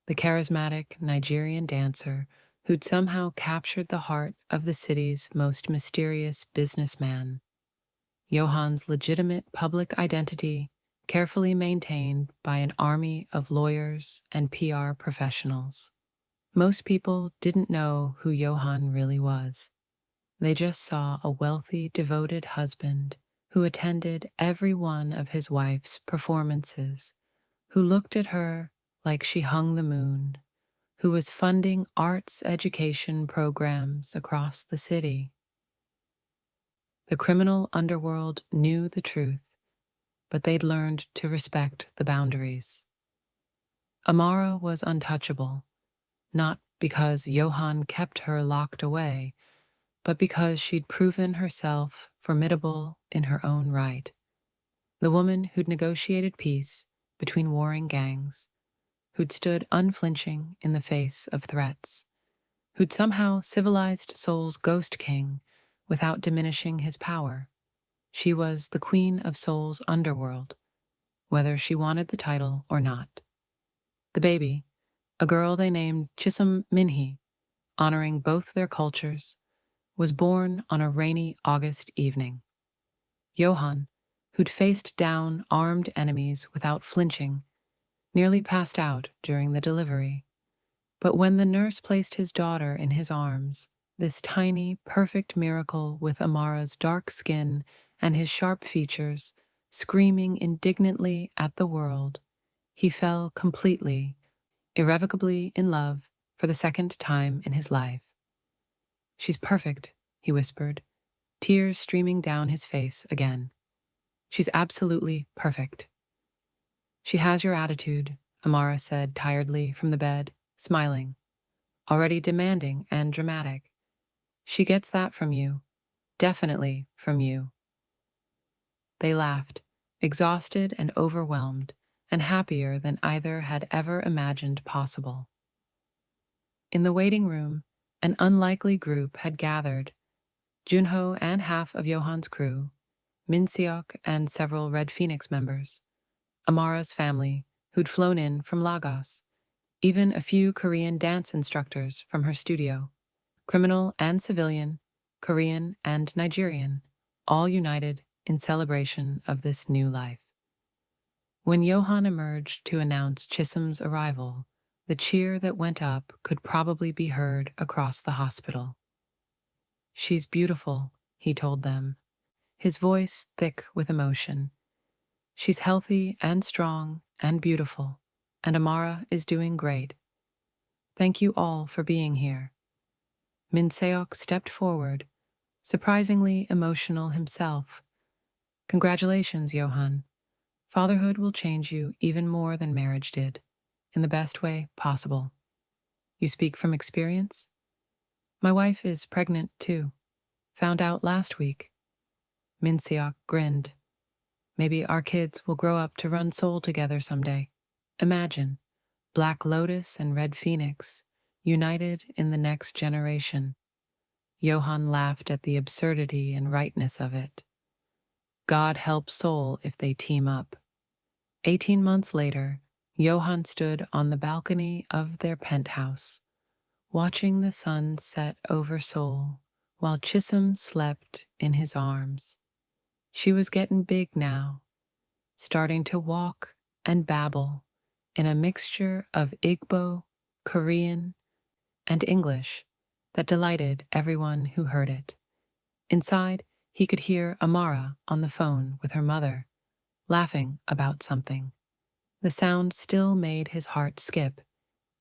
the charismatic Nigerian dancer who'd somehow captured the heart of the city's most mysterious businessman. Yohan's legitimate public identity, carefully maintained by an army of lawyers and PR professionals. Most people didn't know who Yohan really was. They just saw a wealthy, devoted husband who attended every one of his wife's performances, who looked at her like she hung the moon, who was funding arts education programs across the city. The criminal underworld knew the truth. but they'd learned to respect the boundaries. Amara was untouchable, not because Yohan kept her locked away, but because she'd proven herself formidable in her own right. The woman who'd negotiated peace between warring gangs, who'd stood unflinching in the face of threats, who'd somehow civilized Seoul's ghost king without diminishing his power. She was the queen of Seoul's underworld, whether she wanted the title or not. The baby, a girl they named Chisum Minhee, honoring both their cultures, was born on a rainy August evening. Yohan, who'd faced down armed enemies without flinching, nearly passed out during the delivery. But when the nurse placed his daughter in his arms, this tiny, perfect miracle with Amara's dark skin and his sharp features, screaming indignantly at the world, he fell completely, irrevocably in love for the second time in his life. "She's perfect," he whispered, tears streaming down his face again. "She's absolutely perfect." "She has your attitude," Amara said tiredly from the bed, smiling, "already demanding and dramatic. She gets that from you. Definitely from you." They laughed, exhausted and overwhelmed, and happier than either had ever imagined possible. In the waiting room, an unlikely group had gathered: Junho and half of Yohan's crew, Min Seok and several Red Phoenix members, Amara's family, who'd flown in from Lagos, even a few Korean dance instructors from her studio, criminal and civilian, Korean and Nigerian, all united in celebration of this new life. When Yohan emerged to announce Chisum's arrival, the cheer that went up could probably be heard across the hospital. "She's beautiful," he told them, his voice thick with emotion. "She's healthy and strong and beautiful, and Amara is doing great. Thank you all for being here." Min Seok stepped forward, surprisingly emotional himself. "Congratulations, Yohan. Fatherhood will change you even more than marriage did, in the best way possible. You speak from experience?" "My wife is pregnant, too. Found out last week." Min Seok grinned. "Maybe our kids will grow up to run Seoul together someday. Imagine, Black Lotus and Red Phoenix, united in the next generation." Yohan laughed at the absurdity and rightness of it. God help Seoul if they team up. 18 months later, Yohan stood on the balcony of their penthouse, watching the sun set over Seoul while Chisum slept in his arms. She was getting big now, starting to walk and babble in a mixture of Igbo, Korean, and English that delighted everyone who heard it. Inside, he could hear Amara on the phone with her mother, laughing about something. The sound still made his heart skip,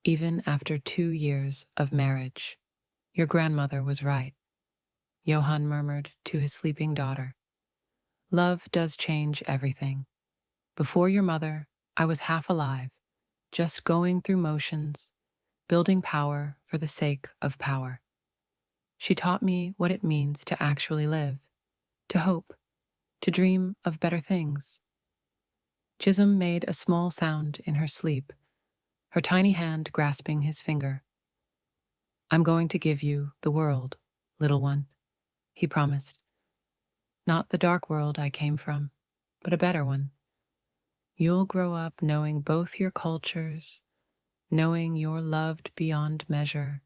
even after 2 years of marriage. "Your grandmother was right," Yohan murmured to his sleeping daughter. "Love does change everything. Before your mother, I was half alive, just going through motions, building power for the sake of power. She taught me what it means to actually live, to hope, to dream of better things." Chisum made a small sound in her sleep, her tiny hand grasping his finger. "I'm going to give you the world, little one," he promised. "Not the dark world I came from, but a better one. You'll grow up knowing both your cultures, knowing you're loved beyond measure,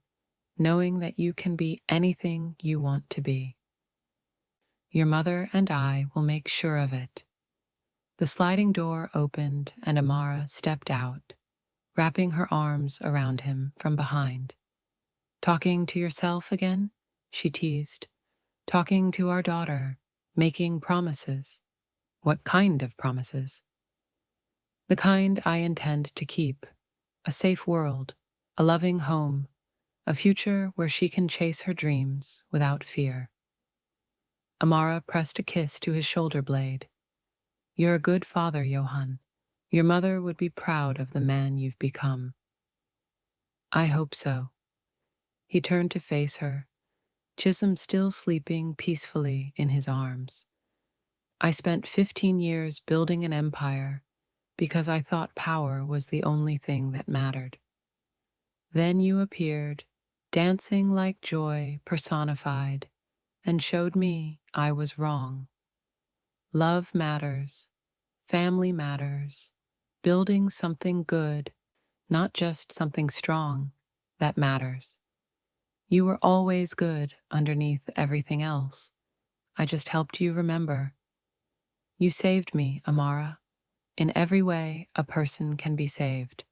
knowing that you can be anything you want to be. Your mother and I will make sure of it." The sliding door opened and Amara stepped out, wrapping her arms around him from behind. "Talking to yourself again?" she teased. "Talking to our daughter, making promises." "What kind of promises?" "The kind I intend to keep. A safe world, a loving home, a future where she can chase her dreams without fear." Amara pressed a kiss to his shoulder blade. You're a good father, Yohan. Your mother would be proud of the man you've become. I hope so. He turned to face her, Chisholm still sleeping peacefully in his arms. I spent 15 years building an empire because I thought power was the only thing that mattered. Then you appeared, dancing like joy personified, and showed me I was wrong. Love matters, family matters, building something good, not just something strong, that matters. You were always good underneath everything else. I just helped you remember. You saved me, Amara. In every way a person can be saved.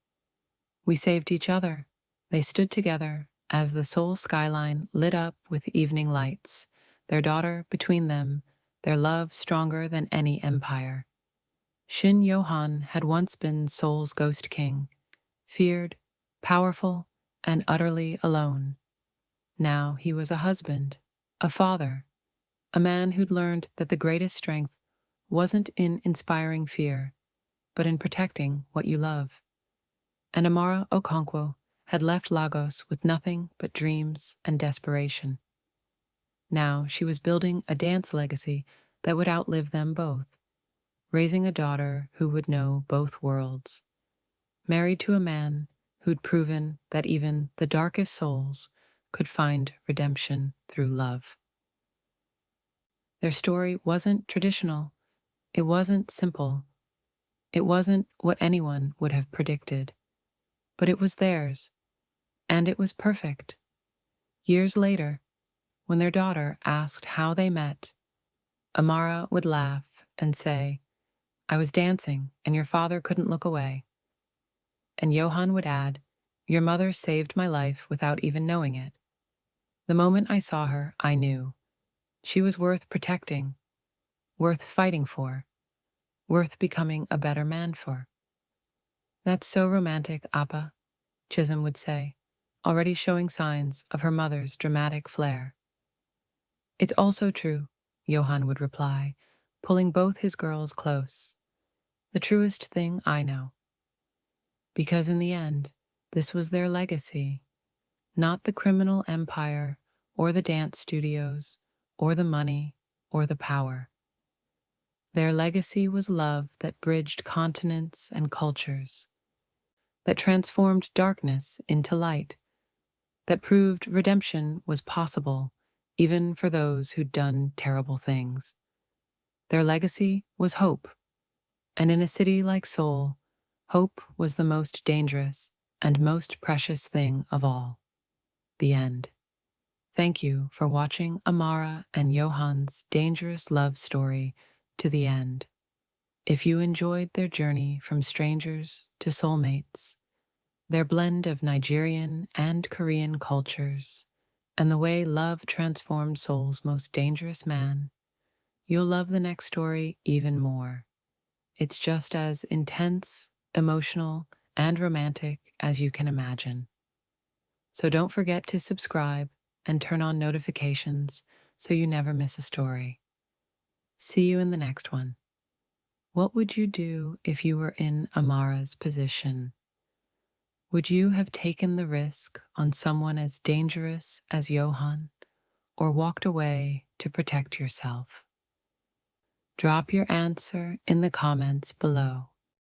We saved each other. They stood together as the Seoul skyline lit up with evening lights, their daughter between them, their love stronger than any empire. Shin Yohan had once been Seoul's ghost king, feared, powerful, and utterly alone. Now he was a husband, a father, a man who'd learned that the greatest strength wasn't in inspiring fear, but in protecting what you love. And Amara Okonkwo had left Lagos with nothing but dreams and desperation. Now she was building a dance legacy that would outlive them both, raising a daughter who would know both worlds, married to a man who'd proven that even the darkest souls could find redemption through love. Their story wasn't traditional, it wasn't simple, it wasn't what anyone would have predicted, but it was theirs, and it was perfect. Years later, when their daughter asked how they met, Amara would laugh and say, "I was dancing and your father couldn't look away." And Yohan would add, "Your mother saved my life without even knowing it. The moment I saw her, I knew. She was worth protecting, worth fighting for, worth becoming a better man for." "That's so romantic, Appa," Chisholm would say, already showing signs of her mother's dramatic flair. "It's also true," Yohan would reply, pulling both his girls close. "The truest thing I know." Because in the end, this was their legacy, not the criminal empire, or the dance studios, or the money, or the power. Their legacy was love that bridged continents and cultures, that transformed darkness into light, that proved redemption was possible even for those who'd done terrible things. Their legacy was hope, and in a city like Seoul, hope was the most dangerous and most precious thing of all. The end. Thank you for watching Amara and Yohan's dangerous love story to the end. If you enjoyed their journey from strangers to soulmates, their blend of Nigerian and Korean cultures, and the way love transformed Seoul's most dangerous man, you'll love the next story even more. It's just as intense, emotional, and romantic as you can imagine. So don't forget to subscribe and turn on notifications so you never miss a story. See you in the next one. What would you do if you were in Amara's position? Would you have taken the risk on someone as dangerous as Yohan, or walked away to protect yourself? Drop your answer in the comments below.